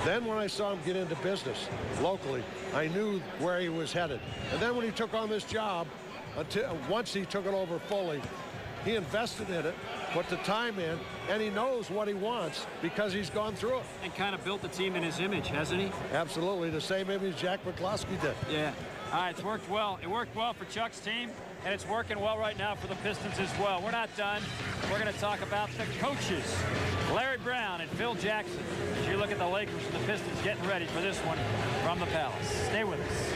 Then when I saw him get into business locally, I knew where he was headed. And then when he took on this job, once he took it over fully, he invested in it, put the time in, and he knows what he wants because he's gone through it. And kind of built the team in his image, hasn't he? Absolutely, the same image Jack McCloskey did. Yeah. All right, it's worked well. It worked well for Chuck's team, and it's working well right now for the Pistons as well. We're not done. We're going to talk about the coaches, Larry Brown and Phil Jackson. As you look at the Lakers and the Pistons getting ready for this one from the Palace. Stay with us.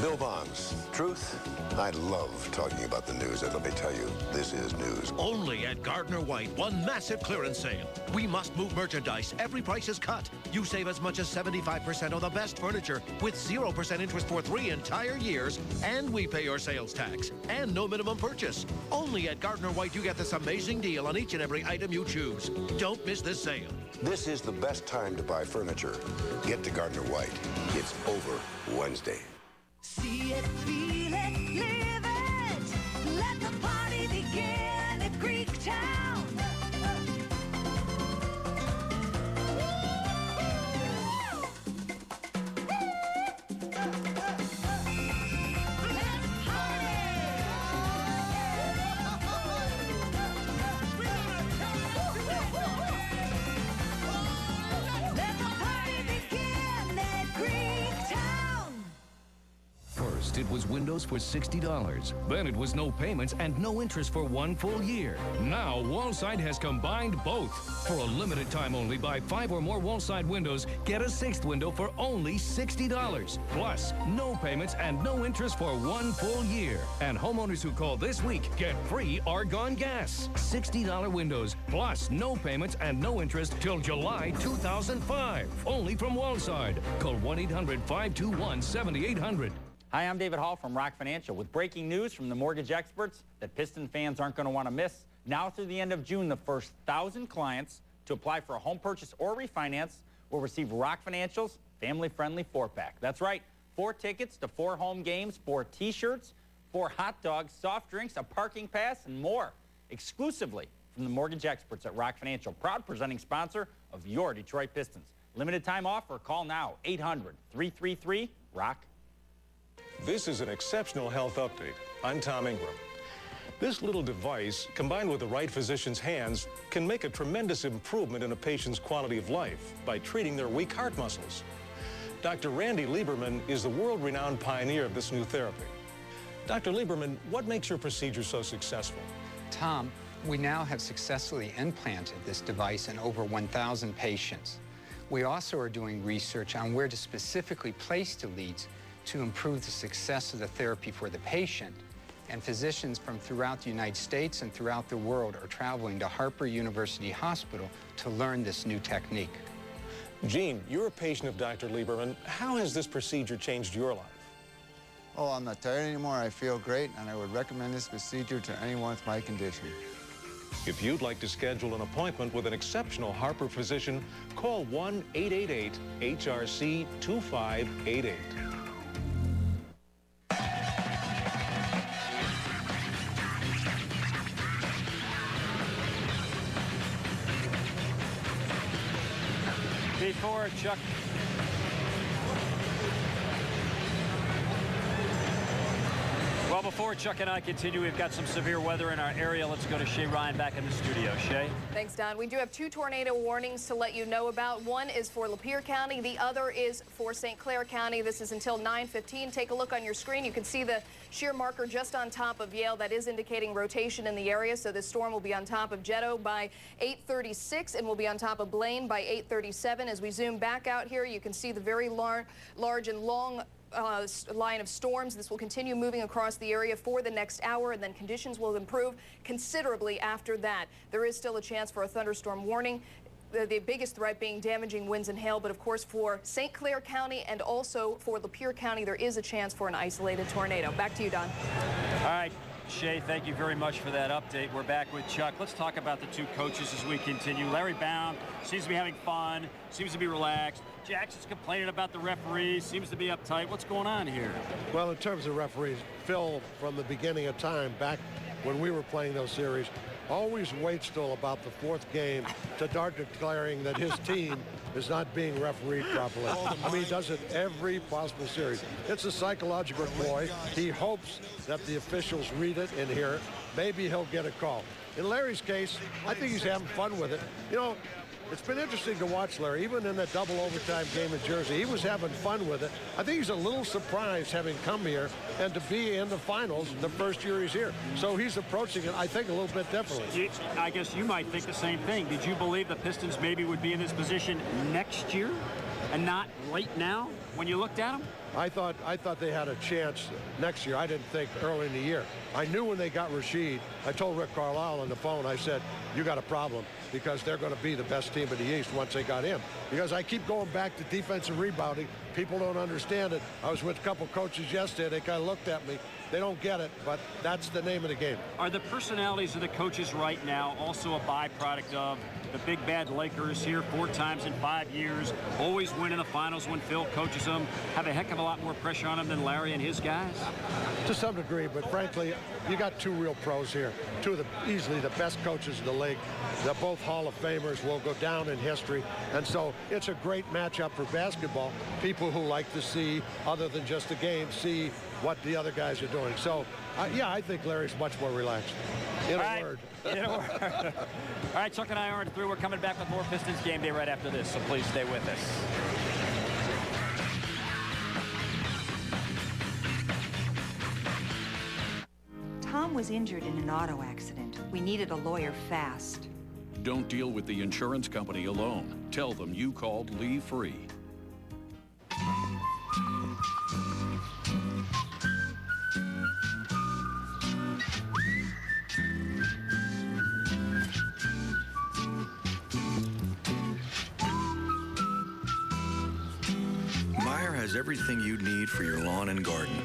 Bill Bonds. Truth? I love talking about the news, and let me tell you, this is news. Only at Gardner White, one massive clearance sale. We must move merchandise. Every price is cut. You save as much as 75% on the best furniture with 0% interest for 3 entire years, and we pay your sales tax and no minimum purchase. Only at Gardner White, you get this amazing deal on each and every item you choose. Don't miss this sale. This is the best time to buy furniture. Get to Gardner White. It's over Wednesday. See it, feel it, live it. Let the party begin at Greektown. It was windows for $60. Then it was no payments and no interest for 1 full year. Now, Wallside has combined both. For a limited time only, buy 5 or more Wallside windows, get a 6th window for only $60. Plus, no payments and no interest for 1 full year. And homeowners who call this week get free argon gas. $60 windows, plus no payments and no interest till July 2005. Only from Wallside. Call 1-800-521-7800. Hi, I'm David Hall from Rock Financial with breaking news from the mortgage experts that Piston fans aren't going to want to miss. Now through the end of June, the first 1,000 clients to apply for a home purchase or refinance will receive Rock Financial's family-friendly 4-pack. That's right, 4 tickets to 4 home games, 4 T-shirts, 4 hot dogs, soft drinks, a parking pass, and more. Exclusively from the mortgage experts at Rock Financial, proud presenting sponsor of your Detroit Pistons. Limited time offer. Call now, 800-333-ROCK. This is an exceptional health update. I'm Tom Ingram. This little device, combined with the right physician's hands, can make a tremendous improvement in a patient's quality of life by treating their weak heart muscles. Dr. Randy Lieberman is the world-renowned pioneer of this new therapy. Dr. Lieberman, what makes your procedure so successful? Tom, we now have successfully implanted this device in over 1,000 patients. We also are doing research on where to specifically place the leads to improve the success of the therapy for the patient, and physicians from throughout the United States and throughout the world are traveling to Harper University Hospital to learn this new technique. Gene, you're a patient of Dr. Lieberman. How has this procedure changed your life? Oh, I'm not tired anymore. I feel great, and I would recommend this procedure to anyone with my condition. If you'd like to schedule an appointment with an exceptional Harper physician, call 1-888-HRC-2588. Before Chuck. Well, before Chuck and I continue, we've got some severe weather in our area. Let's go to Shay Ryan back in the studio. Shay? Thanks, Don. We do have 2 tornado warnings to let you know about. One is for Lapeer County. The other is for St. Clair County. This is until 9:15. Take a look on your screen. You can see the shear marker just on top of Yale. That is indicating rotation in the area. So this storm will be on top of Jetto by 8:36 and will be on top of Blaine by 8:37. As we zoom back out here, you can see the very large and long line of storms. This will continue moving across the area for the next hour, and then conditions will improve considerably after that. There is still a chance for a thunderstorm warning. The biggest threat being damaging winds and hail, but of course for St. Clair County and also for Lapeer County, there is a chance for an isolated tornado. Back to you, Don. All right. Shea, thank you very much for that update. We're back with Chuck. Let's talk about the two coaches as we continue. Larry Bound seems to be having fun, seems to be relaxed. Jackson's complaining about the referees, seems to be uptight. What's going on here? Well, in terms of referees, Phil, from the beginning of time, back when we were playing those series, always waits till about the fourth game to start declaring that his team is not being refereed properly. I mean, he does it every possible series. It's a psychological ploy. He hopes that the officials read it and hear it. Maybe he'll get a call. In Larry's case, I think he's having fun with it. You know, it's been interesting to watch Larry, even in that double overtime game in Jersey. He was having fun with it. I think he's a little surprised having come here and to be in the finals the first year he's here. So he's approaching it, I think, a little bit differently. I guess you might think the same thing. Did you believe the Pistons maybe would be in this position next year and not right now when you looked at them? I thought they had a chance next year. I didn't think early in the year. I knew when they got Rasheed, I told Rick Carlisle on the phone, I said, you got a problem because they're going to be the best team in the East once they got him. Because I keep going back to defensive rebounding. People don't understand it. I was with a couple coaches yesterday. They kind of looked at me. They don't get it, but that's the name of the game. Are the personalities of the coaches right now also a byproduct of the big bad Lakers here 4 times in 5 years, always win in the finals when Phil coaches them, have a heck of a lot more pressure on them than Larry and his guys? To some degree, but frankly, you got two real pros here. Two of the easily the best coaches in the league. They're both Hall of Famers, will go down in history. And so it's a great matchup for basketball. People who like to see, other than just the game, see what the other guys are doing. So, yeah, I think Larry's much more relaxed. In a word. In a word. All right, Chuck and I aren't through. We're coming back with more Pistons Game Day right after this, so please stay with us. Tom was injured in an auto accident. We needed a lawyer fast. Don't deal with the insurance company alone. Tell them you called Lee Free. Meyer has everything you need for your lawn and garden.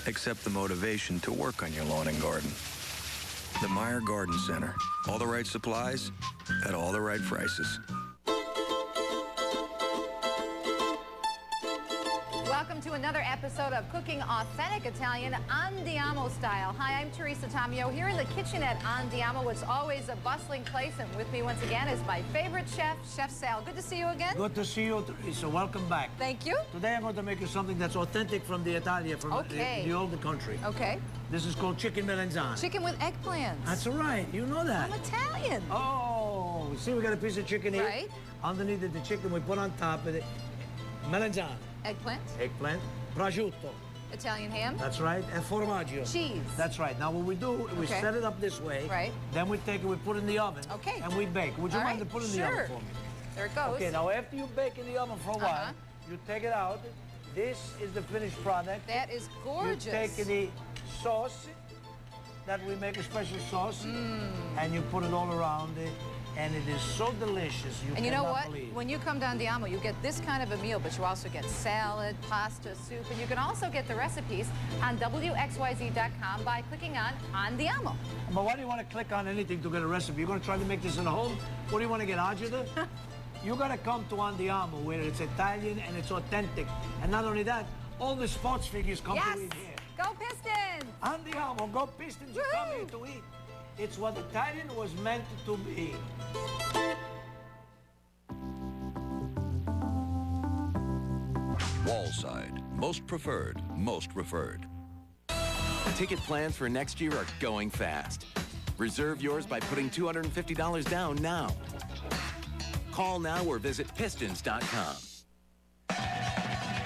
Except the motivation to work on your lawn and garden. The Meyer Garden Center. All the right supplies at all the right prices. Welcome to another episode of Cooking Authentic Italian Andiamo style. Hi, I'm Teresa Tomeo here in the kitchen at Andiamo. It's always a bustling place, and with me once again is my favorite chef, Chef Sal. Good to see you again. Good to see you, Teresa. Welcome back. Thank you. Today I'm going to make you something that's authentic from the Italia, from the old country. Okay. This is called chicken melanzane. Chicken with eggplants. That's right. You know that. I'm Italian. Oh, see, we got a piece of chicken here. Right. Underneath it, the chicken we put on top of it. Melanzane. Eggplant. Eggplant. Prosciutto. Italian ham. That's right. And formaggio. Cheese. That's right. Now, what we do, we set it up this way. Right. Then we take it, we put it in the oven. Okay. And we bake. Would you mind to put it in the oven for me? There it goes. Okay, now after you bake in the oven for a while, you take it out. This is the finished product. That is gorgeous. You take the sauce that we make a special sauce, and you put it all around it, and it is so delicious. And you know what? When you come to Andiamo, you get this kind of a meal, but you also get salad, pasta, soup, and you can also get the recipes on WXYZ.com by clicking on Andiamo. But why do you want to click on anything to get a recipe? You're going to try to make this at home? What do you want to get agita? You got to come to Andiamo, where it's Italian and it's authentic. And not only that, all the sports figures come to eat here. Go Pistons! Andiamo, go Pistons, you come here to eat. It's what Italian was meant to be. Wallside, most preferred, most referred. Ticket plans for next year are going fast. Reserve yours by putting $250 down now. Call now or visit Pistons.com.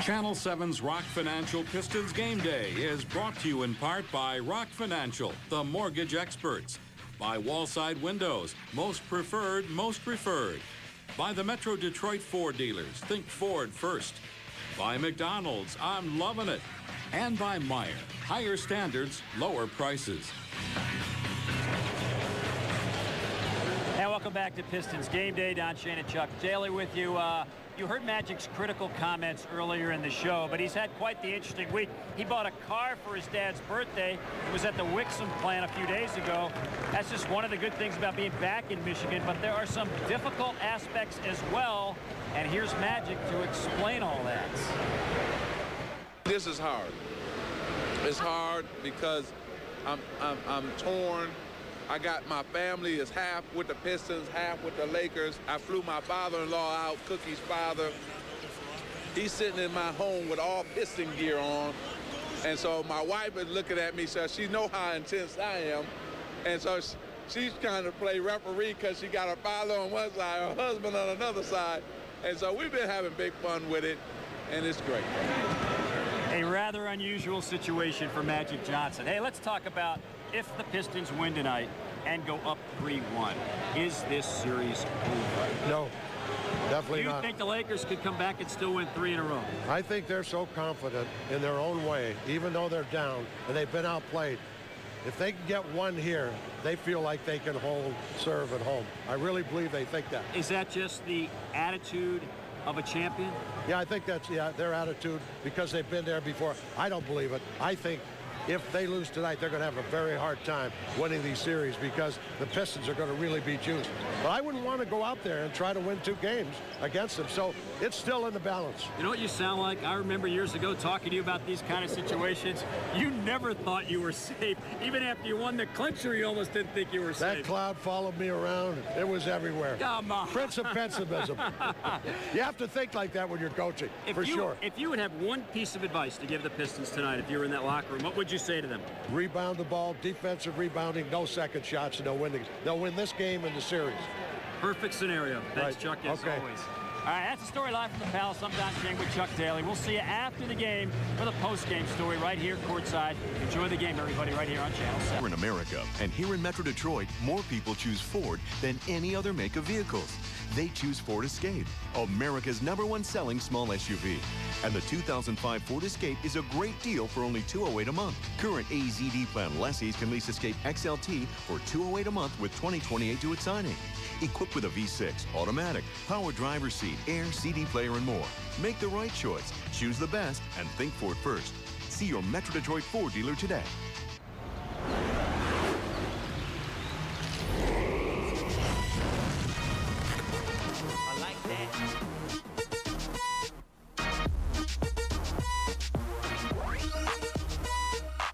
Channel 7's Rock Financial Pistons Game Day is brought to you in part by Rock Financial, the mortgage experts. By Wallside Windows, most preferred, most referred. By the Metro Detroit Ford dealers, think Ford first. By McDonald's, I'm loving it. And by Meyer, higher standards, lower prices. And welcome Welcome back to Pistons Game Day. Don Shane and Chuck Daly with you. You heard Magic's critical comments earlier in the show, but he's had quite the interesting week. He bought a car for his dad's birthday. It was at the Wixom plant a few days ago. That's just one of the good things about being back in Michigan, but there are some difficult aspects as well, and here's Magic to explain all that. This is hard. It's hard because I'm torn. I got my family is half with the Pistons, half with the Lakers. I flew my father-in-law out, Cookie's father. He's sitting in my home with all Piston gear on. And so my wife is looking at me, so she knows how intense I am. And so she's trying to play referee because she got her father on one side, her husband on another side. And so we've been having big fun with it, and it's great. A rather unusual situation for Magic Johnson. Hey, let's talk about if the Pistons win tonight and go up 3-1. Is this series over? No, definitely not. Do you think the Lakers could come back and still win 3 in a row? I think they're so confident in their own way, even though they're down and they've been outplayed. If they can get one here, they feel like they can serve at home. I really believe they think that. Is that just the attitude of a champion? Yeah, I think that's their attitude because they've been there before. I don't believe it. I think if they lose tonight, they're going to have a very hard time winning these series because the Pistons are going to really be juiced. But I wouldn't want to go out there and try to win 2 games against them. So it's still in the balance. You know what you sound like? I remember years ago talking to you about these kind of situations. You never thought you were safe. Even after you won the clincher, you almost didn't think you were safe. That cloud followed me around. It was everywhere. Come on. Prince of pessimism. You have to think like that when you're coaching, for sure. If you would have one piece of advice to give the Pistons tonight, if you were in that locker room, what would you say to them? Rebound the ball, defensive rebounding, no second shots, and they'll win this game and the series. Perfect scenario. Thanks, right. Chuck, as always. All right, that's the story live from the Palace. I'm Don Shane with Chuck Daly. We'll see you after the game with a post-game story right here courtside. Enjoy the game, everybody, right here on Channel 7. We're in America, and here in Metro Detroit, more people choose Ford than any other make of vehicles. They choose Ford Escape, America's #1 selling small SUV. And the 2005 Ford Escape is a great deal for only $208 a month. Current AZD plan lessees can lease Escape XLT for $208 a month with 2028 due at signing. Equipped with a V6, automatic, power driver's seat, air, CD player, and more. Make the right choice. Choose the best and think Ford first. See your Metro Detroit Ford dealer today.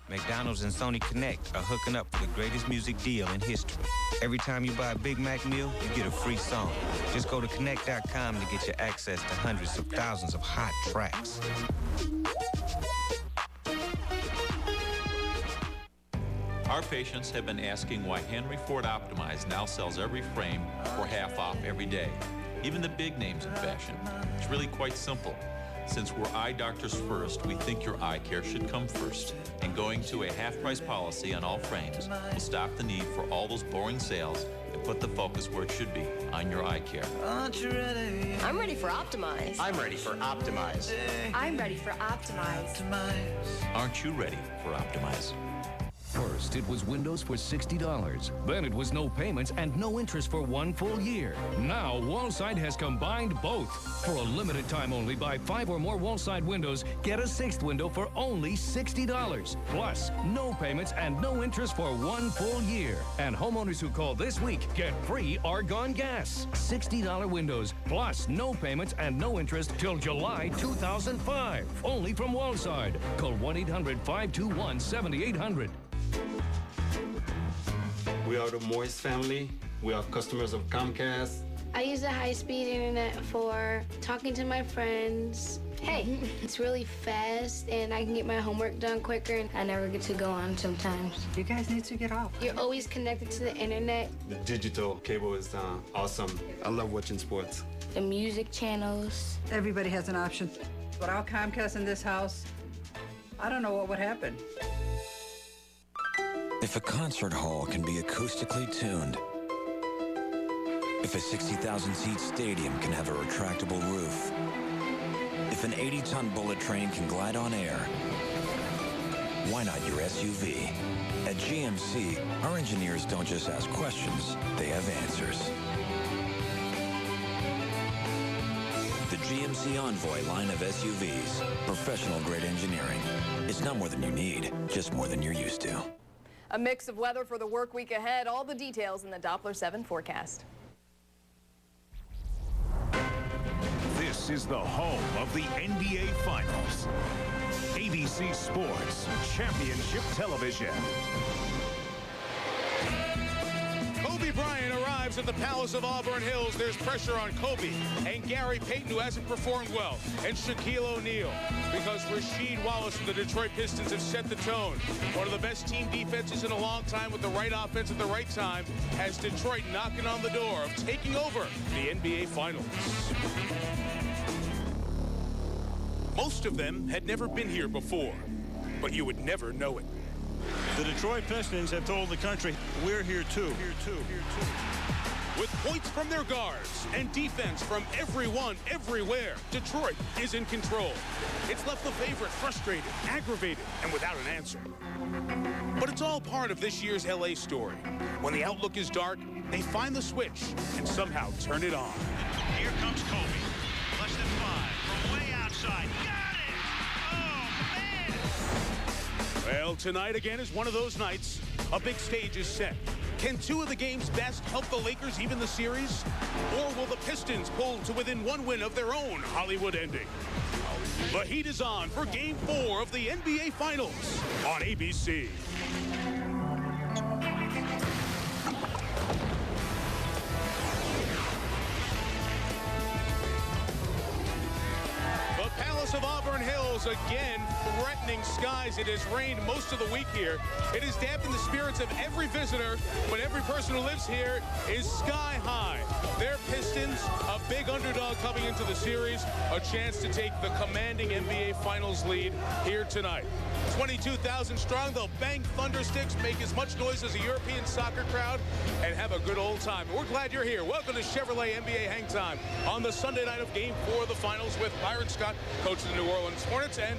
McDonald's and Sony Connect are hooking up for the greatest music deal in history. Every time you buy a Big Mac meal, you get a free song. Just go to Connect.com to get your access to hundreds of thousands of hot tracks. Our patients have been asking why Henry Ford Optimized now sells every frame for half off every day. Even the big names in fashion. It's really quite simple. Since we're eye doctors first, we think your eye care should come first. And going to a half-price policy on all frames will stop the need for all those boring sales and put the focus where it should be, on your eye care. Aren't you ready? I'm ready for Optimize. I'm ready for Optimize. I'm ready for Optimize. Aren't you ready for Optimize? First, it was windows for $60. Then it was no payments and no interest for 1 full year. Now, Wallside has combined both. For a limited time only, buy 5 or more Wallside windows, get a 6th window for only $60. Plus, no payments and no interest for 1 full year. And homeowners who call this week get free argon gas. $60 windows, plus no payments and no interest till July 2005. Only from Wallside. Call 1-800-521-7800. We are the Moist family. We are customers of Comcast. I use the high-speed internet for talking to my friends. Hey, it's really fast, and I can get my homework done quicker, and I never get to go on sometimes. You guys need to get off. You're always connected to the internet. The digital cable is awesome. I love watching sports. The music channels. Everybody has an option. Without Comcast in this house, I don't know what would happen. If a concert hall can be acoustically tuned, if a 60,000-seat stadium can have a retractable roof, if an 80-ton bullet train can glide on air, why not your SUV? At GMC, our engineers don't just ask questions, they have answers. GMC Envoy line of SUVs. Professional-grade engineering. It's not more than you need, just more than you're used to. A mix of weather for the work week ahead. All the details in the Doppler 7 forecast. This is the home of the NBA Finals. ABC Sports Championship Television. Kobe Bryant arrives at the Palace of Auburn Hills. There's pressure on Kobe and Gary Payton, who hasn't performed well, and Shaquille O'Neal, because Rasheed Wallace and the Detroit Pistons have set the tone. One of the best team defenses in a long time with the right offense at the right time has Detroit knocking on the door of taking over the NBA Finals. Most of them had never been here before, but you would never know it. The Detroit Pistons have told the country, we're here too. With points from their guards and defense from everyone, everywhere, Detroit is in control. It's left the favorite frustrated, aggravated, and without an answer. But it's all part of this year's LA story. When the outlook is dark, they find the switch and somehow turn it on. Here comes Kobe. Less than 5 from way outside. Got it! Oh, man! Well, tonight again is one of those nights. A big stage is set. Can two of the game's best help the Lakers even the series? Or will the Pistons pull to within one win of their own Hollywood ending? The heat is on for Game 4 of the NBA Finals on ABC. The Palace of Auburn Hills again threatening skies. It has rained most of the week here. It has dampened the spirits of every visitor, but every person who lives here is sky high. Their Pistons, a big underdog coming into the series, a chance to take the commanding NBA Finals lead here tonight. 22,000 strong, they'll bang thundersticks, make as much noise as a European soccer crowd, and have a good old time. We're glad you're here. Welcome to Chevrolet NBA Hang Time on the Sunday night of Game 4 of the Finals with Byron Scott, coach of the New Orleans Hornets, and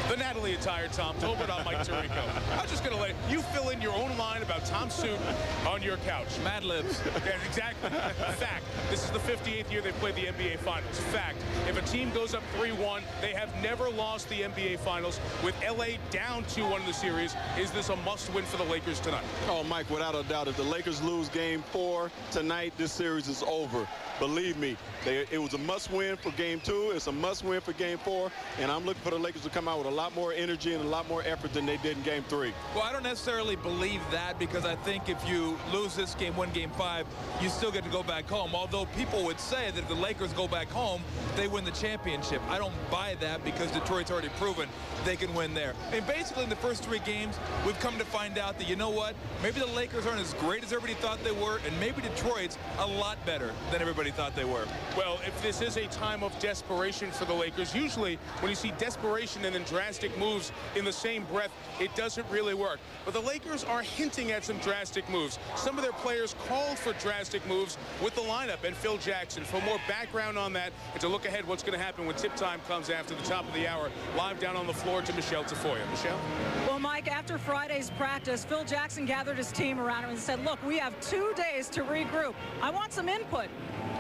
the Natalie attired Tom Tolbert on Mike Tirico. I'm just going to let you fill in your own line about Tom's suit on your couch. Mad Libs. Yeah, exactly. Fact. This is the 58th year they've played the NBA Finals. Fact. If a team goes up 3-1, they have never lost the NBA Finals. With LA down 2-1 in the series, is this a must-win for the Lakers tonight? Oh, Mike, without a doubt, if the Lakers lose Game 4 tonight, this series is over. Believe me, it was a must-win for Game 2. It's a must-win for Game 4, and I'm looking for the Lakers to come out with a lot more energy and a lot more effort than they did in Game 3. Well, I don't necessarily believe that, because I think if you lose this game, win Game 5, you still get to go back home. Although people would say that if the Lakers go back home, they win the championship. I don't buy that, because Detroit's already proven they can win there. I mean, basically in the first 3 games, we've come to find out that, you know what, maybe the Lakers aren't as great as everybody thought they were, and maybe Detroit's a lot better than everybody thought they were. Well, if this is a time of desperation for the Lakers, usually when you see desperation and then drastic moves in the same breath, it doesn't really work. But the Lakers are hinting at some drastic moves. Some of their players called for drastic moves with the lineup and Phil Jackson. For more background on that and to look ahead what's going to happen when tip time comes after the top of the hour, live down on the floor to Michelle Tafoya. Michelle? Well, Mike, after Friday's practice, Phil Jackson gathered his team around him and said, look, we have 2 days to regroup. I want some input.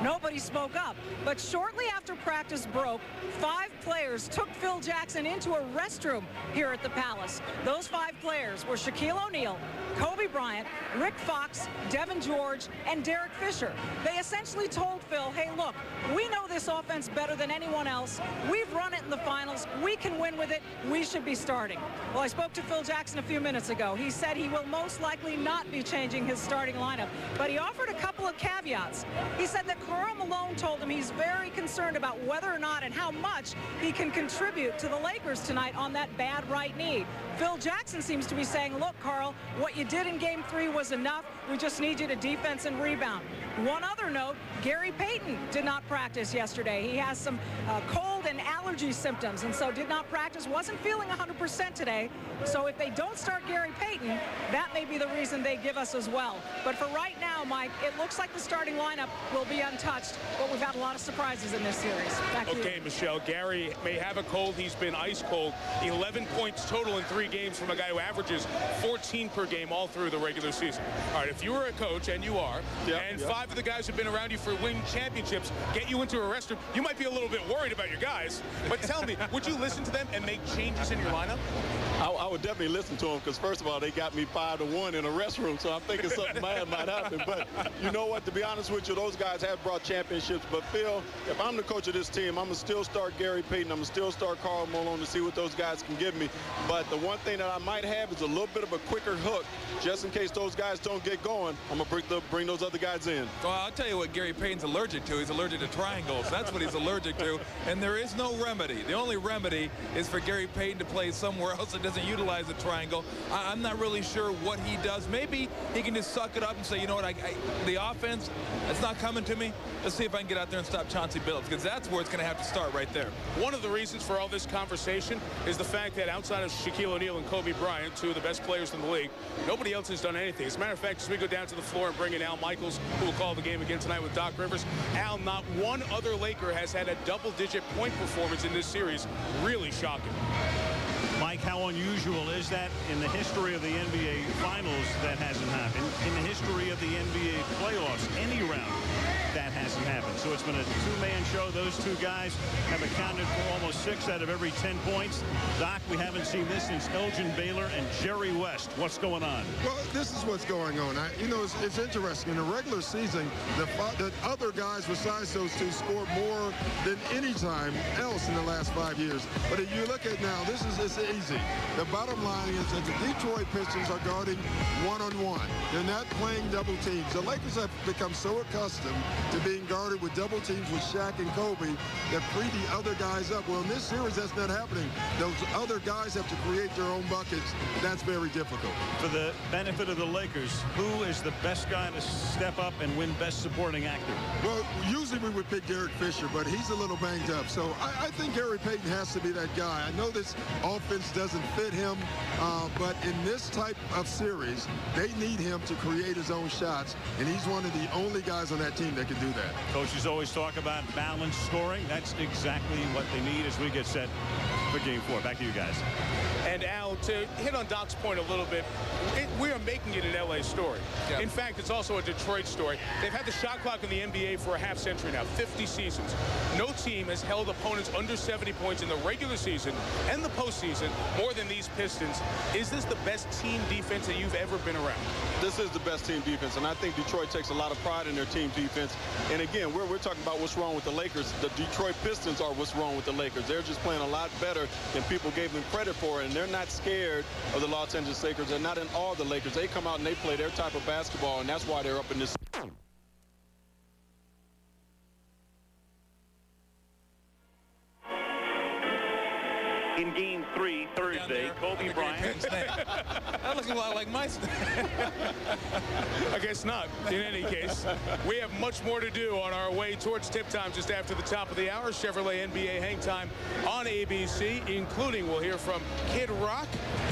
Nobody spoke up. But shortly after practice broke, 5 players took Phil Jackson into a restroom here at the Palace. Those 5 players were Shaquille O'Neal, Kobe Bryant, Rick Fox, Devin George, and Derek Fisher. They essentially told Phil, hey, look, we know this offense better than anyone else. We've run it in the finals. We can win with it. We should be starting. Well, I spoke to Phil Jackson a few minutes ago. He said he will most likely not be changing his starting lineup, but he offered a couple of caveats. He said that Karl Malone told him he's very concerned about whether or not and how much he can contribute to the Lakers tonight on that bad right knee. Phil Jackson seems to be saying, look, Karl, what you did in Game 3 was enough. We just need you to defense and rebound. One other note, Gary Payton did not practice yesterday. He has some cold and allergy symptoms, and so did not practice, wasn't feeling 100% today. So if they don't start Gary Payton, that may be the reason they give us as well. But for right now, now, Mike, it looks like the starting lineup will be untouched, but we've had a lot of surprises in this series. Back to you. Okay, Michelle, Gary may have a cold. He's been ice cold. 11 points total in 3 games from a guy who averages 14 per game all through the regular season. All right, if you were a coach, and you are, and 5 of the guys who've been around you for winning championships get you into a restroom, you might be a little bit worried about your guys. But tell me, would you listen to them and make changes in your lineup? I would definitely listen to them because, first of all, they got me 5-1 in a restroom, so I'm thinking something bad might happen. But you know what? To be honest with you, those guys have brought championships. But, Phil, if I'm the coach of this team, I'm going to still start Gary Payton. I'm going to still start Karl Malone to see what those guys can give me. But the one thing that I might have is a little bit of a quicker hook just in case those guys don't get going. I'm going to bring those other guys in. Well, I'll tell you what Gary Payton's allergic to. He's allergic to triangles. That's what he's allergic to. And there is no remedy. The only remedy is for Gary Payton to play somewhere else that doesn't utilize the triangle. I'm not really sure what he does. Maybe he can just suck it up and say, you know what, the offense, it's not coming to me. Let's see if I can get out there and stop Chauncey Billups, because that's where it's going to have to start right there. One of the reasons for all this conversation is the fact that outside of Shaquille O'Neal and Kobe Bryant, 2 of the best players in the league, nobody else has done anything. As a matter of fact, as we go down to the floor and bring in Al Michaels, who will call the game again tonight with Doc Rivers, Al, not one other Laker has had a double-digit point performance in this series. Really shocking. Mike, how unusual is that in the history of the NBA Finals? That hasn't happened. In the history of the NBA playoffs, any round, that hasn't happened. So it's been a 2-man show. Those 2 guys have accounted for almost 6 out of every 10 points. Doc, we haven't seen this since Elgin Baylor and Jerry West. What's going on? Well, this is what's going on. You know, it's interesting. In the regular season, the other guys besides those 2 scored more than any time else in the last 5 years. But if you look at now, it's easy. The bottom line is that the Detroit Pistons are guarding one-on-one. They're not playing double teams. The Lakers have become so accustomed to being guarded with double teams with Shaq and Kobe that free the other guys up. Well, in this series, that's not happening. Those other guys have to create their own buckets. That's very difficult. For the benefit of the Lakers, who is the best guy to step up and win Best Supporting Actor? Well, usually we would pick Derek Fisher, but he's a little banged up. So I think Gary Payton has to be that guy. I know this offense doesn't fit him, but in this type of series, they need him to create his own shots, and he's one of the only guys on that team that can do that. Coaches always talk about balanced scoring. That's exactly what they need as we get set for Game 4. Back to you guys. And Al, to hit on Doc's point a little bit, we are making it an LA story. Yeah. In fact, it's also a Detroit story. They've had the shot clock in the NBA for a half century now, 50 seasons. No team has held opponents under 70 points in the regular season and the postseason more than these Pistons. Is this the best team defense that you've ever been around? This is the best team defense, and I think Detroit takes a lot of pride in their team defense. And again, we're talking about what's wrong with the Lakers. The Detroit Pistons are what's wrong with the Lakers. They're just playing a lot better than people gave them credit for, and they're not scared of the Los Angeles Lakers. They're not in awe of the Lakers. They come out and they play their type of basketball, and that's why they're up in this. In Game 3 Thursday, Kobe Bryant. That looks a lot like my I guess not. In any case, we have much more to do on our way towards tip time just after the top of the hour. Chevrolet NBA Hang Time on ABC, including we'll hear from Kid Rock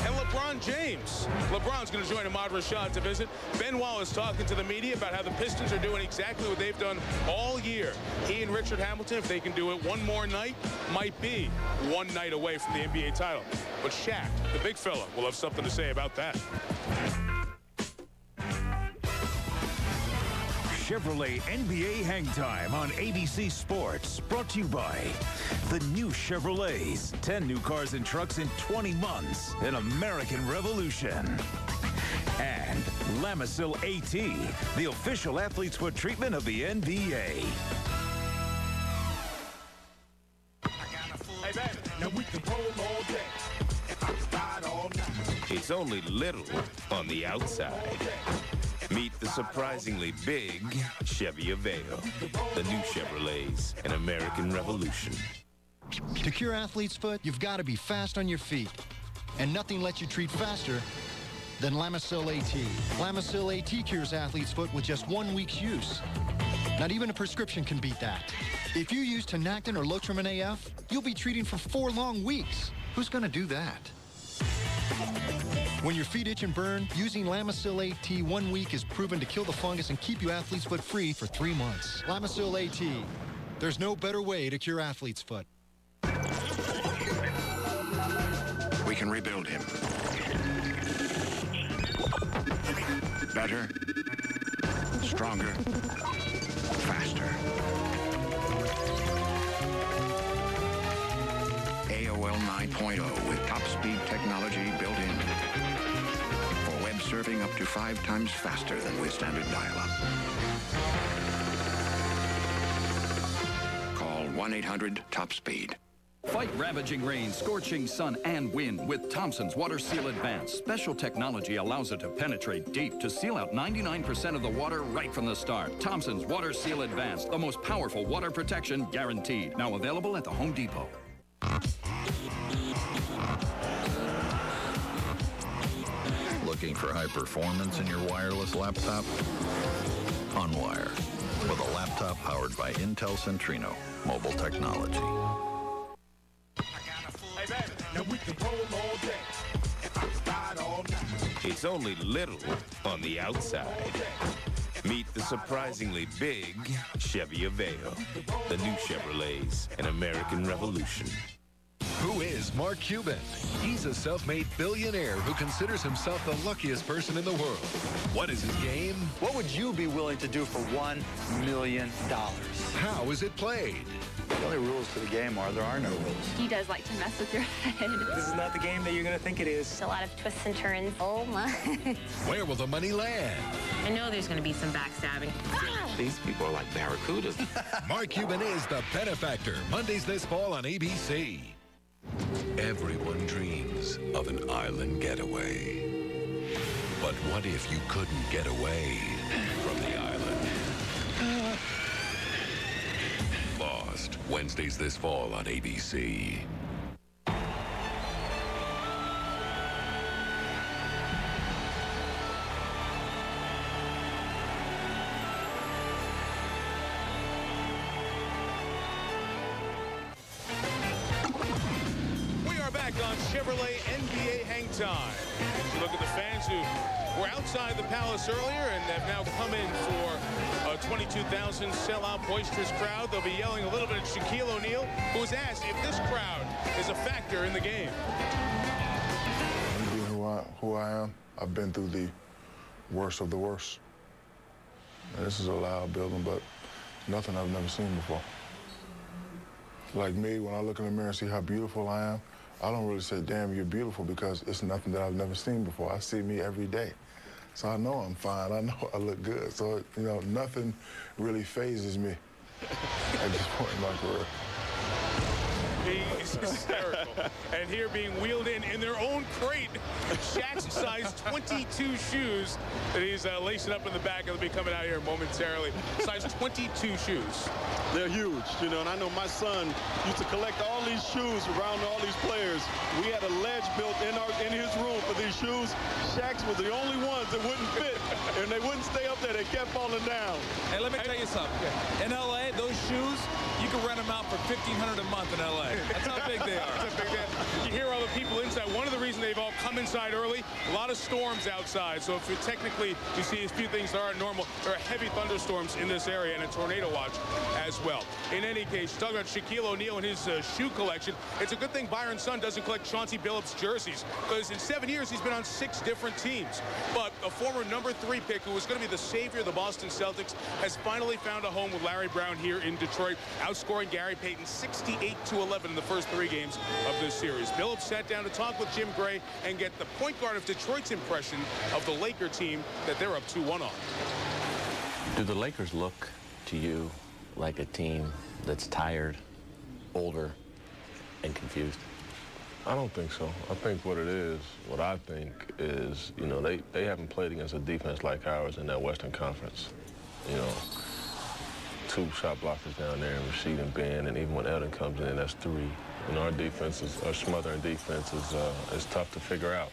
and LeBron James. LeBron's going to join Ahmad Rashad to visit. Ben Wallace talking to the media about how the Pistons are doing exactly what they've done all year. He and Richard Hamilton, if they can do it one more night, might be one night away from the NBA title. But Shaq, the big fella, will have something to say about that. Chevrolet NBA Hang Time on ABC Sports. Brought to you by the new Chevrolets. 10 new cars and trucks in 20 months. An American revolution. And Lamisil AT, the official athlete's foot treatment of the NBA. Hey, baby. Now we can roll all day. Ride all night. It's only little on the outside. Meet the surprisingly big Chevy Aveo. The new Chevrolets, an American revolution. To cure athlete's foot, you've got to be fast on your feet. And nothing lets you treat faster than Lamisil AT. Lamisil AT cures athlete's foot with just 1 week's use. Not even a prescription can beat that. If you use Tinactin or Lotrimin AF, you'll be treating for 4 long weeks. Who's going to do that? When your feet itch and burn, using Lamisil AT 1 week is proven to kill the fungus and keep you athlete's foot free for 3 months. Lamisil AT. There's no better way to cure athlete's foot. We can rebuild him. Better, stronger, faster. AOL 9.0 with top speed technology built in. For web surfing up to 5 times faster than with standard dial-up. Call 1-800-TOP-SPEED. Fight ravaging rain, scorching sun, and wind with Thompson's Water Seal Advance. Special technology allows it to penetrate deep to seal out 99% of the water right from the start. Thompson's Water Seal Advance, the most powerful water protection guaranteed. Now available at the Home Depot. Looking for high performance in your wireless laptop? Unwire, with a laptop powered by Intel Centrino mobile technology. It's only little on the outside. Meet the surprisingly big Chevy Aveo, the new Chevrolets, an American revolution. Who is Mark Cuban? He's a self-made billionaire who considers himself the luckiest person in the world. What is his game? What would you be willing to do for $1 million? How is it played? The only rules to the game are there are no rules. He does like to mess with your head. This is not the game that you're going to think it is. A lot of twists and turns. Oh, my. Where will the money land? I know there's going to be some backstabbing. These people are like barracudas. Mark Cuban is the benefactor. Mondays this fall on ABC. Everyone dreams of an island getaway. But what if you couldn't get away from the island? Lost, Wednesdays this fall on ABC. On Chevrolet NBA Hang Time. As you look at the fans who were outside the Palace earlier and have now come in for a 22,000 sellout boisterous crowd. They'll be yelling a little bit at Shaquille O'Neal, who was asked if this crowd is a factor in the game. Being who I am, I've been through the worst of the worst. And this is a loud building, but nothing I've never seen before. Like me, when I look in the mirror and see how beautiful I am, I don't really say, damn, you're beautiful, because it's nothing that I've never seen before. I see me every day. So I know I'm fine. I know I look good. So, you know, nothing really phases me at this point in my career. He's hysterical. And here being wheeled in their own crate, Shaq's size 22 shoes that he's lacing up in the back. He'll be coming out here momentarily. Size 22 shoes. They're huge, you know, and I know my son used to collect all these shoes around all these players. We had a ledge built in his room for these shoes. Shaq's were the only ones that wouldn't fit, and they wouldn't stay up there. They kept falling down. Hey, let me tell you something. In L.A., those shoes, you can rent them out for $1,500 a month in L.A. That's how big they are. That's how big they are. You hear all the people inside. One of the reasons they've all come inside early, a lot of storms outside. So if you technically you see a few things that aren't normal, there are heavy thunderstorms in this area and a tornado watch as well. In any case, talking about Shaquille O'Neal and his shoe collection, it's a good thing Byron's son doesn't collect Chauncey Billups jerseys, because in 7 years he's been on 6 different teams. But a former #3 pick who was going to be the savior of the Boston Celtics has finally found a home with Larry Brown here in Detroit, outscoring Gary Payton 68-11 in the first 3 games of this series. Billups sat down to talk with Jim Gray and get the point guard of Detroit's impression of the Laker team that they're up 2-1 on. Do the Lakers look to you like a team that's tired, older, and confused? I don't think so. I think what I think is, you know, they haven't played against a defense like ours in that Western Conference. You know, 2 shot blockers down there, and Rasheed and Ben, and even when Eldon comes in, that's 3. And our smothering defense is tough to figure out.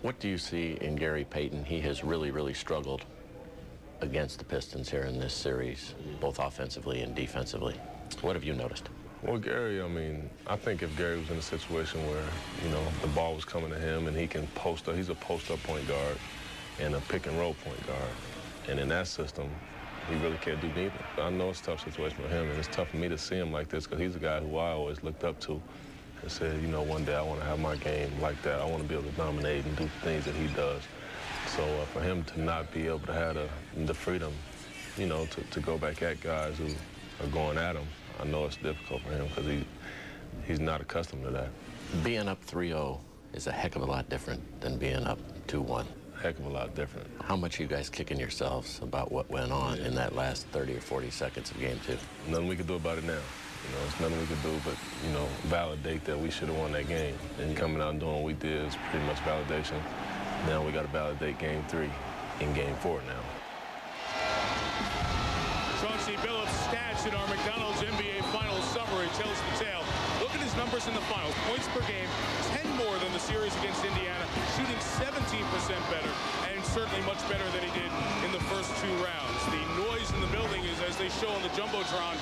What do you see in Gary Payton? He has really, really struggled against the Pistons here in this series, both offensively and defensively. What have you noticed? Well, Gary, I mean, I think if Gary was in a situation where, you know, the ball was coming to him and he can post up, he's a post-up point guard and a pick-and-roll point guard. And in that system, he really can't do neither. I know it's a tough situation for him, and it's tough for me to see him like this because he's a guy who I always looked up to and said, you know, one day I want to have my game like that. I want to be able to dominate and do things that he does. So for him to not be able to have the freedom, you know, to go back at guys who are going at him, I know it's difficult for him because he's not accustomed to that. Being up 3-0 is a heck of a lot different than being up 2-1. Heck of a lot different. How much are you guys kicking yourselves about what went on in that last 30 or 40 seconds of game 2? Nothing we can do about it now. You know, it's nothing we can do but, you know, validate that we should have won that game. And coming out and doing what we did is pretty much validation. Now we got to validate game 3 in game 4 now. Chauncey Billups' stats in our McDonald's NBA Finals summary tells the tale. Look at his numbers in the finals. Points per game, 10 more than the series against Indiana, shooting 17% better, and certainly much better than he did in the first 2 rounds. The noise in the building is, as they show on the Jumbotron,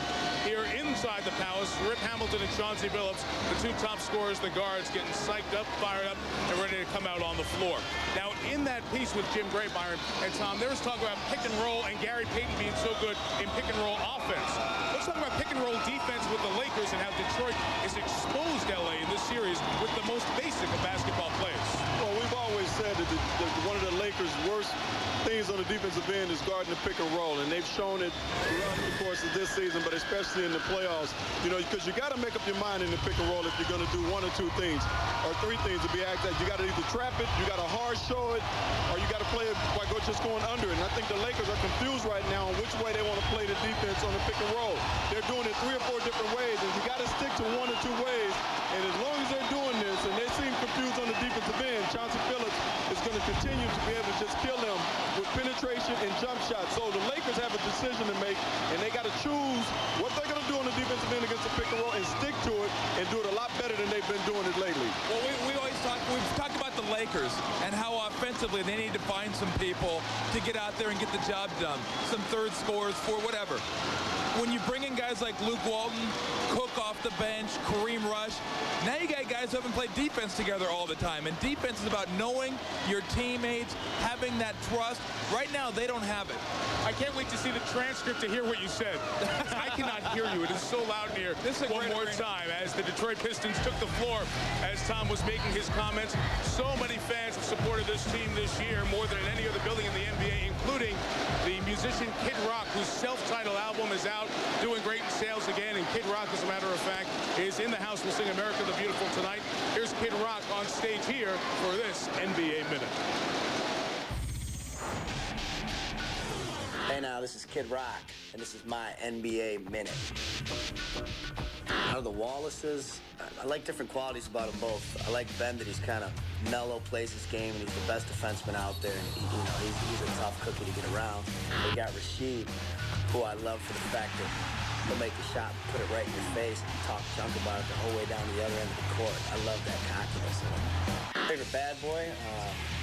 here inside the Palace, Rip Hamilton and Chauncey Billups, the 2 top scorers, the guards, getting psyched up, fired up, and ready to come out on the floor. Now, in that piece with Jim Gray, Byron and Tom, there was talk about pick and roll and Gary Payton being so good in pick and roll offense. Let's talk about pick and roll defense with the Lakers and how Detroit is exposed LA in this series with the most basic of basketball plays. Well, we've always said that one of the Lakers' worst things on the defensive end is guarding the pick and roll, and they've shown it throughout the course of this season, but especially in the playoffs. You know, because you got to make up your mind in the pick and roll if you're going to do 1 or 2 things, or 3 things to be exact. You got to either trap it, you got to hard show it, or you got to play it by just going under it. And I think the Lakers are confused right now on which way they want to play the defense on the pick and roll. They're doing it 3 or 4 different ways, and you got to stick to 1 or 2 ways. And as long as they're doing this, and they seem confused on the defensive end, Chauncey Billups is going to continue to be able to just kill them with penetration and jump shots. So the Lakers have a decision to make, and they got to choose what they're going to do on the defensive end against the pick and roll and stick to it and do it a lot better than they've been doing it lately. Well, we've talked about the Lakers and how offensively they need to find some people to get out there and get the job done. Some third scorers for whatever. When you bring in guys like Luke Walton, Cook off the bench, Kareem Rush, now you got guys who haven't played defense together all the time. And defense is about knowing your teammates, having that trust. Right now, they don't have it. I can't wait to see the transcript to hear what you said. I cannot hear you. It is so loud in here. One more time as the Detroit Pistons took the floor as Tom was making his comments. So many fans have supported this team this year more than in any other building in the NBA, including the musician Kid Rock, whose self-titled album is out, doing great in sales again. And Kid Rock, as a matter of fact, is in the house. We'll sing America the Beautiful tonight. Here's Kid Rock on stage here for this NBA Minute. Hey now, this is Kid Rock, and this is my NBA Minute. Out of the Wallaces, I like different qualities about them both. I like Ben that he's kind of mellow, plays his game, and he's the best defenseman out there. And he's a tough cookie to get around. They got Rasheed, who I love for the fact that he'll make a shot, put it right in your face, and talk junk about it the whole way down to the other end of the court. I love that cockiness in him. Favorite bad boy?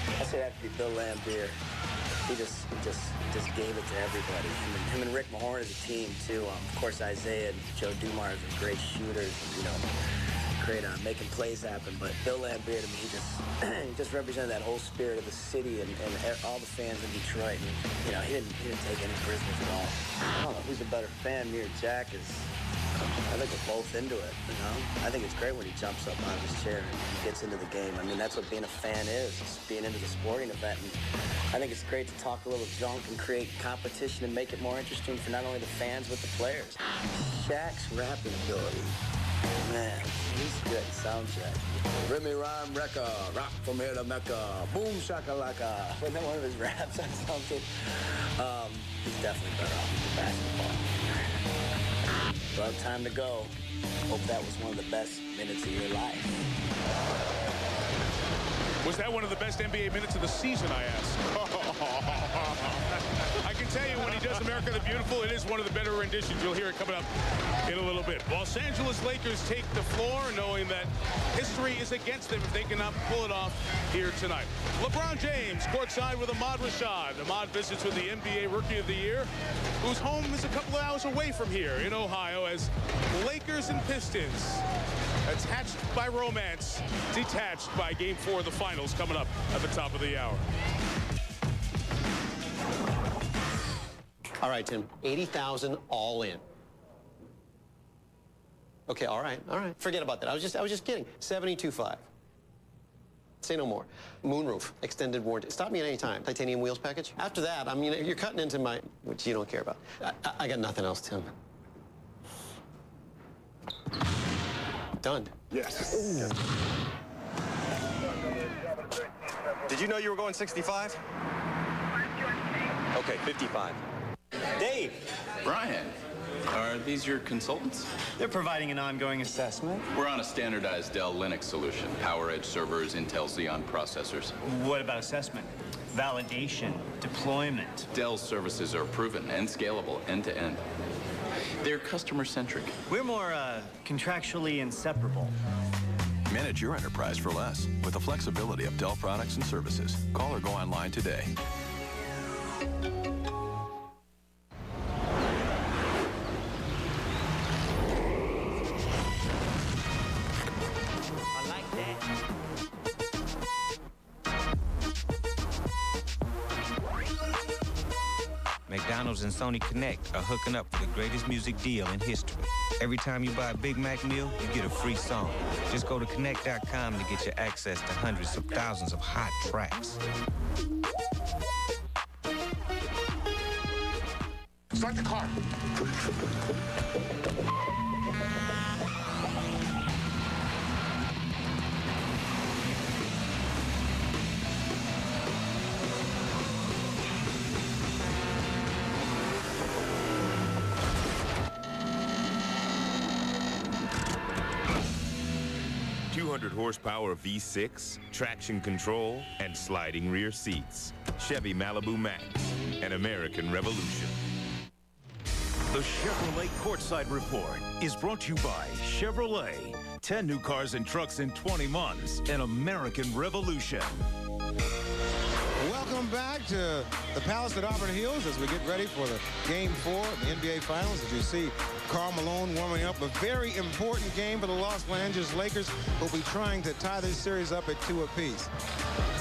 I say that to be Bill Laimbeer. He just gave it to everybody. Him and Rick Mahorn as a team too. Of course, Isaiah and Joe Dumars are great shooters. You know, great on making plays happen. But Bill Laimbeer, to me, he just represented that whole spirit of the city and all the fans in Detroit. And you know, he didn't take any prisoners at all. I don't know who's a better fan, me or Jack. I think we're both into it, you know? I think it's great when he jumps up out of his chair and gets into the game. I mean, that's what being a fan is, being into the sporting event. And I think it's great to talk a little junk and create competition and make it more interesting for not only the fans, but the players. Shaq's rapping ability, man, he's good. Sound check. Remy Rhyme Wrecka, rock from here to Mecca, boom shakalaka. Wasn't that one of his raps on something? He's definitely better off with the basketball. Well, time to go. Hope that was one of the best minutes of your life. Was that one of the best NBA minutes of the season, I asked? I can tell you when he does America the Beautiful, it is one of the better renditions. You'll hear it coming up in a little bit. Los Angeles Lakers take the floor knowing that history is against them if they cannot pull it off here tonight. LeBron James courtside with Ahmad Rashad. Ahmad visits with the NBA Rookie of the Year, whose home is a couple of hours away from here in Ohio, as Lakers Lakers and Pistons. Attached by romance, detached by Game 4 of the finals coming up at the top of the hour. All right, Tim, 80,000 all in. Okay, all right. Forget about that. I was just kidding. 72.5. Say no more. Moonroof, extended warranty. Stop me at any time. Titanium wheels package. After that, I mean, you're cutting into my, which you don't care about. I got nothing else, Tim. Done. Yes. Ooh. Did you know you were going 65? Okay, 55. Dave. Brian, are these your consultants? They're providing an ongoing assessment. We're on a standardized Dell Linux solution. PowerEdge servers, Intel Xeon processors. What about assessment? Validation, deployment. Dell's services are proven and scalable end to end. They're customer-centric. We're more contractually inseparable. Manage your enterprise for less with the flexibility of Dell products and services. Call or go online today. McDonald's and Sony Connect are hooking up for the greatest music deal in history. Every time you buy a Big Mac meal, you get a free song. Just go to Connect.com to get your access to hundreds of thousands of hot tracks. Start the car. 200 horsepower V6, traction control, and sliding rear seats. Chevy Malibu Max, an American revolution. The Chevrolet Courtside Report is brought to you by Chevrolet. 10 new cars and trucks in 20 months, an American revolution. Welcome back to the Palace at Auburn Hills as we get ready for the Game 4 of the NBA Finals. As you see, Karl Malone warming up. A very important game for the Los Angeles Lakers, who will be trying to tie this series up at 2 apiece.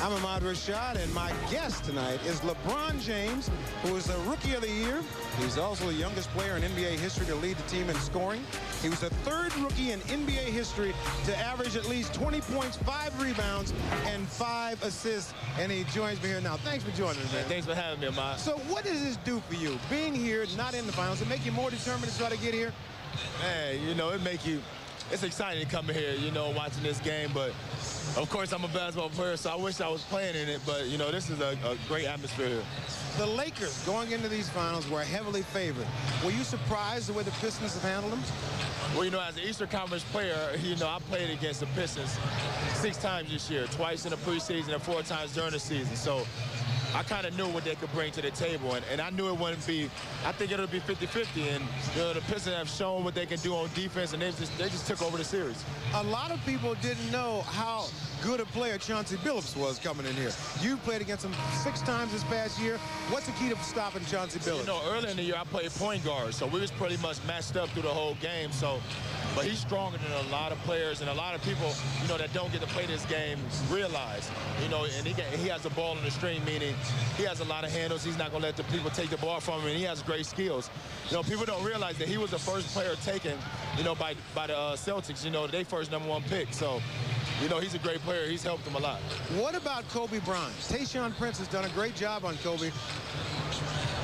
I'm Ahmad Rashad, and my guest tonight is LeBron James, who is the Rookie of the Year. He's also the youngest player in NBA history to lead the team in scoring. He was the third rookie in NBA history to average at least 20 points, 5 rebounds, and 5 assists. And he joins me here now. Thanks for joining us, man. Thanks for having me, Ahmad. So what does this do for you? Being here, not in the finals, does it make you more determined to try to get here? Man, you know, it's exciting to come here, you know, watching this game. But, of course, I'm a basketball player, so I wish I was playing in it. But, you know, this is a great atmosphere here. The Lakers, going into these finals, were heavily favored. Were you surprised the way the Pistons have handled them? Well, you know, as an Eastern Conference player, you know, I played against the Pistons 6 times this year, twice in the preseason and 4 times during the season. So I kind of knew what they could bring to the table, and I knew it wouldn't be, I think it'll be 50-50, and you know, the Pistons have shown what they can do on defense, and they just took over the series. A lot of people didn't know how good a player Chauncey Billups was coming in here. You played against him 6 times this past year. What's the key to stopping Chauncey Billups? You know, early in the year, I played point guard, so we was pretty much matched up through the whole game, but he's stronger than a lot of players, and a lot of people, you know, that don't get to play this game realize, you know, and he has the ball in the string, meaning he has a lot of handles. He's not going to let the people take the ball from him, and he has great skills. You know, people don't realize that he was the first player taken, you know, by the Celtics, you know, their first #1 pick. So, you know, he's a great player. He's helped them a lot. What about Kobe Bryant? Tayshaun Prince has done a great job on Kobe.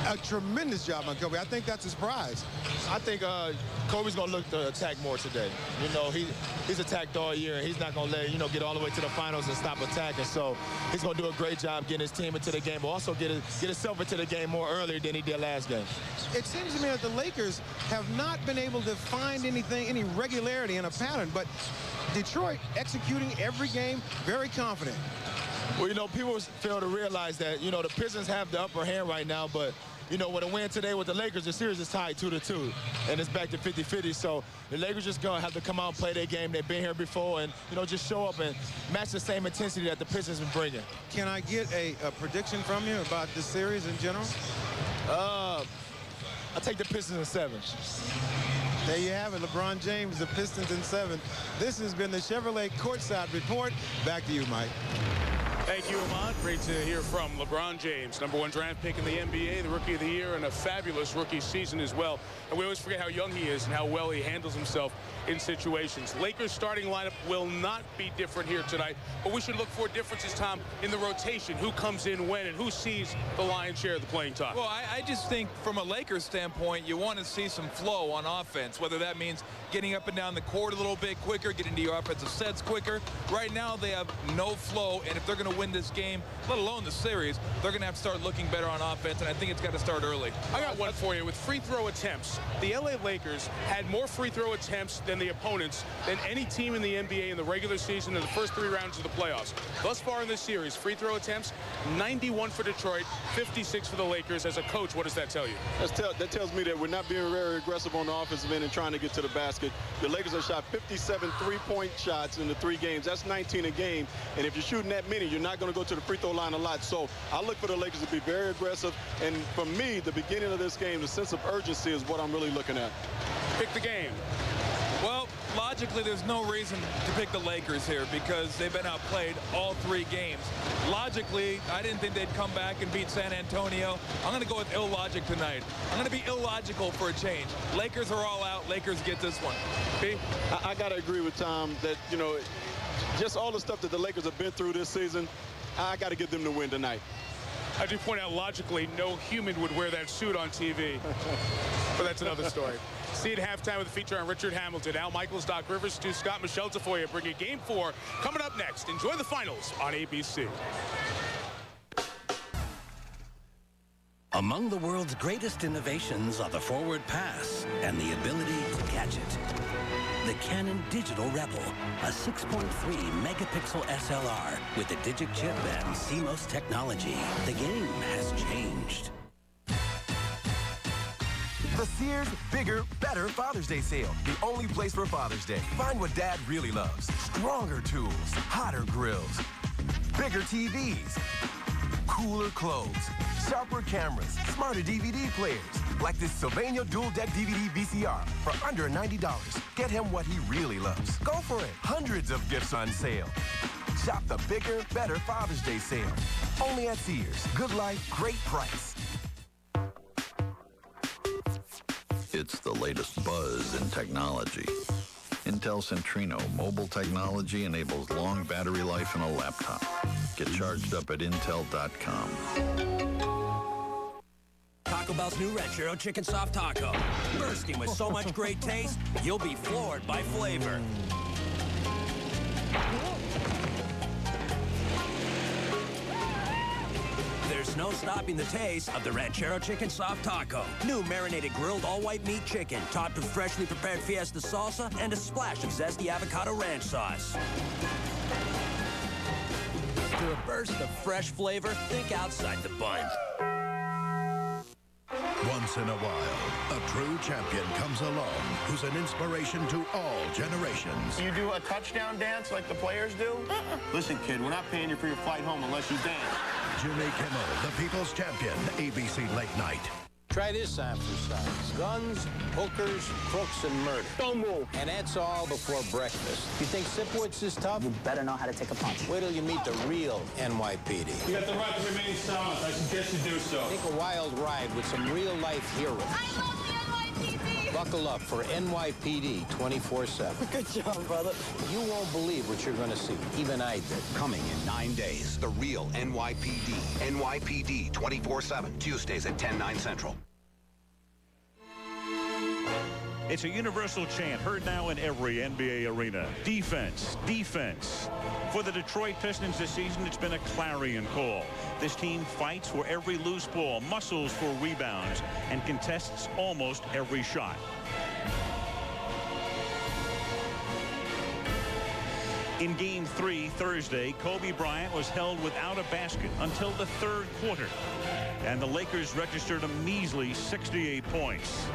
A tremendous job on Kobe. I think that's his prize. I think Kobe's going to look to attack more today. You know, he's attacked all year, and he's not going to let, you know, get all the way to the finals and stop attacking. So he's going to do a great job getting his team into the game, but also get himself into the game more earlier than he did last game. It seems to me that the Lakers have not been able to find any regularity in a pattern, but Detroit executing every game very confident. Well, you know, people fail to realize that, you know, the Pistons have the upper hand right now, but you know, with a win today with the Lakers, the series is tied 2-2, and it's back to 50-50. So the Lakers just going to have to come out and play their game. They've been here before, and, you know, just show up and match the same intensity that the Pistons been bringing. Can I get a prediction from you about this series in general? I take the Pistons in 7. There you have it, LeBron James, the Pistons in 7. This has been the Chevrolet Courtside Report. Back to you, Mike. Thank you, Ahmad. Great to hear from LeBron James, #1 draft pick in the NBA, the Rookie of the Year, and a fabulous rookie season as well. And we always forget how young he is and how well he handles himself in situations. Lakers starting lineup will not be different here tonight, but we should look for differences, Tom, in the rotation, who comes in when and who sees the lion's share of the playing time. Well, I just think from a Lakers standpoint, you want to see some flow on offense, whether that means getting up and down the court a little bit quicker, getting to your offensive sets quicker. Right now, they have no flow, and if they're going to win this game, let alone the series, they're going to have to start looking better on offense, and I think it's got to start early. I got one for you. With free throw attempts, the LA Lakers had more free throw attempts than the opponents than any team in the NBA in the regular season in the first 3 rounds of the playoffs. Thus far in this series, free throw attempts, 91 for Detroit, 56 for the Lakers. As a coach, what does that tell you? That tells me that we're not being very aggressive on the offensive end and trying to get to the basket. The Lakers have shot 57 three-point shots in the 3 games. That's 19 a game. And if you're shooting that many, you're not going to go to the free throw line a lot. So I look for the Lakers to be very aggressive. And for me, the beginning of this game, the sense of urgency is what I'm really looking at. Pick the game. Well, logically, there's no reason to pick the Lakers here because they've been outplayed all 3 games. Logically, I didn't think they'd come back and beat San Antonio. I'm going to go with illogic tonight. I'm going to be illogical for a change. Lakers are all out. Lakers get this one. B? I got to agree with Tom that, you know, just all the stuff that the Lakers have been through this season, I got to give them the win tonight. I do point out, logically, no human would wear that suit on TV. But that's another story. See you at halftime with a feature on Richard Hamilton, Al Michaels, Doc Rivers, Stu Scott, Michelle Tafoya bringing Game 4 coming up next. Enjoy the finals on ABC. Among the world's greatest innovations are the forward pass and the ability to catch it. The Canon Digital Rebel, a 6.3 megapixel SLR with a Digic chip and CMOS technology. The game has changed. The Sears Bigger, Better Father's Day sale. The only place for Father's Day. Find what Dad really loves. Stronger tools, hotter grills, bigger TVs, cooler clothes, sharper cameras, smarter DVD players. Like this Sylvania Dual Deck DVD VCR for under $90. Get him what he really loves. Go for it. Hundreds of gifts on sale. Shop the Bigger, Better Father's Day sale. Only at Sears. Good life, great price. It's the latest buzz in technology. Intel Centrino mobile technology enables long battery life in a laptop. Get charged up at Intel.com. Taco Bell's new Red Churro Chicken Soft Taco. Bursting with so much great taste, you'll be floored by flavor. There's no stopping the taste of the Red Churro Chicken Soft Taco. New marinated grilled all-white meat chicken, topped with freshly prepared fiesta salsa and a splash of zesty avocado ranch sauce. For a burst of fresh flavor, think outside the bun. Once in a while, a true champion comes along who's an inspiration to all generations. You do a touchdown dance like the players do? Listen, kid, we're not paying you for your flight home unless you dance. Jimmy Kimmel, the People's Champion, ABC Late Night. Try this exercise. Guns, hookers, crooks, and murder. Don't move. And that's all before breakfast. You think Sipowicz is tough? You better know how to take a punch. Wait till you meet the real NYPD. You got the right to remain silent. I suggest you do so. Take a wild ride with some real-life heroes. I love the NYPD. Buckle up for NYPD 24/7. Good job, brother. You won't believe what you're going to see. Even I did. Coming in 9 days, the real NYPD. NYPD 24/7, Tuesdays at 10, 9 Central. It's a universal chant heard now in every NBA arena. Defense, defense. For the Detroit Pistons this season, it's been a clarion call. This team fights for every loose ball, muscles for rebounds, and contests almost every shot. In Game 3 Thursday, Kobe Bryant was held without a basket until the third quarter, and the Lakers registered a measly 68 points.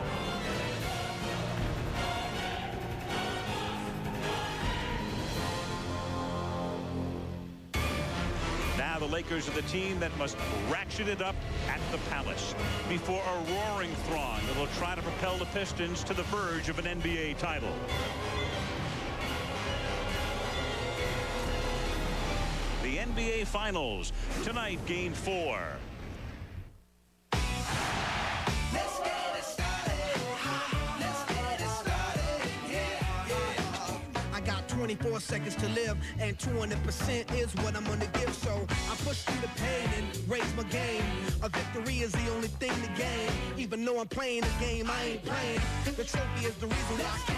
now the Lakers are the team that must ratchet it up at the Palace before a roaring throng that will try to propel the Pistons to the verge of an NBA title. The NBA Finals tonight, Game 4. I got 24 seconds to live, and 200% is what I'm gonna give. So I push through the pain and raise my game. A victory is the only thing to gain. Even though I'm playing the game, I ain't playing. The trophy is the reason why I came.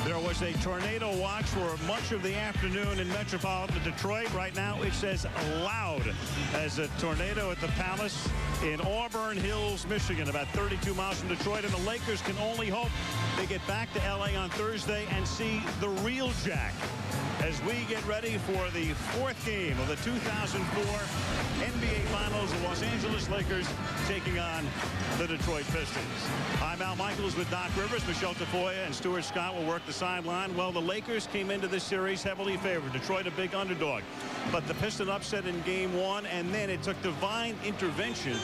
There was a tornado watch for much of the afternoon in metropolitan Detroit. Right now, it's as loud as a tornado at the Palace in Auburn Hills, Michigan, about 32 miles from Detroit. And the Lakers can only hope they get back to L.A. on Thursday and see the real Jack as we get ready for the fourth game of the 2004 NBA Finals. The Los Angeles Lakers taking on the Detroit Pistons. I'm Al Michaels with Doc Rivers. Michelle Tafoya and Stuart Scott will work the sideline. Well, the Lakers came into this series heavily favored. Detroit a big underdog. But the Piston upset in Game 1, and then it took divine intervention,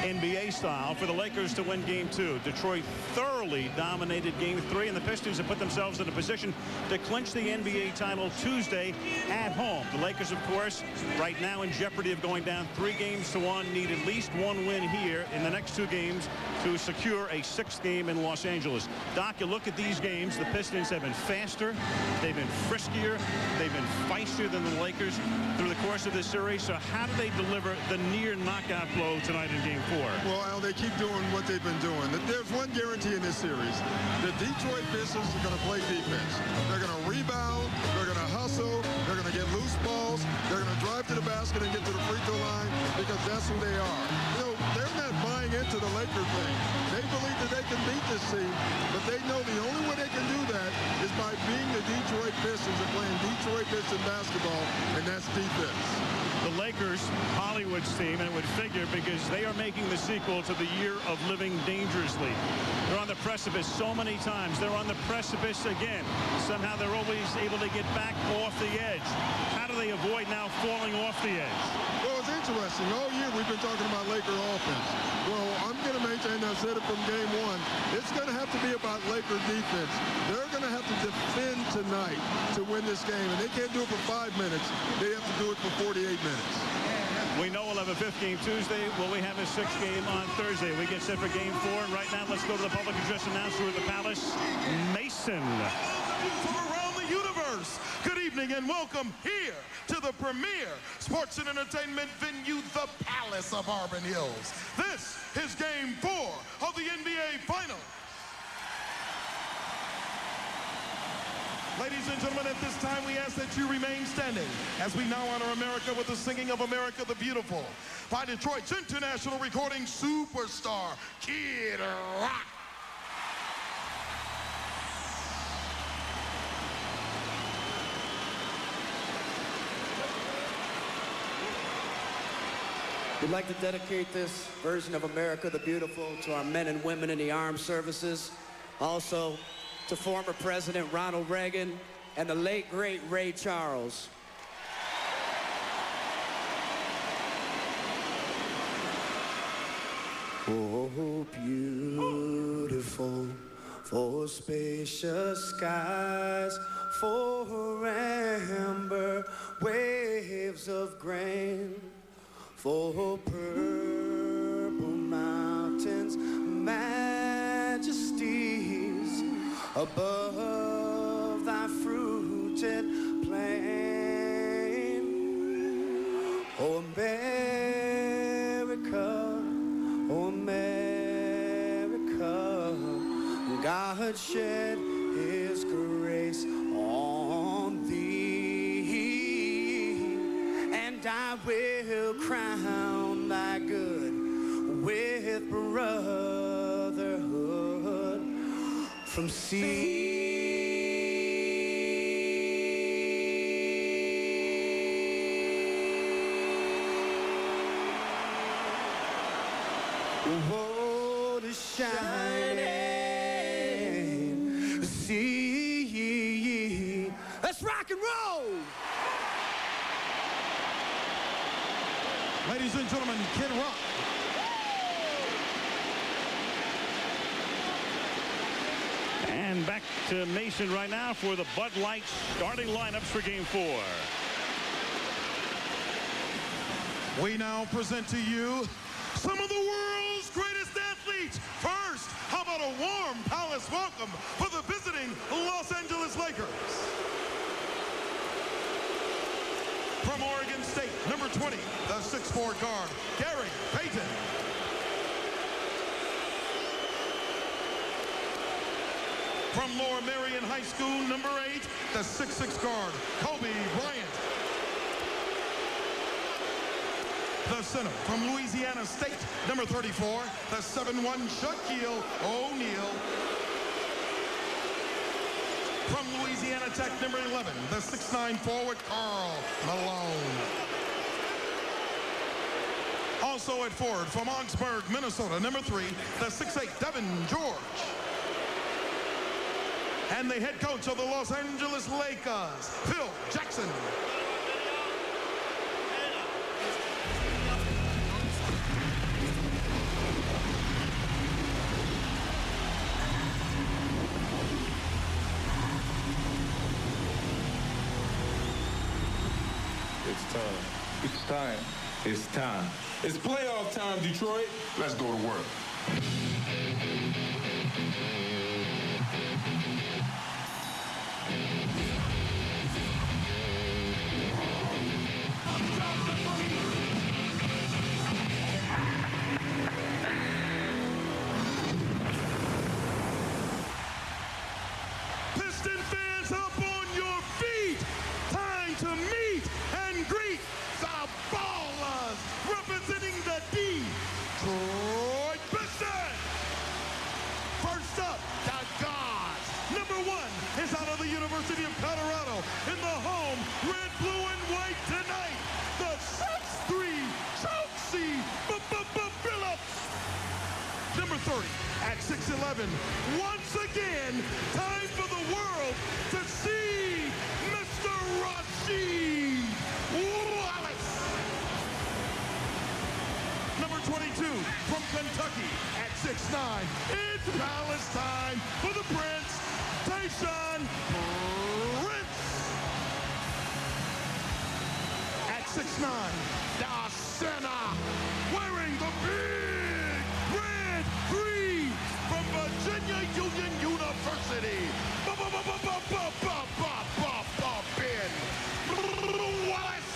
NBA style, for the Lakers to win Game 2. Detroit thoroughly dominated Game 3, and the Pistons have put themselves in a position to clinch the NBA title Tuesday at home. The Lakers, of course, right now in jeopardy of going down 3-1, need at least one win here in the next 2 games to secure a 6th game in Los Angeles. Doc, you look at these games, the Pistons have been faster, they've been friskier, they've been feistier than the Lakers through the course of this series. So how do they deliver the near knockout blow tonight in Game 4? Well, Al, they keep doing what they've been doing. There's one guarantee in this series. The Detroit Pistons are going to play defense. They're going to rebound, they're going to hustle, they're going to get loose balls, they're going to drive to the basket and get to the free throw line, because that's who they are. You know, they're not buying into the Laker thing. They believe that they can beat this team, but they know the only way they can do that is by being the Detroit Pistons and playing Detroit Piston basketball, and that's defense. The Lakers, Hollywood's team, and it would figure because they are making the sequel to the year of living dangerously. They're on the precipice so many times. They're on the precipice again. Somehow they're always able to get back off the edge. How do they avoid now falling off the edge? Well, it's interesting. All year we've been talking about Laker offense. Well, I'm going to maintain, I said it from Game 1, it's going to have to be about Laker defense. They're going to have to defend tonight to win this game, and they can't do it for 5 minutes. They have to do it for 48 minutes. We know we'll have a 5th game Tuesday. Will we have a 6th game on Thursday? We get set for Game 4. And right now, let's go to the public address announcer at the Palace, Mason. From around the universe, good evening and welcome here to the premier sports and entertainment venue, the Palace of Auburn Hills. This is Game 4 of the NBA Finals. Ladies and gentlemen, at this time, we ask that you remain standing as we now honor America with the singing of America the Beautiful by Detroit's international recording superstar, Kid Rock. We'd like to dedicate this version of America the Beautiful to our men and women in the armed services, also to former President Ronald Reagan and the late, great Ray Charles. Oh, beautiful, for spacious skies, for amber waves of grain, for purple mountains, majesties above thy fruited plain. Oh, America, oh, America, God shed his grace on thee, and I will crown thy good with brotherhood from sea. Oh, the shining sea. Let's rock and roll! Ladies and gentlemen, Kid Rock. And back to Mason right now for the Bud Light starting lineups for Game 4. We now present to you some of the world's greatest athletes. First, how about a warm Palace welcome for the visiting Los Angeles Lakers. From Oregon State, number 20, the 6'4" guard, Gary Payton. From Lower Merion High School, number 8, the 6'6" guard, Kobe Bryant. The center from Louisiana State, number 34, the 7'1" Shaquille O'Neal. From Louisiana Tech, number 11, the 6'9" forward, Karl Malone. Also at forward from Augsburg, Minnesota, number 3, the 6'8" Devin George. And the head coach of the Los Angeles Lakers, Phil Jackson. It's time. It's time. It's time. It's playoff time, Detroit. Let's go to work. Piston fans up on your feet. Time to meet and greet the Ballers representing the Detroit Pistons. First up, the Gods. Number 1 is out of the University of Colorado in the home red, blue, and white tonight. The 6'3" Chelsea Billups. Number 30 at 6'11". Once again, time for the world to see Mr. Rasheed Wallace. Number 22 from Kentucky at 6'9". It's Palace time for the Prince, Tayshaun Prince. At 6'9", the center, wearing the big red 3 from Virginia Union University. Ben Wallace.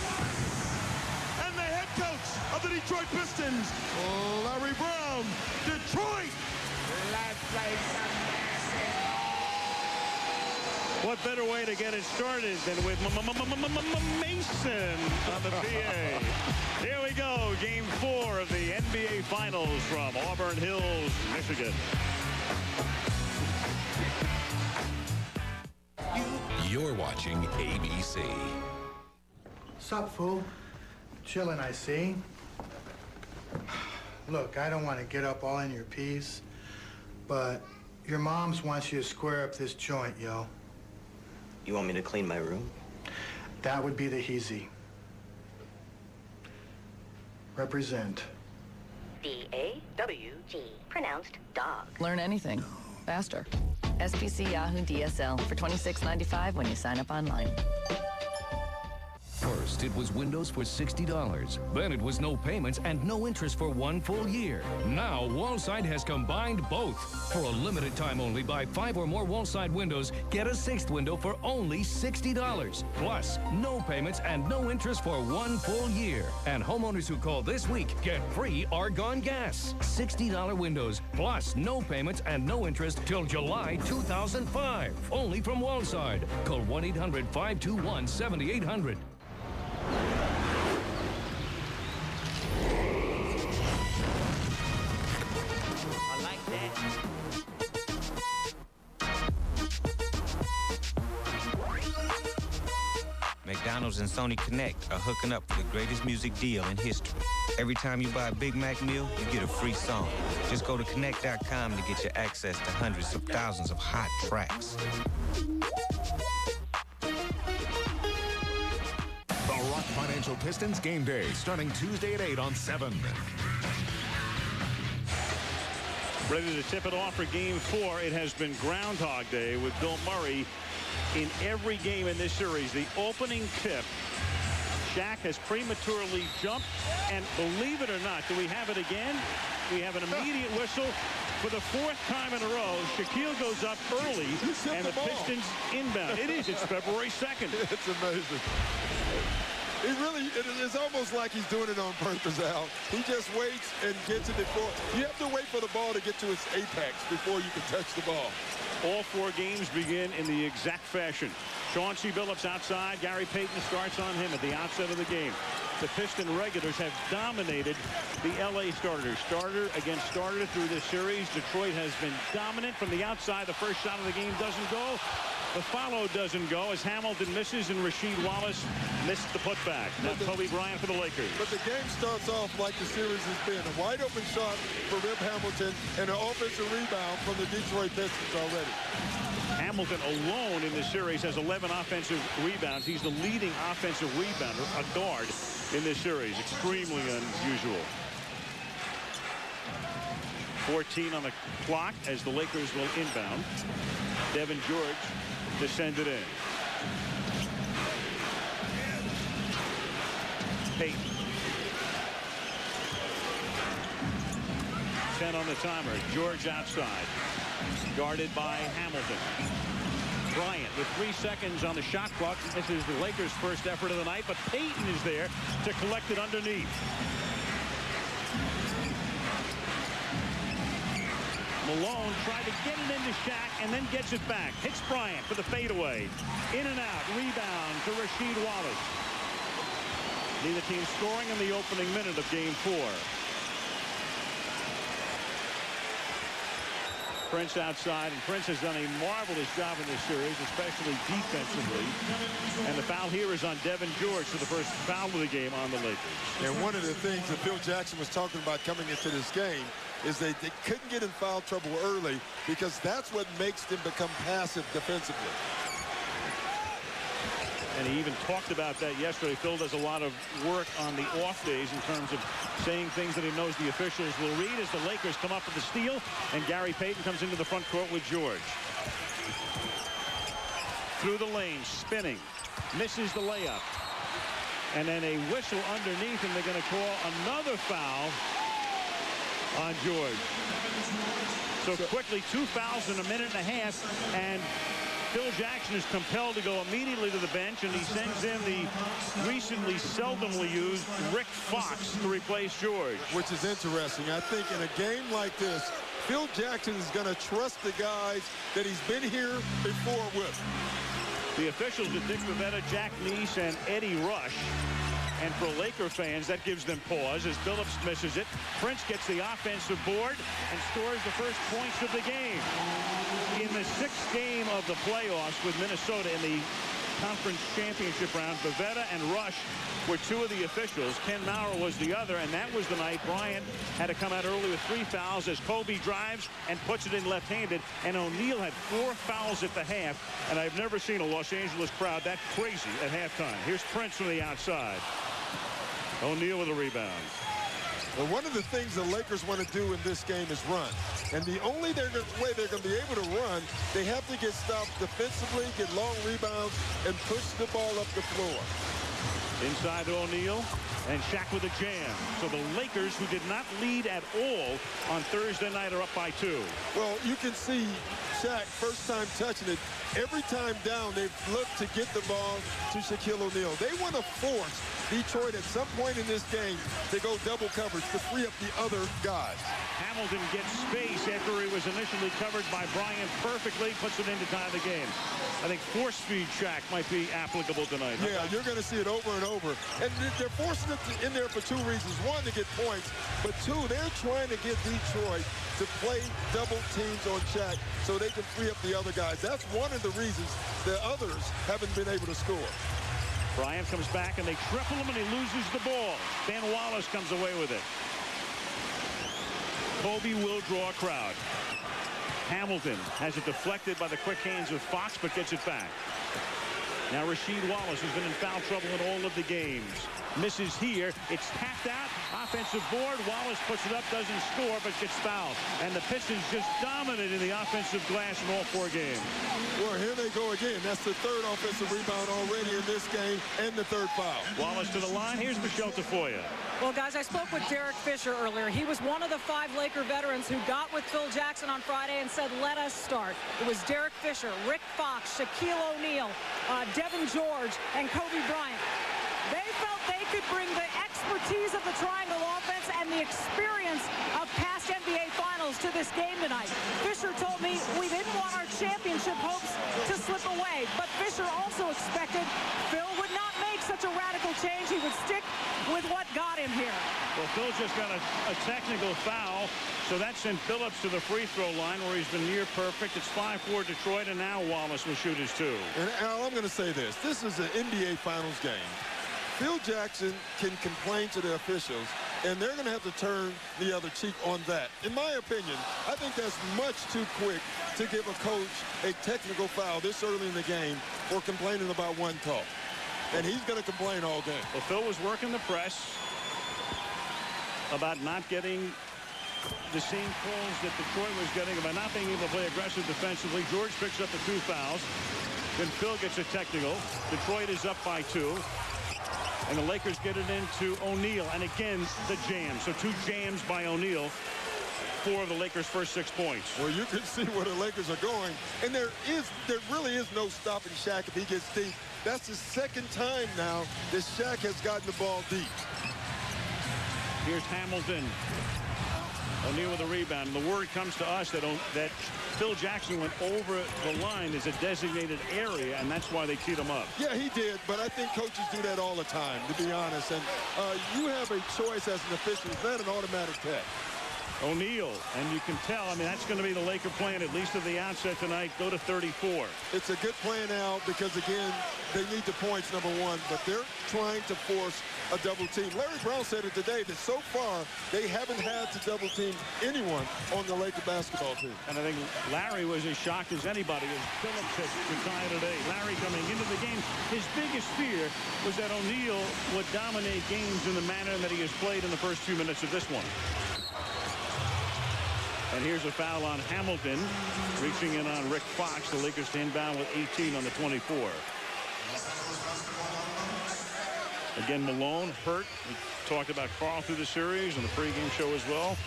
And the head coach of the Detroit Pistons, Larry Brown. Detroit, let's play some What better way to get it started than with Mason on the PA. Here we go, Game 4 of the NBA Finals from Auburn Hills, Michigan. You're watching ABC. Sup, fool? Chillin', I see. Look, I don't want to get up all in your piece, but your moms wants you to square up this joint, yo. You want me to clean my room? That would be the heezy. Represent. D-A-W-G. Pronounced dog. Learn anything faster. SPC Yahoo DSL for $26.95 when you sign up online. First, it was Windows for $60. Then it was no payments and no interest for 1 full year. Now, Wallside has combined both. For a limited time only, buy 5 or more Wallside windows, get a 6th window for only $60. Plus, no payments and no interest for 1 full year. And homeowners who call this week get free argon gas. $60 windows, plus no payments and no interest till July 2005. Only from Wallside. Call 1-800-521-7800. McDonald's and Sony Connect are hooking up for the greatest music deal in history. Every time you buy a Big Mac meal, you get a free song. Just go to Connect.com to get your access to hundreds of thousands of hot tracks. The Rock Financial Pistons Game Day, starting Tuesday at 8 on 7. Ready to tip it off for Game 4. It has been Groundhog Day with Bill Murray in every game in this series. The opening tip, Shaq has prematurely jumped, and believe it or not, do we have it again? We have an immediate whistle for the 4th time in a row. Shaquille goes up early, and the Pistons inbound. It is. It's February 2nd. It's amazing. It's almost like he's doing it on purpose, Al. He just waits and gets it before. You have to wait for the ball to get to its apex before you can touch the ball. All 4 games begin in the exact fashion. Chauncey Billups outside. Gary Payton starts on him at the outset of the game. The Piston regulars have dominated the L.A. starters. Starter against starter through this series. Detroit has been dominant from the outside. The first shot of the game doesn't go. The follow doesn't go as Hamilton misses and Rasheed Wallace missed the putback. Now Kobe Bryant for the Lakers. But the game starts off like the series has been. A wide open shot for Rip Hamilton and an offensive rebound from the Detroit Pistons already. Hamilton alone in this series has 11 offensive rebounds. He's the leading offensive rebounder, a guard, in this series. Extremely unusual. 14 on the clock as the Lakers will inbound. Devin George descended in. Payton. 10 on the timer. George outside. Guarded by Hamilton. Bryant with 3 seconds on the shot clock. This is the Lakers' first effort of the night, but Payton is there to collect it underneath. Malone tried to get it into Shaq and then gets it back. Hits Bryant for the fadeaway. In and out. Rebound to Rasheed Wallace. Neither team scoring in the opening minute of Game 4. Prince outside, and Prince has done a marvelous job in this series, especially defensively. And the foul here is on Devin George for the first foul of the game on the Lakers. And one of the things that Phil Jackson was talking about coming into this game is they couldn't get in foul trouble early because that's what makes them become passive defensively. And he even talked about that yesterday. Phil does a lot of work on the off days in terms of saying things that he knows the officials will read as the Lakers come up with the steal, and Gary Payton comes into the front court with George. Through the lane, spinning, misses the layup. And then a whistle underneath, and they're going to call another foul on George. So quickly, 2 fouls in a minute and a half, and Phil Jackson is compelled to go immediately to the bench, and he sends in the recently seldomly used Rick Fox to replace George. Which is interesting. I think in a game like this, Phil Jackson is going to trust the guys that he's been here before with. The officials are Dick Bavetta, Jack Neese, and Eddie Rush. And for Laker fans, that gives them pause as Billups misses it. Prince gets the offensive board and scores the first points of the game. In the 6th game of the playoffs with Minnesota in the conference championship round, Bavetta and Rush were 2 of the officials. Ken Maurer was the other, and that was the night Bryant had to come out early with 3 fouls as Kobe drives and puts it in left-handed, and O'Neal had 4 fouls at the half, and I've never seen a Los Angeles crowd that crazy at halftime. Here's Prince from the outside. O'Neal with a rebound. Well, one of the things the Lakers want to do in this game is run. And the only way they're going to be able to run, they have to get stopped defensively, get long rebounds, and push the ball up the floor. Inside to O'Neal, and Shaq with a jam. So the Lakers, who did not lead at all on Thursday night, are up by 2. Well, you can see Shaq, first time touching it, every time down, they've looked to get the ball to Shaquille O'Neal. They want to force Detroit at some point in this game to go double coverage to free up the other guys. Hamilton gets space after he was initially covered by Bryant perfectly, puts it in to tie the game. I think force feed Shaq might be applicable tonight. Yeah, you're going to see it over and over. And they're forcing it in there for 2 reasons. 1, to get points, but 2, they're trying to get Detroit to play double teams on Shaq so they can free up the other guys. That's one of the reasons the others haven't been able to score. Bryant comes back, and they triple him, and he loses the ball. Ben Wallace comes away with it. Kobe will draw a crowd. Hamilton has it deflected by the quick hands of Fox, but gets it back. Now Rasheed Wallace has been in foul trouble in all of the games. Misses here. It's tapped out. Offensive board. Wallace puts it up, doesn't score, but gets fouled. And the Pistons just dominated the offensive glass in all 4 games. Well, here they go again. That's the 3rd offensive rebound already in this game and the 3rd foul. Wallace to the line. Here's Michelle Tafoya. Well, guys, I spoke with Derek Fisher earlier. He was one of the 5 Laker veterans who got with Phil Jackson on Friday and said, let us start. It was Derek Fisher, Rick Fox, Shaquille O'Neal, Devin George, and Kobe Bryant. They felt they could bring the expertise of the triangle offense and the experience of past NBA Finals to this game tonight. Fisher told me we didn't want our championship hopes to slip away, but Fisher also expected Phil would not make such a radical change. He would stick with what got him here. Well, Phil just got a technical foul, so that sent Phillips to the free throw line where he's been near perfect. It's 5-4 Detroit, and now Wallace will shoot his 2. And Al, I'm going to say this. This is an NBA Finals game. Phil Jackson can complain to the officials, and they're going to have to turn the other cheek on that. In my opinion, I think that's much too quick to give a coach a technical foul this early in the game for complaining about one call. And he's going to complain all game. Well, Phil was working the press about not getting the same calls that Detroit was getting, about not being able to play aggressive defensively. George picks up the 2 fouls. Then Phil gets a technical. Detroit is up by 2. And the Lakers get it into O'Neal. And again, the jam. So 2 jams by O'Neal. 4 of the Lakers' first 6 points. Well, you can see where the Lakers are going. And there really is no stopping Shaq if he gets deep. That's the 2nd time now that Shaq has gotten the ball deep. Here's Hamilton. O'Neal with a rebound. And the word comes to us that Phil Jackson went over the line as a designated area, and that's why they teed him up. Yeah, he did, but I think coaches do that all the time, to be honest. And you have a choice as an official. It's not an automatic catch. O'Neal, and you can tell, I mean, that's going to be the Laker plan, at least at the outset tonight, go to 34. It's a good plan now because, again, they need the points, number 1, but they're trying to force a double team. Larry Brown said it today that so far they haven't had to double team anyone on the Laker basketball team. And I think Larry was as shocked as anybody as Phillips has retired today. Larry coming into the game, his biggest fear was that O'Neal would dominate games in the manner that he has played in the first 2 minutes of this one. And here's a foul on Hamilton, reaching in on Rick Fox. The Lakers to inbound with 18 on the 24. Again, Malone hurt. We talked about Carl through the series and the pregame show as well,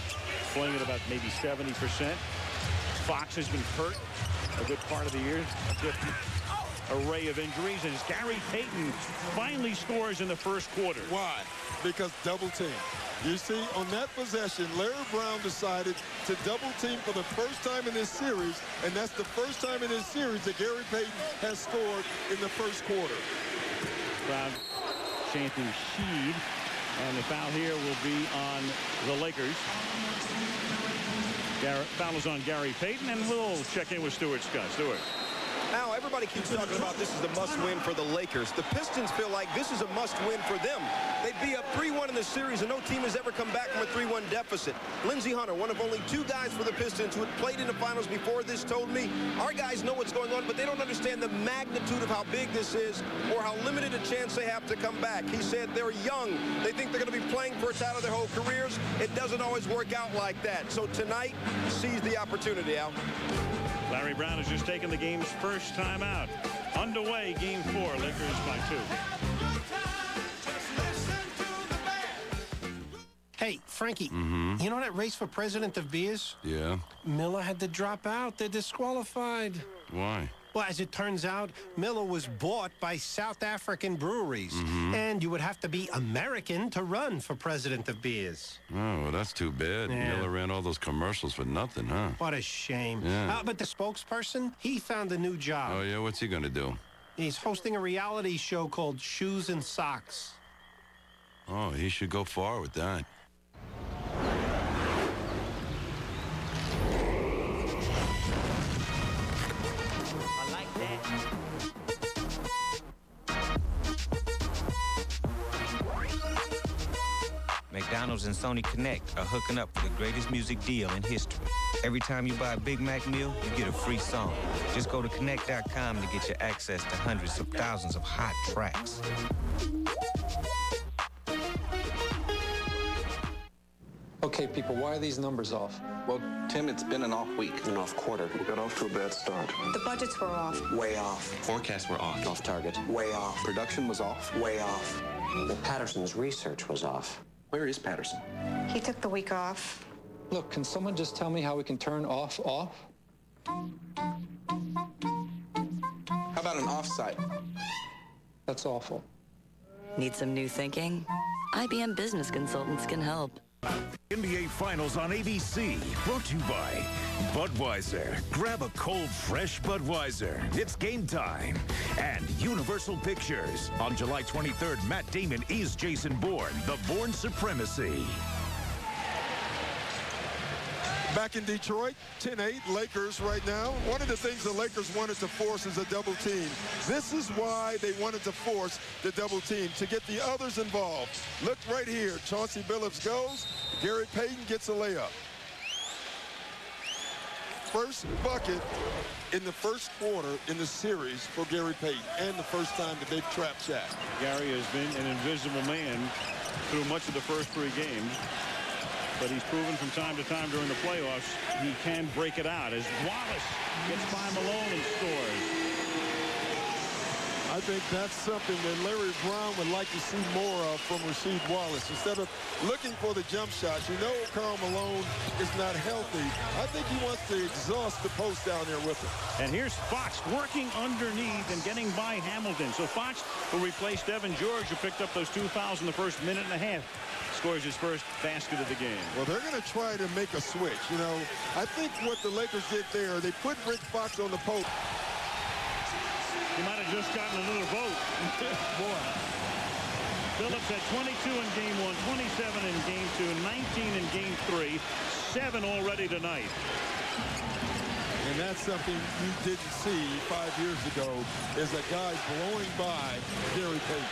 playing at about maybe 70%. Fox has been hurt a good part of the year. A different array of injuries, and as Gary Payton finally scores in the first quarter. Why? Because double team. You see, on that possession, Larry Brown decided to double team for the first time in this series, and that's the first time in this series that Gary Payton has scored in the first quarter. Crowd chanting Sheed, and the foul here will be on the Lakers. Foul is on Gary Payton, and we'll check in with Stuart Scott. Stuart. Now, everybody keeps talking about this is a must-win for the Lakers. The Pistons feel like this is a must-win for them. They'd be up 3-1 in the series, and no team has ever come back from a 3-1 deficit. Lindsey Hunter, one of only 2 guys for the Pistons who had played in the finals before this, told me, our guys know what's going on, but they don't understand the magnitude of how big this is or how limited a chance they have to come back. He said they're young. They think they're going to be playing for it out of their whole careers. It doesn't always work out like that. So tonight, seize the opportunity, Al. Larry Brown has just taken the game's first time out. Underway, game 4, Lakers by 2. Hey, Frankie, you know that race for president of beers? Yeah. Miller had to drop out. They're disqualified. Why? Well, as it turns out, Miller was bought by South African breweries. And you would have to be American to run for president of beers. Oh, well, that's too bad. Yeah. Miller ran all those commercials for nothing, huh? What a shame. Yeah. But the spokesperson, he found a new job. Oh, yeah? What's he going to do? He's hosting a reality show called Shoes and Socks. Oh, he should go far with that. McDonald's and Sony Connect are hooking up for the greatest music deal in history. Every time you buy a Big Mac meal, you get a free song. Just go to Connect.com to get your access to hundreds of thousands of hot tracks. Okay, people, why are these numbers off? Well, Tim, it's been an off week. An off quarter. We got off to a bad start. The budgets were off. Way off. Forecasts were off. Off target. Way off. Production was off. Way off. Well, Patterson's research was off. Where is Patterson? He took the week off. Look, can someone just tell me how we can turn off? How about an off-site? That's awful. Need some new thinking? IBM Business Consultants can help. NBA Finals on ABC, brought to you by Budweiser. Grab a cold, fresh Budweiser. It's game time. And Universal Pictures. On July 23rd, Matt Damon is Jason Bourne, The Bourne Supremacy. Back in Detroit, 10-8, Lakers right now. One of the things the Lakers wanted to force is a double team. This is why they wanted to force the double team, to get the others involved. Look right here. Chauncey Billups goes. Gary Payton gets a layup. First bucket in the first quarter in the series for Gary Payton, and the first time that they've trapped Shaq. Gary has been an invisible man through much of the first three games. But he's proven from time to time during the playoffs he can break it out as Wallace gets by Malone and scores. I think that's something that Larry Brown would like to see more of from Rasheed Wallace. Instead of looking for the jump shots, you know Karl Malone is not healthy. I think he wants to exhaust the post down there with him. And here's Fox working underneath and getting by Hamilton. So Fox, who replaced Devin George, who picked up those 2 fouls in the first minute and a half, scores his first basket of the game. Well, they're going to try to make a switch. You know, I think what the Lakers did there, they put Rick Fox on the post. He might have just gotten another vote. Boy. Phillips had 22 in game 1, 27 in game 2, 19 in game 3, 7 already tonight. And that's something you didn't see 5 years ago, is a guy blowing by Gary Payton.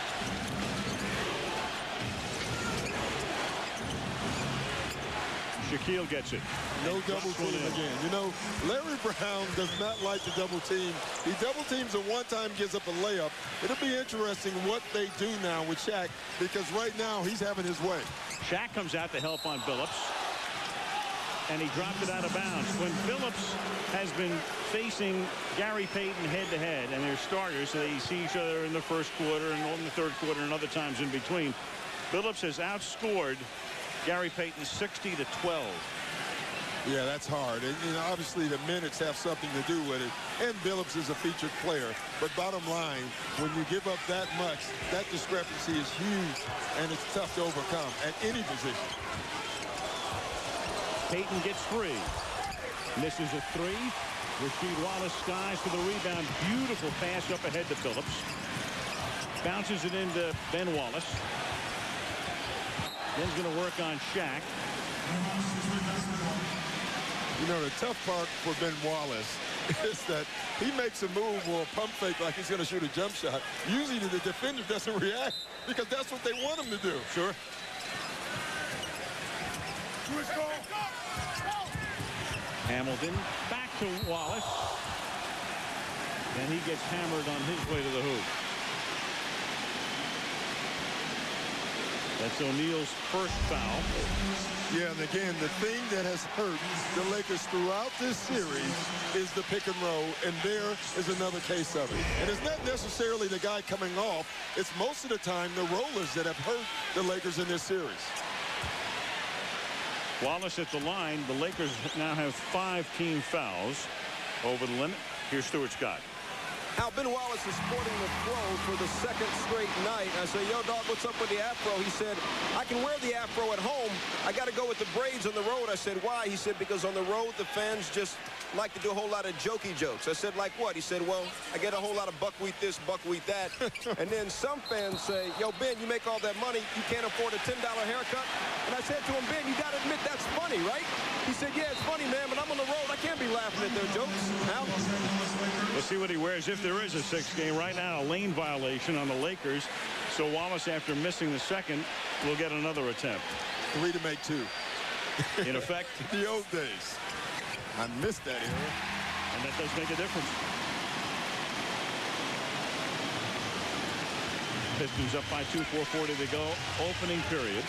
Shaquille gets it. No double team again. You know, Larry Brown does not like the double team. He double teams at one time, gives up a layup. It'll be interesting what they do now with Shaq, because right now he's having his way. Shaq comes out to help on Billups, and he dropped it out of bounds. When Billups has been facing Gary Payton head-to-head, and they're starters, so they see each other in the first quarter and in the third quarter and other times in between, Billups has outscored Gary Payton 60-12. Yeah, that's hard. And obviously the minutes have something to do with it. And Billups is a featured player. But bottom line, when you give up that much, that discrepancy is huge, and it's tough to overcome at any position. Payton gets free. Misses a three. Rasheed Wallace skies for the rebound. Beautiful pass up ahead to Billups. Bounces it into Ben Wallace. Ben's going to work on Shaq. You know, the tough part for Ben Wallace is that he makes a move or a pump fake like he's going to shoot a jump shot. Usually the defender doesn't react because that's what they want him to do. Sure. Hamilton back to Wallace. And he gets hammered on his way to the hoop. That's O'Neal's first foul. Yeah, and again, the thing that has hurt the Lakers throughout this series is the pick and roll, and there is another case of it. And it's not necessarily the guy coming off. It's most of the time the rollers that have hurt the Lakers in this series. Wallace at the line. The Lakers now have 5 team fouls over the limit. Here's Stuart Scott. How Ben Wallace is sporting the fro for the second straight night. I say, yo, dog, what's up with the afro? He said, I can wear the afro at home. I got to go with the braids on the road. I said, why? He said, because on the road, the fans just like to do a whole lot of jokey jokes. I said, like what? He said, well, I get a whole lot of buckwheat this, buckwheat that. And then some fans say, yo, Ben, you make all that money. You can't afford a $10 haircut. And I said to him, Ben, you got to admit that's funny, right? He said, yeah, it's funny, man, but I'm on the road. I can't be laughing at their jokes. Now, we'll see what he wears if there is a 6th game. Right now, a lane violation on the Lakers. So Wallace, after missing the second, will get another attempt. 3 to make 2. In effect. The old days. I missed that era. And that does make a difference. Pistons up by 2, 4:40 to go. Opening period.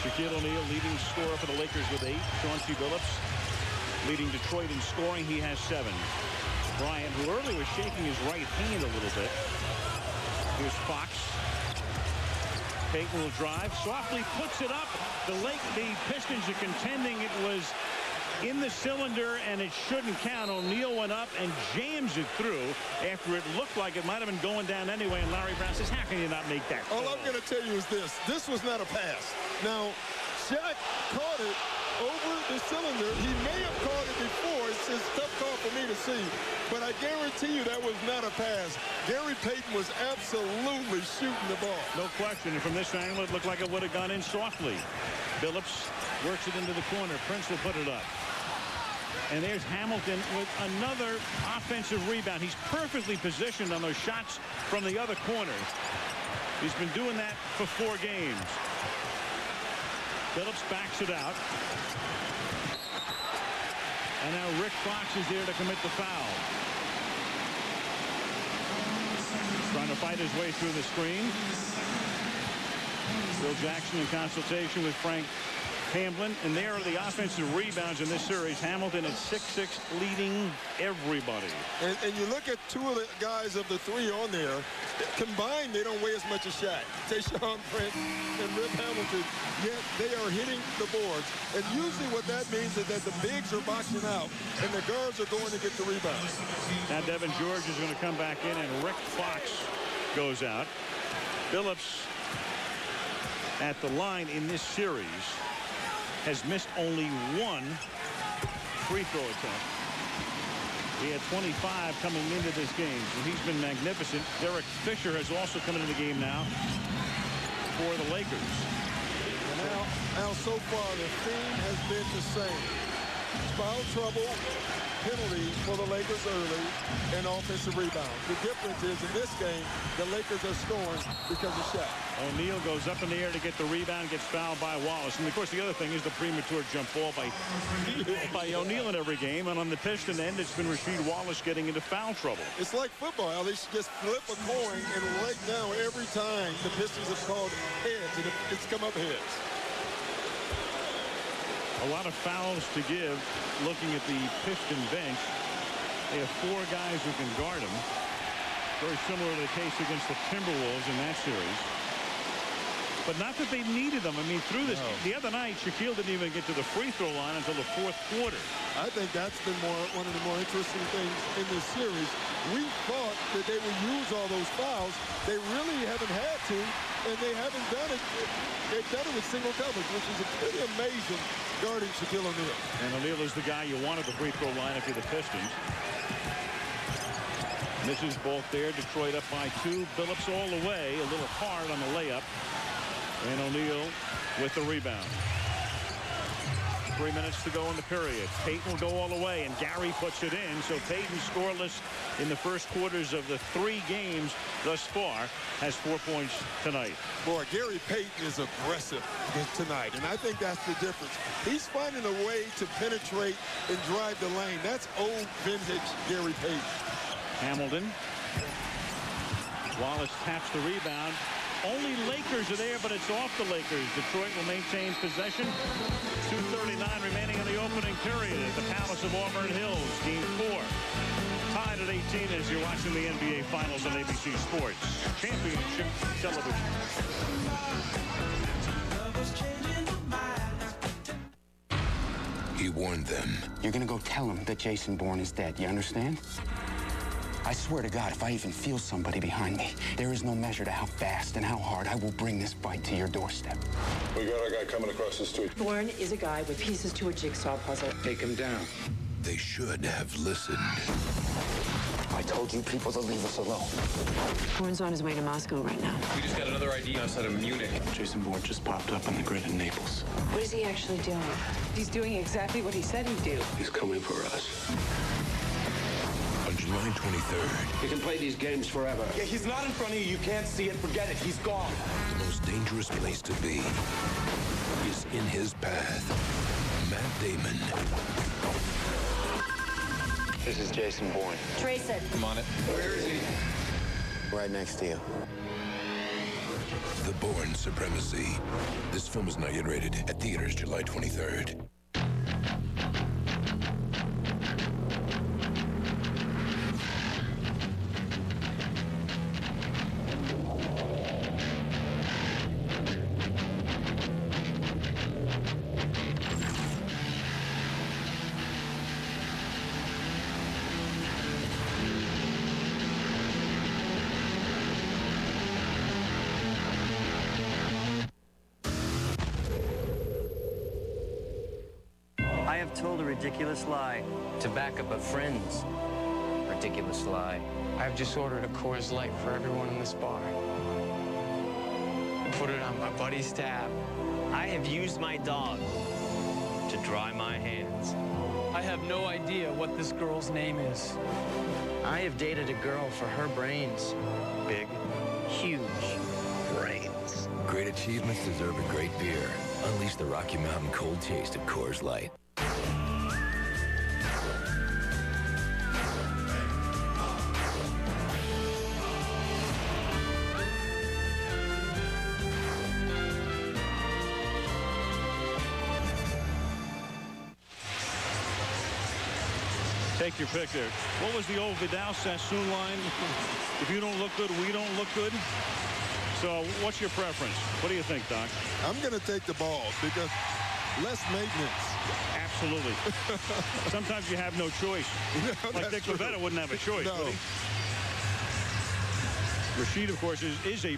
Shaquille O'Neal leading scorer for the Lakers with 8. Chauncey Billups leading Detroit in scoring. He has 7. Bryant, who earlier was shaking his right hand a little bit. Here's Fox. Payton will drive. Softly puts it up. The Pistons are contending it was in the cylinder and it shouldn't count. O'Neal went up and jams it through after it looked like it might have been going down anyway. And Larry Brown says, how can you not make that? All I'm going to tell you is this. This was not a pass. Now, Shaq caught it over the cylinder. He may have caught it before. It's a tough call for me to see. But I guarantee you that was not a pass. Gary Payton was absolutely shooting the ball. No question. And from this angle, it looked like it would have gone in softly. Billups works it into the corner. Prince will put it up. And there's Hamilton with another offensive rebound. He's perfectly positioned on those shots from the other corner. He's been doing that for 4 games. Billups backs it out. And now Rick Fox is there to commit the foul. Trying to fight his way through the screen. Phil Jackson in consultation with Frank Hamblin, and there are the offensive rebounds in this series. Hamilton at 6'6", leading everybody. And you look at 2 of the guys of the 3 on there. Combined, they don't weigh as much as Shaq. Tayshaun Prince and Rip Hamilton, yet they are hitting the boards. And usually what that means is that the bigs are boxing out, and the guards are going to get the rebounds. Now Devin George is going to come back in, and Rick Fox goes out. Billups at the line in this series has missed only 1 free throw attempt. He had 25 coming into this game, so he's been magnificent. Derek Fisher has also come into the game now for the Lakers. Now so far, the theme has been the same. Foul trouble, penalty for the Lakers early, and offensive rebound. The difference is in this game, the Lakers are scoring because of Shaq. O'Neal goes up in the air to get the rebound, gets fouled by Wallace. And, of course, the other thing is the premature jump ball by O'Neal in every game. And on the Piston end, it's been Rasheed Wallace getting into foul trouble. It's like football. They should just flip a coin, and right now, every time, the Pistons have called heads, and it's come up heads. A lot of fouls to give. Looking at the Piston bench, they have 4 guys who can guard them. Very similar to the case against the Timberwolves in that series. But not that they needed them. I mean, through this, the other night, Shaquille didn't even get to the free throw line until the 4th quarter. I think that's been one of the more interesting things in this series. We thought that they would use all those fouls. They really haven't had to, and they haven't done it. They've done it with single coverage, which is a pretty amazing guarding Shaquille O'Neal. And O'Neal is the guy you want at the free throw line if you're the Pistons. Misses both there. Detroit up by 2. Billups all the way. A little hard on the layup. And O'Neal with the rebound. 3 minutes to go in the period. Payton will go all the way, and Gary puts it in. So Payton, scoreless in the first quarters of the 3 games thus far, has 4 points tonight. Boy, Gary Payton is aggressive tonight, and I think that's the difference. He's finding a way to penetrate and drive the lane. That's old vintage Gary Payton. Hamilton. Wallace taps the rebound. Only Lakers are there, but it's off the Lakers. Detroit will maintain possession. 2:39 remaining in the opening period at the Palace of Auburn Hills. Game 4. Tied at 18 as you're watching the NBA Finals on ABC Sports Championship Television. He warned them. You're gonna go tell him that Jason Bourne is dead. You understand? I swear to God, if I even feel somebody behind me, there is no measure to how fast and how hard I will bring this fight to your doorstep. We got our guy coming across the street. Bourne is a guy with pieces to a jigsaw puzzle. Take him down. They should have listened. I told you people to leave us alone. Bourne's on his way to Moscow right now. We just got another ID outside of Munich. Jason Bourne just popped up on the grid in Naples. What is he actually doing? He's doing exactly what he said he'd do. He's coming for us. On July 23rd. You can play these games forever. Yeah, he's not in front of you. You can't see it. Forget it. He's gone. The most dangerous place to be is in his path. Matt Damon. This is Jason Bourne. Trace it. I'm on it. Where is he? Right next to you. The Bourne Supremacy. This film is not yet rated. At theaters July 23rd. I have told a ridiculous lie to back up a friend's ridiculous lie. I've just ordered a Coors Light for everyone in this bar. Put it on my buddy's tab. I have used my dog to dry my hands. I have no idea what this girl's name is. I have dated a girl for her brains. Big, huge brains. Great achievements deserve a great beer. Unleash the Rocky Mountain cold taste of Coors Light. Take your pick there. What was the old Vidal-Sassoon line? If you don't look good, we don't look good. So what's your preference? What do you think, Doc? I'm going to take the ball because less maintenance. Absolutely. Sometimes you have no choice. No, like Dick Pavetta wouldn't have a choice, no. would he? Rashid, of course, is a,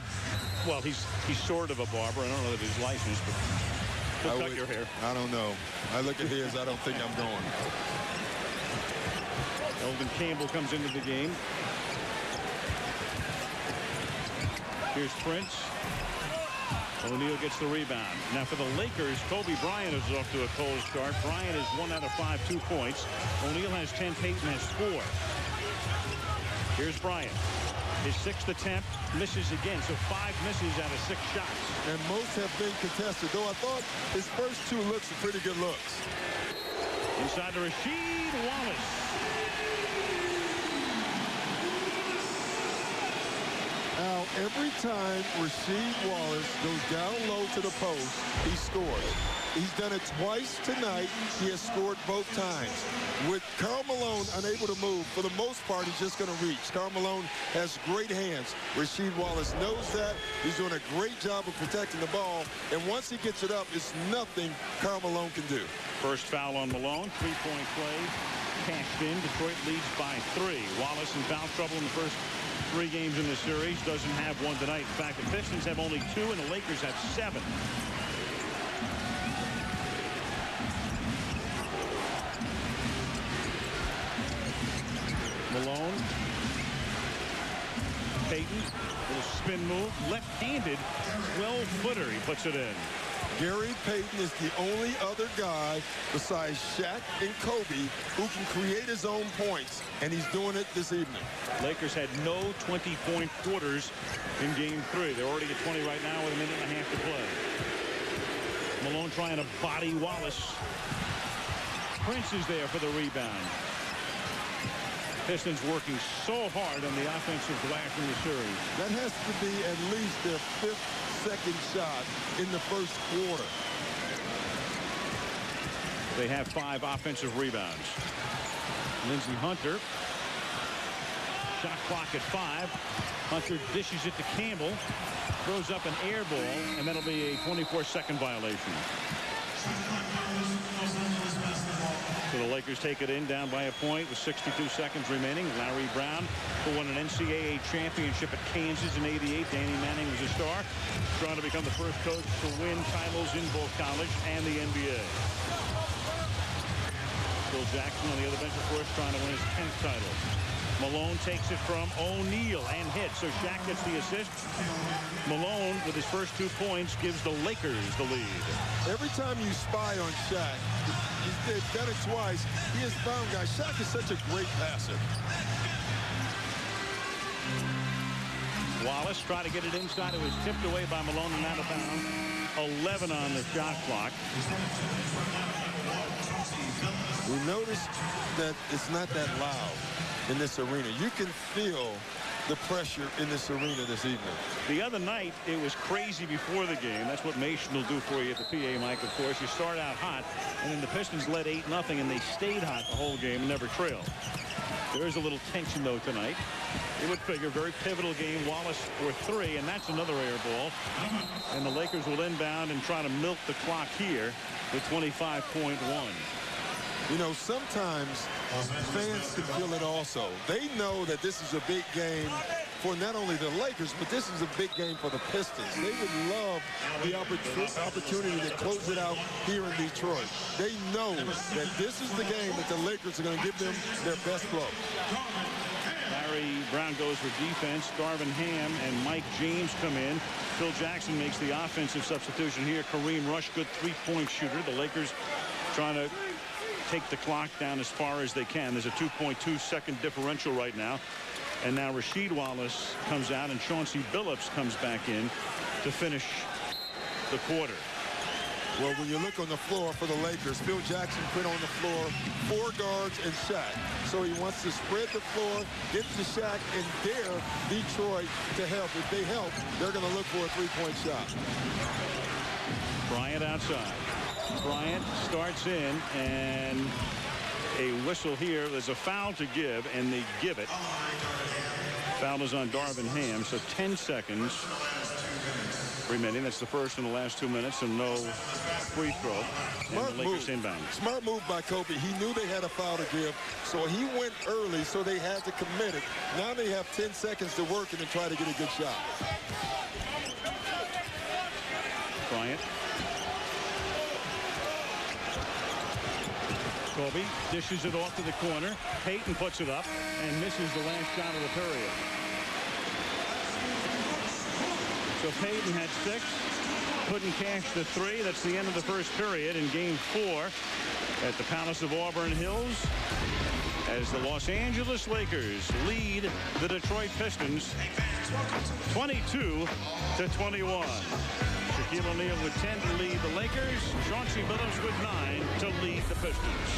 well, he's sort of a barber. I don't know that he's licensed, but he'll cut your hair. I don't know. I look at his, I don't think I'm going. Elvin Campbell comes into the game. Here's Prince. O'Neal gets the rebound. Now for the Lakers, Kobe Bryant is off to a cold start. Bryant is 1 out of 5, 2 points. O'Neal has 10, Payton has 4. Here's Bryant. His 6th attempt, misses again, so 5 misses out of 6 shots. And most have been contested, though I thought his first 2 looks are pretty good looks. Inside to Rasheed Wallace. Now, every time Rasheed Wallace goes down low to the post, he scores. He's done it twice tonight. He has scored both times. With Karl Malone unable to move, for the most part, he's just going to reach. Karl Malone has great hands. Rasheed Wallace knows that. He's doing a great job of protecting the ball. And once he gets it up, it's nothing Karl Malone can do. First foul on Malone. 3-point play. Cashed in. Detroit leads by 3. Wallace in foul trouble in the first 3 games in the series. Doesn't have one tonight. In fact, the Pistons have only 2 and the Lakers have 7. Malone. Payton. Little spin move. Left-handed. 12-footer. He puts it in. Gary Payton is the only other guy besides Shaq and Kobe who can create his own points, and he's doing it this evening. Lakers had no 20-point quarters in Game 3. They're already at 20 right now with a minute and a half to play. Malone trying to body Wallace. Prince is there for the rebound. Pistons working so hard on the offensive glass in the series. That has to be at least their 5th second shot in the first quarter. They have 5 offensive rebounds. Lindsey Hunter. Shot clock at 5. Hunter dishes it to Campbell. Throws up an air ball, and that'll be a 24-second violation. So the Lakers take it in, down by a point with 62 seconds remaining. Larry Brown, who won an NCAA championship at Kansas in '88. Danny Manning was a star, trying to become the first coach to win titles in both college and the NBA. Phil Jackson on the other bench, of course, trying to win his 10th title. Malone takes it from O'Neal and hits, so Shaq gets the assist. Malone, with his first 2 points, gives the Lakers the lead. Every time you spy on Shaq, he's done it twice. He has found guys. Shaq is such a great passer. Wallace tried to get it inside. It was tipped away by Malone and out of bounds. 11 on the shot clock. We noticed that it's not that loud in this arena. You can feel the pressure in this arena this evening. The other night, it was crazy before the game. That's what Mason will do for you at the PA mic, of course. You start out hot, and then the Pistons led 8-0, and they stayed hot the whole game and never trailed. There is a little tension, though, tonight. You would figure, very pivotal game. Wallace for 3, and that's another air ball. And the Lakers will inbound and try to milk the clock here with 25.1. You know, sometimes fans can feel it also. They know that this is a big game for not only the Lakers, but this is a big game for the Pistons. They would love the opportunity to close it out here in Detroit. They know that this is the game that the Lakers are going to give them their best blow. Larry Brown goes for defense. Darvin Ham and Mike James come in. Phil Jackson makes the offensive substitution here. Kareem Rush, good three-point shooter. The Lakers trying to take the clock down as far as they can. There's a 2.2-second differential right now. And now Rasheed Wallace comes out and Chauncey Billups comes back in to finish the quarter. Well, when you look on the floor for the Lakers, Phil Jackson put on the floor 4 guards and Shaq. So he wants to spread the floor, get to Shaq, and dare Detroit to help. If they help, they're going to look for a three-point shot. Bryant outside. Bryant starts in, and a whistle here. There's a foul to give, and they give it. Foul is on Darvin Ham, so 10 seconds remaining. That's the first in the last 2 minutes, and no free throw. Smart and the Lakers move. inbound. Smart move by Kobe. He knew they had a foul to give, so he went early, so they had to commit it. Now they have 10 seconds to work and try to get a good shot. Bryant. Kobe dishes it off to the corner. Payton puts it up and misses the last shot of the period. So Payton had 6. Couldn't cash the 3. That's the end of the first period in game 4 at the Palace of Auburn Hills, as the Los Angeles Lakers lead the Detroit Pistons 22-21. Shaquille O'Neal with 10 to lead the Lakers. Chauncey Billups with 9 to lead the Pistons.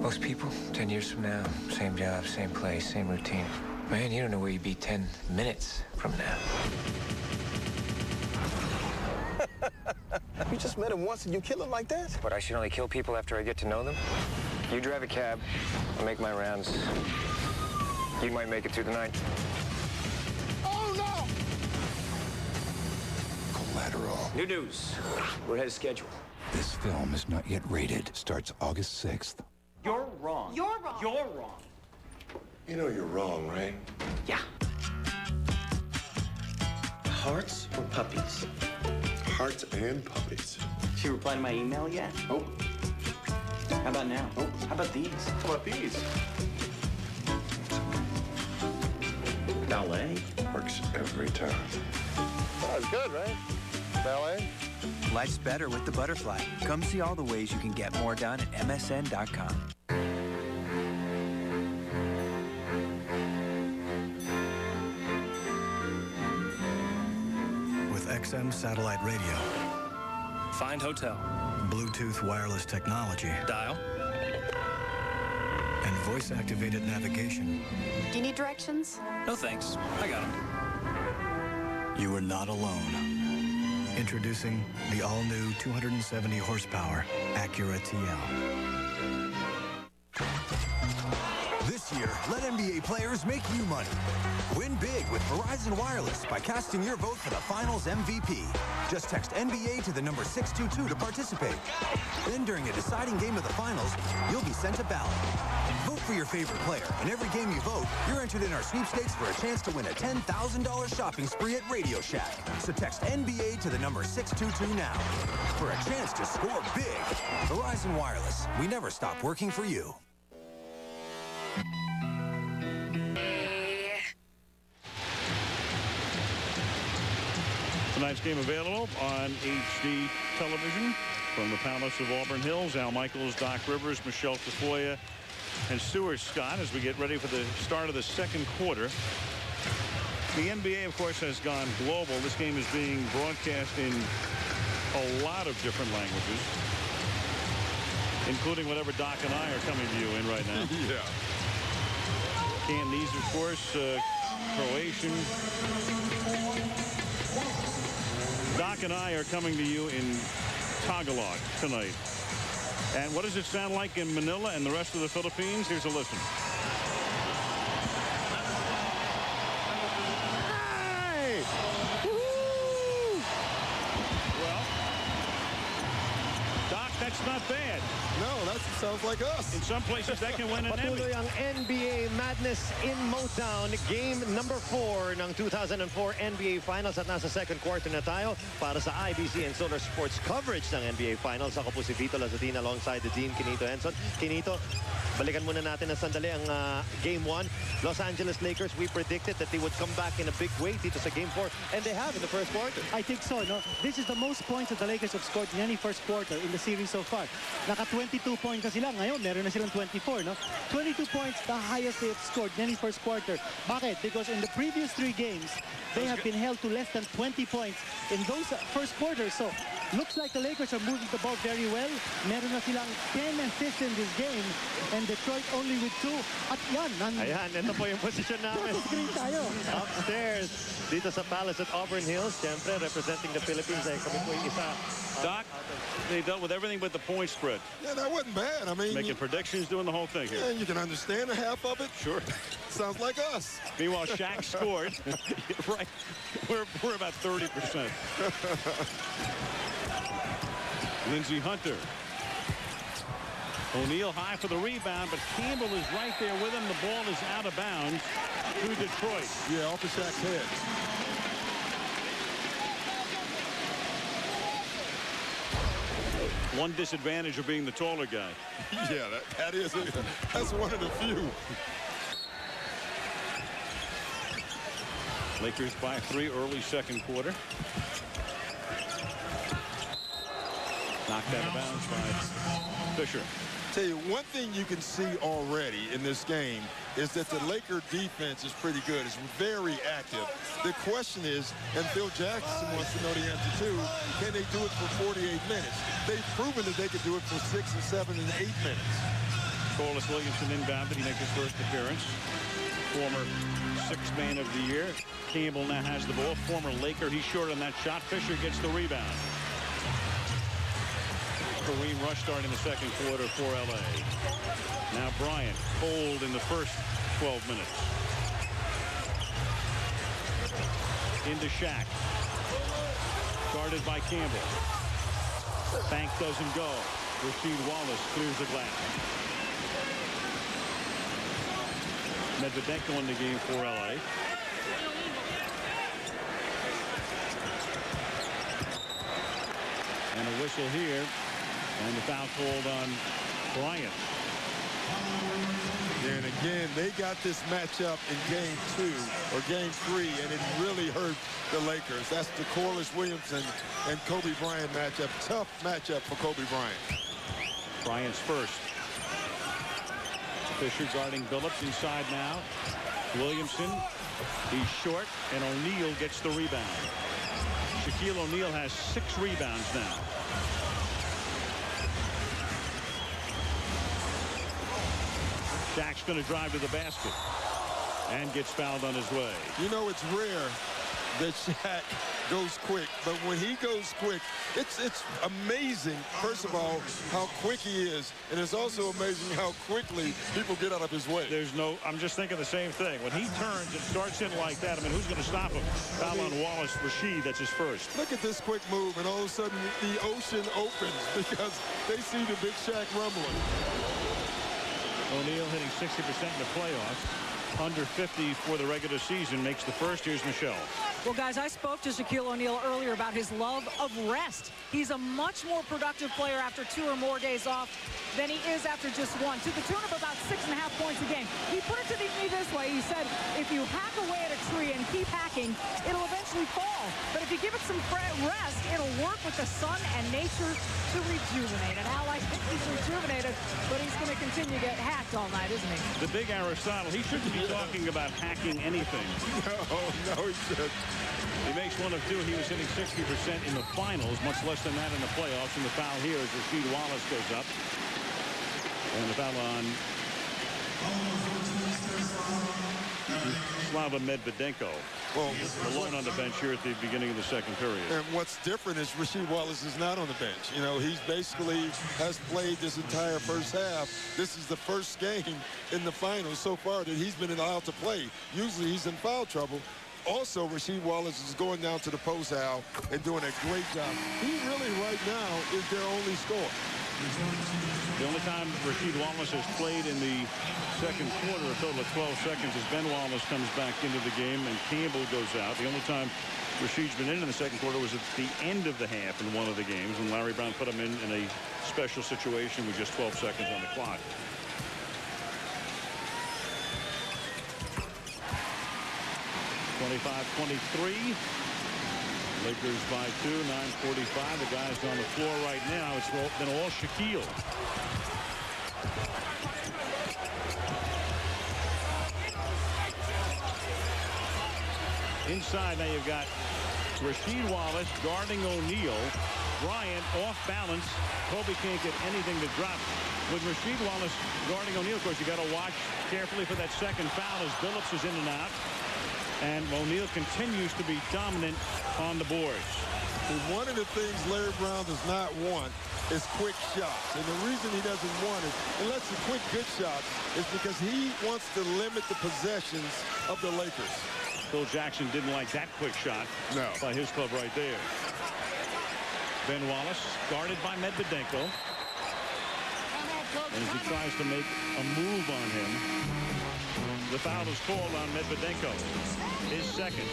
Most people, 10 years from now, same job, same place, same routine. Man, you don't know where you'd be 10 minutes from now. You just met him once and you kill him like that? But I should only kill people after I get to know them? You drive a cab, I'll make my rounds. You might make it through the night. Oh, no! Collateral. New news. We're ahead of schedule. This film is not yet rated. Starts August 6th. You're wrong. You're wrong. You're wrong. You know you're wrong, right? Yeah. Hearts or puppies? Hearts and puppies. She replied to my email yet? Oh. How about now? Oh. How about these? How about these? Ballet? Works every time. That was good, right? Ballet? Life's better with the Butterfly. Come see all the ways you can get more done at MSN.com. With XM satellite radio, Find hotel. Bluetooth wireless technology, Dial. and voice-activated navigation, Do you need directions? No thanks. I got him. you are not alone. Introducing the all-new 270 horsepower Acura TL. This year, let NBA players make you money. Win big with Verizon Wireless by casting your vote for the Finals MVP. Just text NBA to the number 622 to participate. Then during a deciding game of the Finals, you'll be sent a ballot. Vote for your favorite player, and every game you vote, you're entered in our sweepstakes for a chance to win a $10,000 shopping spree at Radio Shack. So text NBA to the number 622 now for a chance to score big. Verizon Wireless. We never stop working for you. Tonight's game available on HD television from the Palace of Auburn Hills. Al Michaels, Doc Rivers, Michelle Tafoya, and Stuart Scott as we get ready for the start of the second quarter. The NBA, of course, has gone global. This game is being broadcast in a lot of different languages, including whatever Doc and I are coming to you in right now. Yeah. Cantonese, of course, Croatian. Doc and I are coming to you in Tagalog tonight. And what does it sound like in Manila and the rest of the Philippines? Here's a listen. Hey! Woo! Well, Doc, that's not bad. No, that sounds like us. In some places, that can win an Emmy. Patuloy ang NBA Madness in Motown. Game number 4 ng 2004 NBA Finals at nasa second quarter na tayo para sa IBC and Solar Sports coverage ng NBA Finals. Ako po si Vito Lazatina alongside the Dean Quinito Henson. Quinito, balikan muna natin ng sandali ang Game 1. Los Angeles Lakers, we predicted that they would come back in a big way dito sa Game 4, and they have in the first quarter. I think so, no? This is the most points that the Lakers have scored in any first quarter in the series so far. Naka 22 points na sila. Ngayon, meron na silang 24, no? 22 points, the highest they have scored in any first quarter. Bakit? Because in the previous 3 games, they have been held to less than 20 points in those first quarters. So, looks like the Lakers are moving the ball very well. Meron na silang 10 assists in this game, and Detroit only with 2. At yan. Ayan, ito po yung position namin. tayo. Upstairs, dito sa Palace at Auburn Hills. Siyempre, representing the Philippines ay kami po yung isa. Doc, they dealt with everything but the point spread. Yeah, that wasn't bad. I mean, making predictions, doing the whole thing here. Yeah, you can understand a half of it. Sure. Sounds like us. Meanwhile, Shaq scored. Right. We're about 30%. Lindsey Hunter. O'Neal high for the rebound, but Campbell is right there with him. The ball is out of bounds to Detroit. Yeah, off of Shaq's head. One disadvantage of being the taller guy. Yeah, that's one of the few. Lakers by 3 early second quarter. Knocked out of bounds by Fisher. Tell you, one thing you can see already in this game is that the Laker defense is pretty good. It's very active. The question is, and Phil Jackson wants to know the answer too, can they do it for 48 minutes? They've proven that they can do it for 6 and 7 and 8 minutes. Corliss Williamson inbounded. He makes his first appearance. Former 6th man of the year. Campbell now has the ball. Former Laker. He's short on that shot. Fisher gets the rebound. Kareem Rush starting the second quarter for LA. Now Bryant cold in the first 12 minutes. Into Shaq. Guarded by Campbell. Bank doesn't go. Rasheed Wallace clears the glass. Medvedenko in the game for LA. And a whistle here. And the foul called on Bryant. And again, they got this matchup in Game 2 or Game 3, and it really hurt the Lakers. That's the Corliss Williamson and Kobe Bryant matchup. Tough matchup for Kobe Bryant. Bryant's first. Fisher guarding Billups inside now. Williamson, he's short, and O'Neal gets the rebound. Shaquille O'Neal has 6 rebounds now. Shaq's going to drive to the basket and gets fouled on his way. You know, it's rare that Shaq goes quick, but when he goes quick, it's amazing, first of all, how quick he is, and it's also amazing how quickly people get out of his way. I'm just thinking the same thing. When he turns and starts in like that, I mean, who's going to stop him? Foul on Wallace Rasheed, that's his first. Look at this quick move, and all of a sudden the ocean opens because they see the big Shaq rumbling. O'Neal hitting 60% in the playoffs. Under 50 for the regular season. Makes the first. Here's Michelle. Well, guys, I spoke to Shaquille O'Neal earlier about his love of rest. He's a much more productive player after 2 or more days off than he is after just 1, to the tune of about 6.5 points a game. He put it to me this way. He said, if you hack away at a tree and keep hacking, it'll eventually eventually fall. But if you give it some rest, it'll work with the sun and nature to rejuvenate. And Al, I think he's rejuvenated, but he's going to continue to get hacked all night, isn't he? The big Aristotle, he shouldn't be talking about hacking anything. No, he shouldn't. He makes one of two. He was hitting 60% in the finals, much less than that in the playoffs. And the foul here as Rasheed Wallace goes up. And the foul on Slava Medvedenko. Well, alone on the bench here at the beginning of the second period. And what's different is Rasheed Wallace is not on the bench. You know, he's basically has played this entire first half. This is the first game in the finals so far that he's been allowed to play. Usually he's in foul trouble. Also, Rasheed Wallace is going down to the post, Al, and doing a great job. He really, right now, is their only scorer. The only time Rasheed Wallace has played in the second quarter, a total of 12 seconds, as Ben Wallace comes back into the game and Campbell goes out. The only time Rasheed's been in the second quarter was at the end of the half in one of the games, and Larry Brown put him in a special situation with just 12 seconds on the clock. (25-23). Lakers by 2, 9:45. The guys on the floor right now, it's been all Shaquille. Inside now you've got Rasheed Wallace guarding O'Neal. Bryant off balance. Kobe can't get anything to drop. With Rasheed Wallace guarding O'Neal, of course, you got to watch carefully for that second foul as Billups is in and out. And O'Neal continues to be dominant on the boards. And one of the things Larry Brown does not want is quick shots. And the reason he doesn't want it, unless it's quick good shots, is because he wants to limit the possessions of the Lakers. Phil Jackson didn't like that quick shot by his club right there. Ben Wallace guarded by Medvedenko. And as he tries to make a move on him, the foul is called on Medvedenko. His second.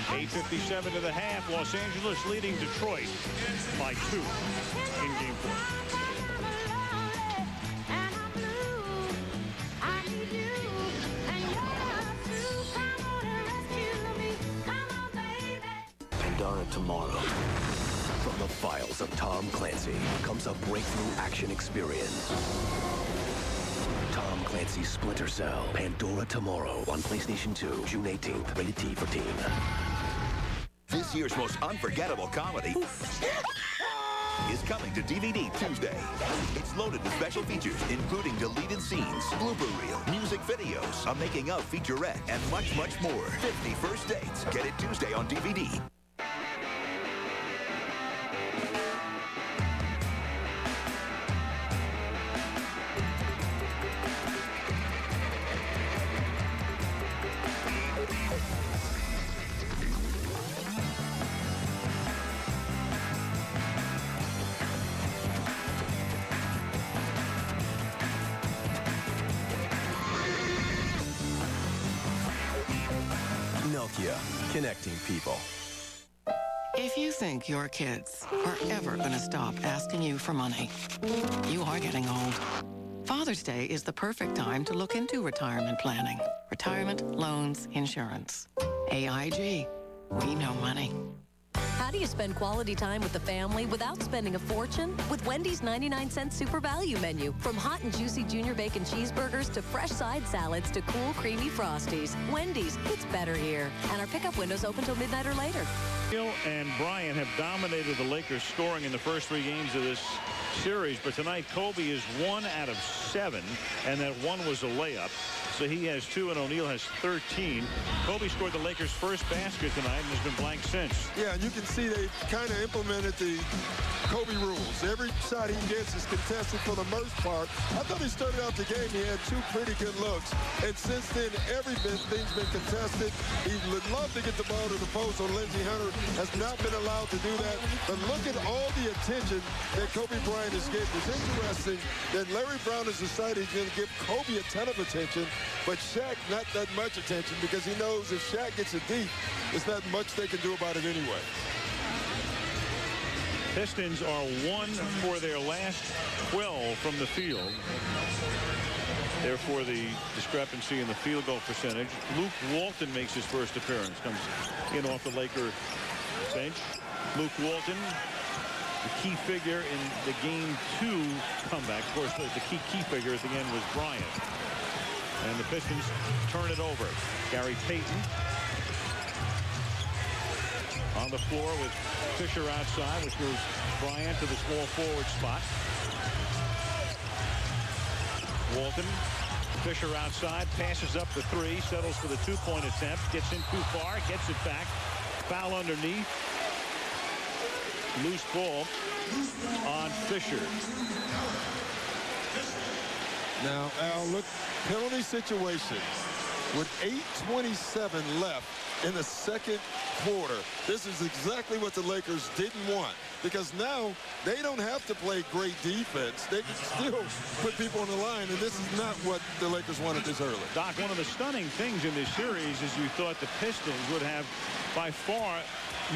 8:57 to the half. Los Angeles leading Detroit by 2 in game 4. Pandora tomorrow. From the files of Tom Clancy comes a breakthrough action experience. Tom Clancy's Splinter Cell. Pandora tomorrow on PlayStation 2, June 18th. Rated T for teen. This year's most unforgettable comedy is coming to DVD Tuesday. It's loaded with special features, including deleted scenes, blooper reel, music videos, a making-of featurette, and much, much more. 50 First Dates. Get it Tuesday on DVD. Nokia, connecting people. If you think your kids are ever going to stop asking you for money, you are getting old. Father's Day is the perfect time to look into retirement planning. Retirement, loans, insurance. AIG. We know money. How do you spend quality time with the family without spending a fortune? With Wendy's 99-cent Super Value Menu. From hot and juicy Junior Bacon cheeseburgers to fresh side salads to cool, creamy Frosties. Wendy's, it's better here. And our pickup windows open till midnight or later. Hill and Bryant have dominated the Lakers scoring in the first 3 games of this series, but tonight Kobe is 1 out of 7, and that one was a layup. So he has 2 and O'Neal has 13. Kobe scored the Lakers' first basket tonight and has been blank since. Yeah, and you can see they kind of implemented the Kobe rules. Every shot he gets is contested for the most part. I thought he started out the game, he had 2 pretty good looks. And since then, everything's been contested. He would love to get the ball to the post, so Lindsey Hunter has not been allowed to do that. But look at all the attention that Kobe Bryant is getting. It's interesting that Larry Brown has decided he's going to give Kobe a ton of attention, but Shaq not that much attention, because he knows if Shaq gets it deep, there's not much they can do about it anyway. Pistons are 1 for their last 12 from the field. Therefore, the discrepancy in the field goal percentage. Luke Walton makes his first appearance. Comes in off the Laker bench. Luke Walton, the key figure in the Game 2 comeback. Of course, the key figure at the end was Bryant. And the Pistons turn it over. Gary Payton on the floor with Fisher outside, which moves Bryant to the small forward spot. Walton, Fisher outside, passes up the three, settles for the two-point attempt, gets in too far, gets it back, foul underneath. Loose ball on Fisher. Now, Al, look, penalty situation with 8:27 left in the second quarter. This is exactly what the Lakers didn't want, because now they don't have to play great defense. They can still put people on the line, and this is not what the Lakers wanted this early. Doc, one of the stunning things in this series is you thought the Pistons would have by far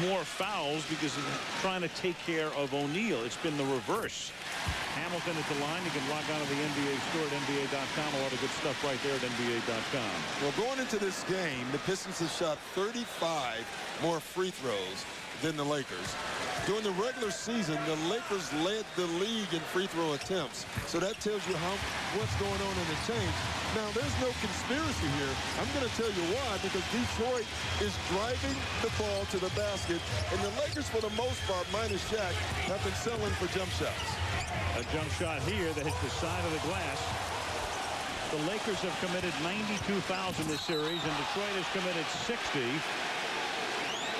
more fouls because of trying to take care of O'Neal. It's been the reverse. Hamilton at the line. You can log on to the NBA store at NBA.com. A lot of good stuff right there at NBA.com. Well, going into this game, the Pistons have shot 35 more free throws than the Lakers. During the regular season, the Lakers led the league in free throw attempts. So that tells you what's going on in the change. Now, there's no conspiracy here. I'm going to tell you why, because Detroit is driving the ball to the basket, and the Lakers, for the most part, minus Shaq, have been selling for jump shots. A jump shot here that hits the side of the glass. The Lakers have committed 92 fouls in this series, and Detroit has committed 60.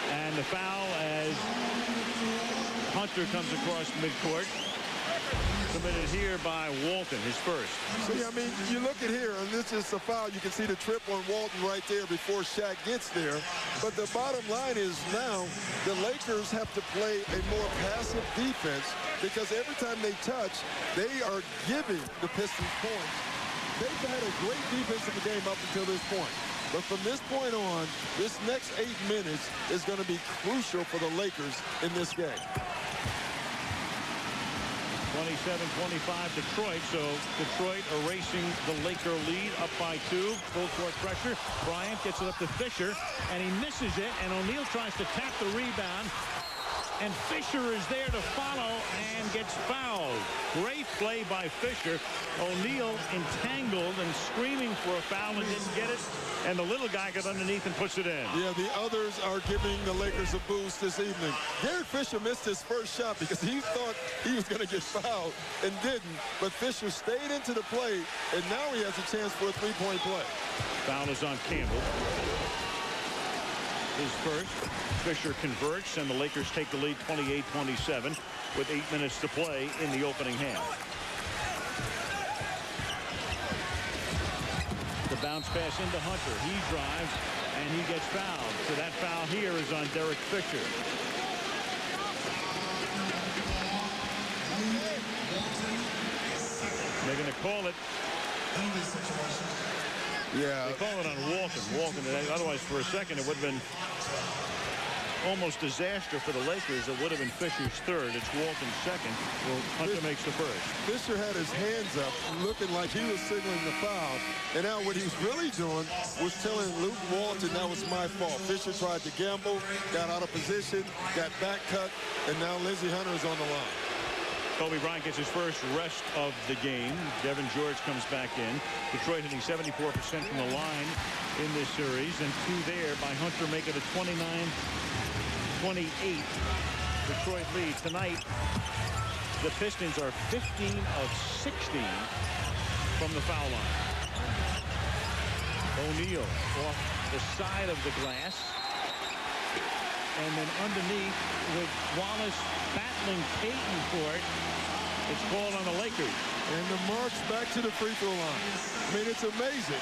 And the foul as Hunter comes across midcourt. Committed here by Walton, his first. See, I mean, you look at here, and this is a foul. You can see the trip on Walton right there before Shaq gets there. But the bottom line is now the Lakers have to play a more passive defense, because every time they touch, they are giving the Pistons points. They've had a great defensive game up until this point. But from this point on, this next 8 minutes is going to be crucial for the Lakers in this game. 27-25 Detroit, so Detroit erasing the Laker lead up by 2. Full court pressure. Bryant gets it up to Fisher, and he misses it, and O'Neal tries to tap the rebound, and Fisher is there to follow and gets fouled. Great play by Fisher. O'Neal entangled and screaming for a foul and didn't get it, and the little guy got underneath and puts it in. Yeah, the others are giving the Lakers a boost this evening. Derek Fisher missed his first shot because he thought he was going to get fouled and didn't, but Fisher stayed into the play, and now he has a chance for a three-point play. Foul is on Campbell. His first. Fisher converts, and the Lakers take the lead 28-27 with 8 minutes to play in the opening half. The bounce pass into Hunter. He drives, and he gets fouled. So that foul here is on Derek Fisher. They're going to call it. Yeah. They call it on Walton. Otherwise, for a second, it would have been almost disaster for the Lakers. It would have been Fisher's third. It's Walton's second. Well, Hunter makes the first. Fisher had his hands up, looking like he was signaling the foul. And now what he was really doing was telling Luke Walton that was my fault. Fisher tried to gamble, got out of position, got back cut, and now Lindsey Hunter is on the line. Kobe Bryant gets his first rest of the game. Devin George comes back in. Detroit hitting 74% from the line in this series, and 2 there by Hunter, make it a 29-28 Detroit lead. Tonight, the Pistons are 15 of 16 from the foul line. O'Neal off the side of the glass. And then underneath, with Wallace battling Payton for it, it's called on the Lakers. And the march back to the free throw line. I mean, it's amazing.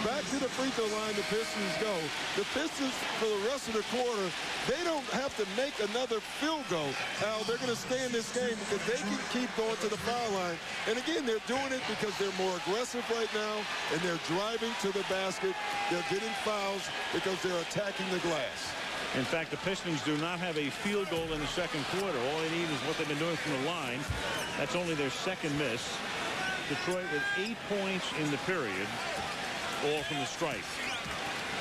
Back to the free throw line, the Pistons go. The Pistons, for the rest of the quarter, they don't have to make another field goal. Al, they're going to stay in this game because they can keep going to the foul line. And again, they're doing it because they're more aggressive right now, and they're driving to the basket. They're getting fouls because they're attacking the glass. In fact, the Pistons do not have a field goal in the second quarter. All they need is what they've been doing from the line. That's only their second miss. Detroit with 8 points in the period, all from the stripe.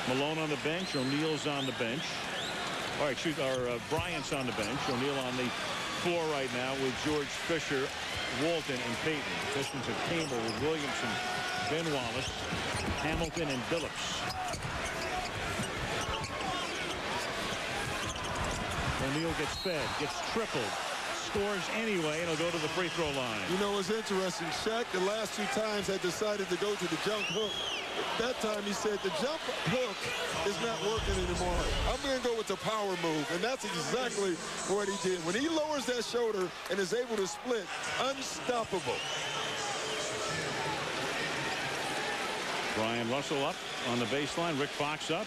Malone on the bench. O'Neal's on the bench. All right, Bryant's on the bench. O'Neal on the floor right now with George Fisher, Walton, and Payton. Pistons have Campbell with Williamson, Ben Wallace, Hamilton, and Billups. O'Neal gets fed, gets tripled, scores anyway, and he'll go to the free throw line. You know, it's interesting. Shaq, the last 2 times, had decided to go to the jump hook. That time he said the jump hook is not working anymore. I'm going to go with the power move, and that's exactly what he did. When he lowers that shoulder and is able to split, unstoppable. Brian Russell up on the baseline. Rick Fox up.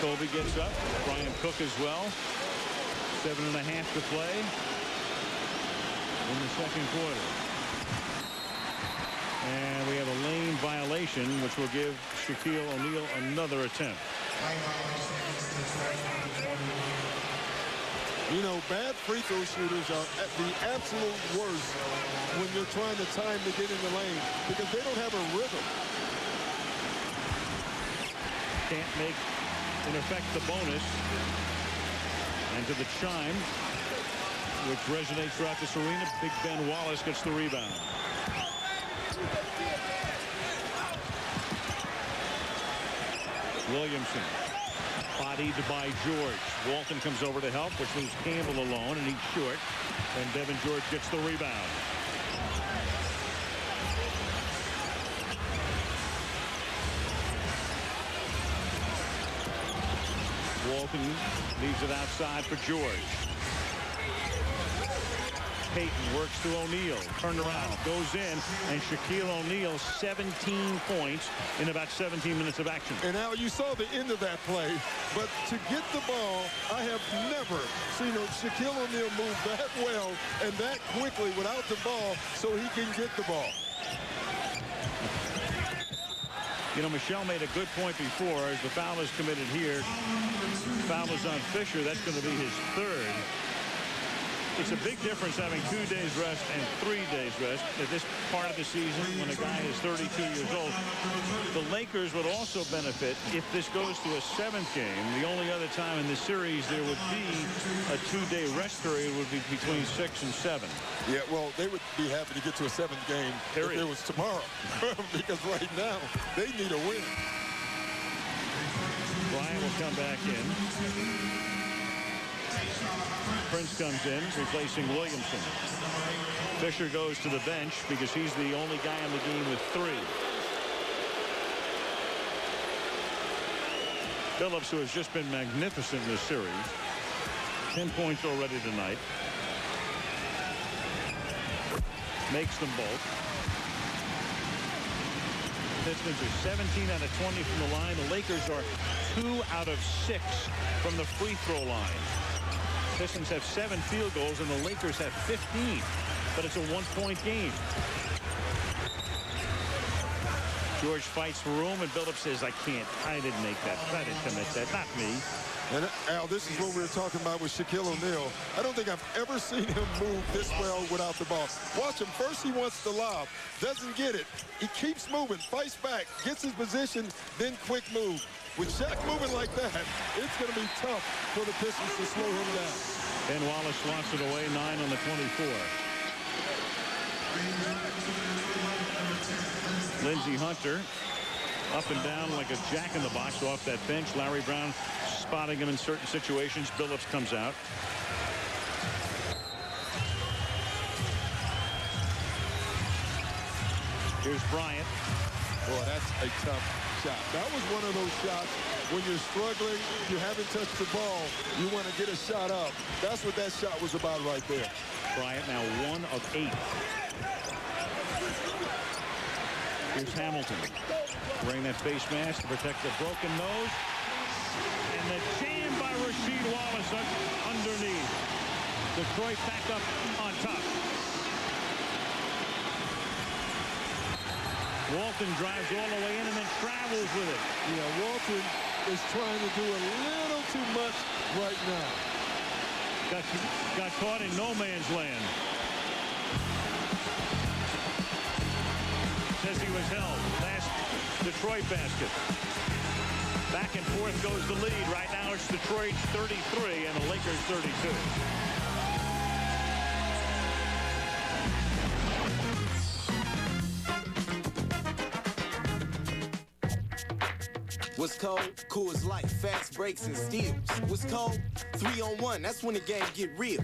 Kobe gets up. Brian Cook as well. 7.5 to play in the second quarter. And we have a lane violation, which will give Shaquille O'Neal another attempt. You know, bad free throw shooters are at the absolute worst when you're trying to time to get in the lane because they don't have a rhythm. Can't make, in effect, the bonus. And to the chime, which resonates throughout this arena, Big Ben Wallace gets the rebound. Williamson, bodied by George. Walton comes over to help, which leaves Campbell alone, and he's short. And Devin George gets the rebound. Walton leaves it outside for George. Payton works to O'Neal. Turned around, goes in, and Shaquille O'Neal 17 points in about 17 minutes of action. And Al, you saw the end of that play, but to get the ball, I have never seen Shaquille O'Neal move that well and that quickly without the ball so he can get the ball. You know, Michelle made a good point before. As the foul is committed here, foul is on Fisher. That's going to be his third. It's a big difference having 2 days rest and 3 days rest at this part of the season when a guy is 32 years old. The Lakers would also benefit if this goes to a 7th game. The only other time in this series there would be a 2-day rest period would be between 6 and 7. Yeah, well, they would be happy to get to a 7th game if it was tomorrow because right now they need a win. Bryant will come back in. Prince comes in, replacing Williamson. Fisher goes to the bench because he's the only guy in the game with 3. Billups, who has just been magnificent in this series. 10 points already tonight. Makes them both. Pistons are 17 out of 20 from the line. The Lakers are 2 out of 6 from the free throw line. Pistons have 7 field goals and the Lakers have 15, but it's a 1-point game. George fights for room and Billups says, I didn't make that. I didn't commit that. Not me. And Al, this is what we were talking about with Shaquille O'Neal. I don't think I've ever seen him move this well without the ball. Watch him. First he wants the lob. Doesn't get it. He keeps moving. Fights back. Gets his position. Then quick move. With Shaq moving like that, it's going to be tough for the Pistons to slow him down. Ben Wallace swats it away. 9 on the 24. Lindsey Hunter up and down like a jack-in-the-box off that bench. Larry Brown spotting him in certain situations. Billups comes out. Here's Bryant. Boy, that's a tough shot. That was one of those shots when you're struggling, you haven't touched the ball, you want to get a shot up. That's what that shot was about right there. Bryant now 1 of 8. Here's Hamilton wearing that face mask to protect the broken nose. And the jam by Rasheed Wallace underneath. Detroit back up on top. Walton drives all the way in and then travels with it. Yeah, Walton is trying to do a little too much right now. Got caught in no man's land. Detroit basket. Back and forth goes the lead. Right now it's Detroit 33 and the Lakers 32. What's cold? Coors Light, fast breaks and steals. What's cold? 3-on-1, that's when the game get real.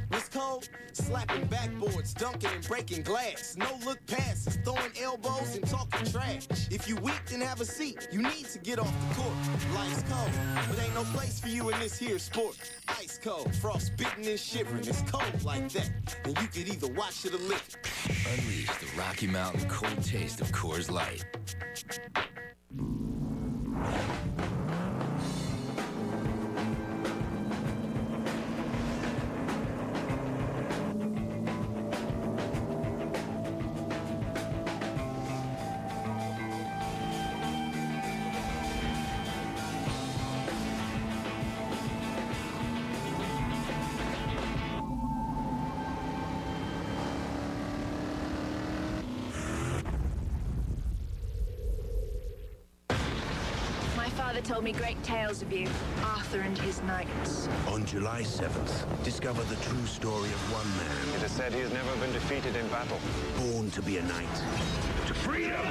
What's cold? Slapping backboards, dunking and breaking glass. No look passes, throwing elbows and talking trash. If you weak, then have a seat. You need to get off the court. Life's cold, but ain't no place for you in this here sport. Ice cold, frost bitten and shivering. It's cold like that, and you could either watch it or live it. Unleash the Rocky Mountain cold taste of Coors Light. Father told me great tales of you, Arthur and his knights. On July 7th, discover the true story of one man. It is said he has never been defeated in battle. Born to be a knight. To freedom!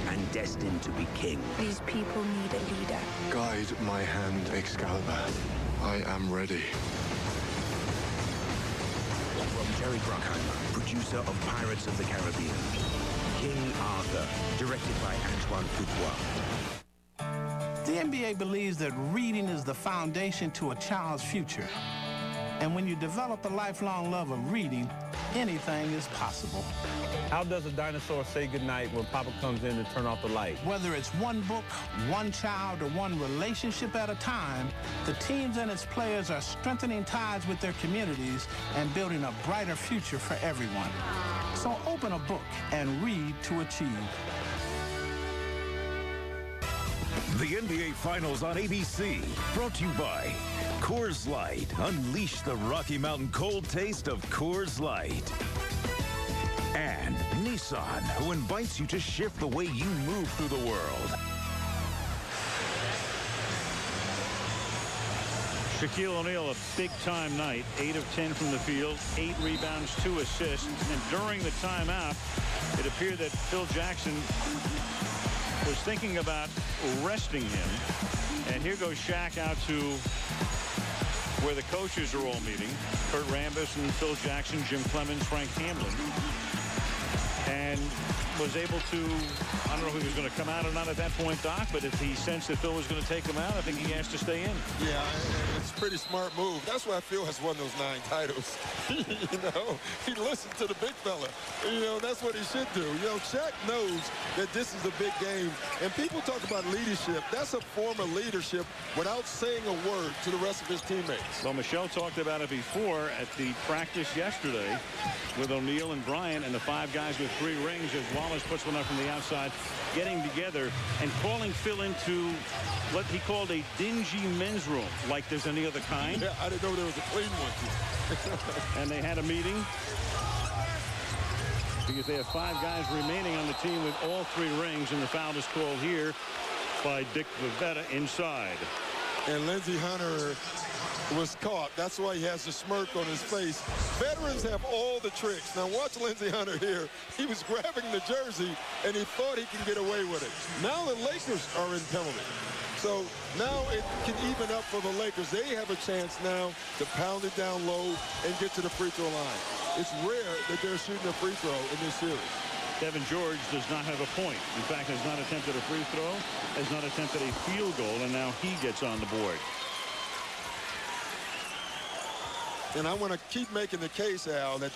And destined to be king. These people need a leader. Guide my hand, Excalibur. I am ready. From Jerry Bruckheimer, producer of Pirates of the Caribbean. King Arthur, directed by Antoine Fuqua. The NBA believes that reading is the foundation to a child's future. And when you develop a lifelong love of reading, anything is possible. How does a dinosaur say goodnight when Papa comes in to turn off the light? Whether it's one book, one child, or one relationship at a time, the teams and its players are strengthening ties with their communities and building a brighter future for everyone. So open a book and read to achieve. The NBA Finals on ABC, brought to you by Coors Light. Unleash the Rocky Mountain cold taste of Coors Light. And Nissan, who invites you to shift the way you move through the world. Shaquille O'Neal, a big-time night. 8 of 10 from the field, 8 rebounds, 2 assists. And during the timeout, it appeared that Phil Jackson was thinking about resting him. And here goes Shaq out to where the coaches are all meeting. Kurt Rambis and Phil Jackson, Jim Clemens, Frank Hamlin. And was able to, I don't know if he was going to come out or not at that point, Doc, but if he sensed that Phil was going to take him out, I think he asked to stay in. Yeah, it's a pretty smart move. That's why Phil has won those 9 titles. You know, he listened to the big fella. You know, that's what he should do. You know, Shaq knows that this is a big game. And people talk about leadership. That's a form of leadership without saying a word to the rest of his teammates. Well, Michelle talked about it before at the practice yesterday with O'Neal and Bryant and the 5 guys with 3 rings as Wallace puts one up from the outside, getting together and calling Phil into what he called a dingy men's room, like there's any other kind. Yeah, I didn't know there was a clean one. And they had a meeting because they have 5 guys remaining on the team with all 3 rings, and the foul is called here by Dick Vivetta inside. And Lindsey Hunter was caught. That's why he has the smirk on his face. Veterans have all the tricks. Now watch Lindsey Hunter here. He was grabbing the jersey, and he thought he can get away with it. Now the Lakers are in penalty. So now it can even up for the Lakers. They have a chance now to pound it down low and get to the free throw line. It's rare that they're shooting a free throw in this series. Kevin George does not have a point. In fact, has not attempted a free throw, has not attempted a field goal, and now he gets on the board. And I want to keep making the case, Al, that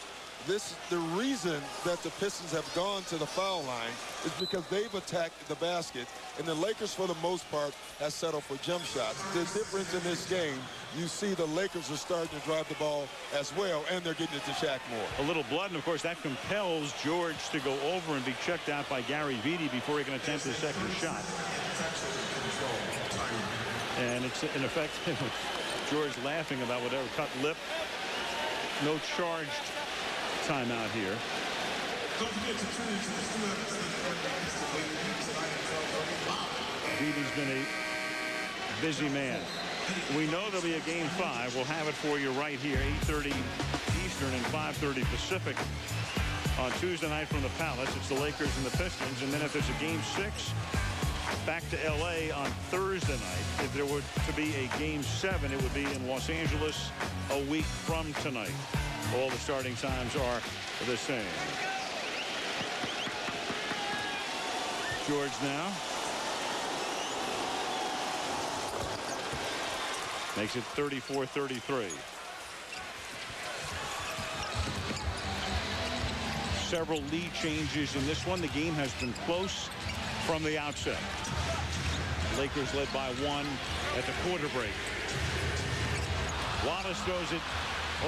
the reason that the Pistons have gone to the foul line is because they've attacked the basket, and the Lakers, for the most part, have settled for jump shots. The difference in this game, you see the Lakers are starting to drive the ball as well, and they're getting it to Shaq more. A little blood, and of course that compels George to go over and be checked out by Gary Vitti before he can attempt his second shot. And it's in effect George laughing about whatever, cut lip. No charged timeout here. Beatty's been a busy man. We know there'll be a Game 5. We'll have it for you right here, 8:30 Eastern and 5:30 Pacific on Tuesday night from the Palace. It's the Lakers and the Pistons. And then if there's a Game 6, back to L.A. on Thursday night. If there were to be a Game 7, it would be in Los Angeles a week from tonight. All the starting times are the same. George now. Makes it 34-33. Several lead changes in this one. The game has been close from the outset. Lakers led by 1 at the quarter break. Wallace throws it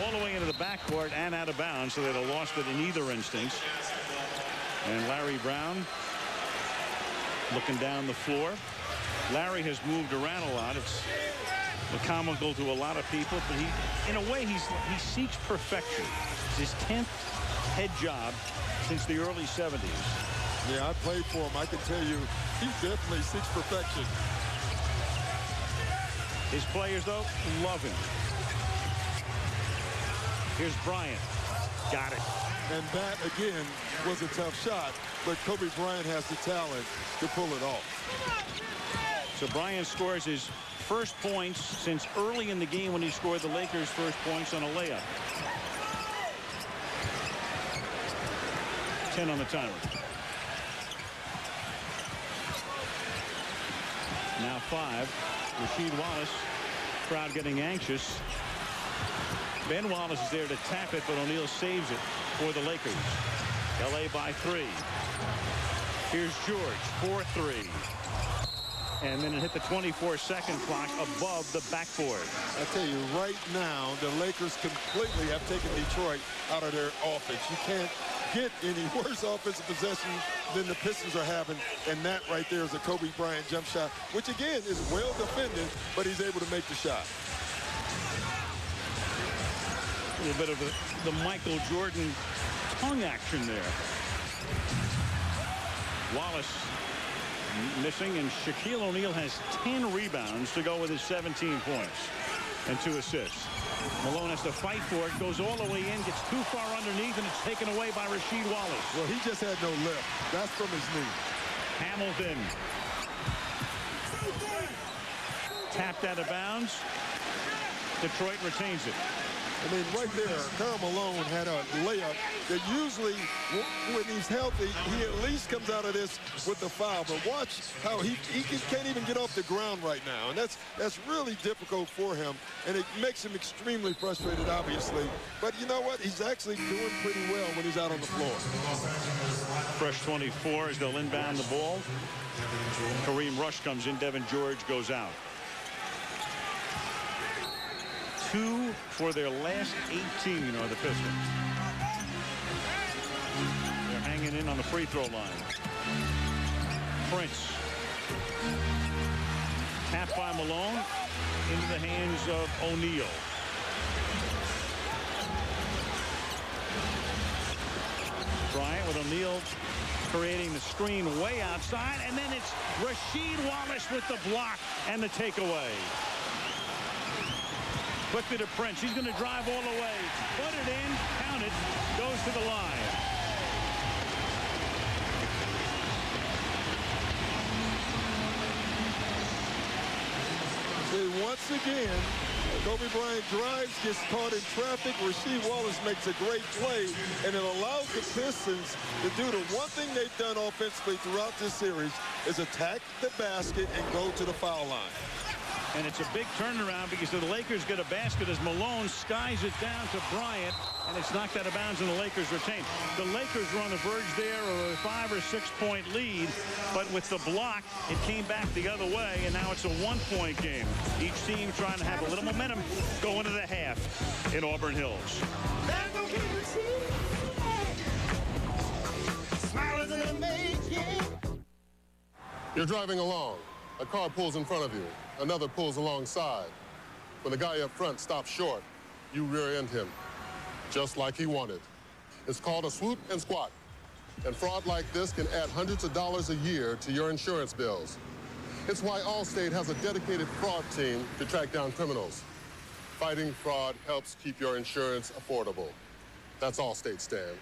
all the way into the backcourt and out of bounds, so they'd have lost it in either instance. And Larry Brown looking down the floor. Larry has moved around a lot. It's comical to a lot of people, but he, in a way, he seeks perfection. It's his 10th head job since the early 70s. Yeah, I played for him. I can tell you, he definitely seeks perfection. His players, though, love him. Here's Bryant. Got it. And that, again, was a tough shot, but Kobe Bryant has the talent to pull it off. So Bryant scores his first points since early in the game when he scored the Lakers' first points on a layup. 10 on the timer. Now 5. Rasheed Wallace. Crowd getting anxious. Ben Wallace is there to tap it, but O'Neal saves it for the Lakers. LA by 3. Here's George, 4-3. And then it hit the 24-second clock above the backboard. I tell you, right now, the Lakers completely have taken Detroit out of their offense. You can't get any worse offensive possession than the Pistons are having, and that right there is a Kobe Bryant jump shot, which again is well defended, but he's able to make the shot. A little bit of the Michael Jordan tongue action there. Wallace missing, and Shaquille O'Neal has 10 rebounds to go with his 17 points and 2 assists. Malone has to fight for it, goes all the way in, gets too far underneath, and it's taken away by Rasheed Wallace. Well, he just had no lift. That's from his knee. Hamilton tapped out of bounds. Detroit retains it. I mean, right there, Karl Malone had a layup that usually, when he's healthy, he at least comes out of this with the foul. But watch how he can't even get off the ground right now. And that's really difficult for him. And it makes him extremely frustrated, obviously. But you know what? He's actually doing pretty well when he's out on the floor. Fresh 24 as they'll inbound the ball. Kareem Rush comes in. Devin George goes out. 2 for their last 18 are the Pistons. They're hanging in on the free throw line. Prince. Tapped by Malone into the hands of O'Neal. Bryant with O'Neal creating the screen way outside, and then it's Rasheed Wallace with the block and the takeaway. Quickly to Prince. He's going to drive all the way. Put it in. Count it. Goes to the line. See, once again, Kobe Bryant drives, gets caught in traffic. Rasheed Wallace makes a great play, and it allows the Pistons to do the one thing they've done offensively throughout this series is attack the basket and go to the foul line. And it's a big turnaround because the Lakers get a basket as Malone skies it down to Bryant, and it's knocked out of bounds, and the Lakers retain. The Lakers were on the verge there of a 5 or 6 point lead, but with the block, it came back the other way, and now it's a 1-point game. Each team trying to have a little momentum going to the half in Auburn Hills. You're driving along. A car pulls in front of you. Another pulls alongside. When the guy up front stops short, you rear-end him, just like he wanted. It's called a swoop and squat. And fraud like this can add hundreds of dollars a year to your insurance bills. It's why Allstate has a dedicated fraud team to track down criminals. Fighting fraud helps keep your insurance affordable. That's Allstate, Stan.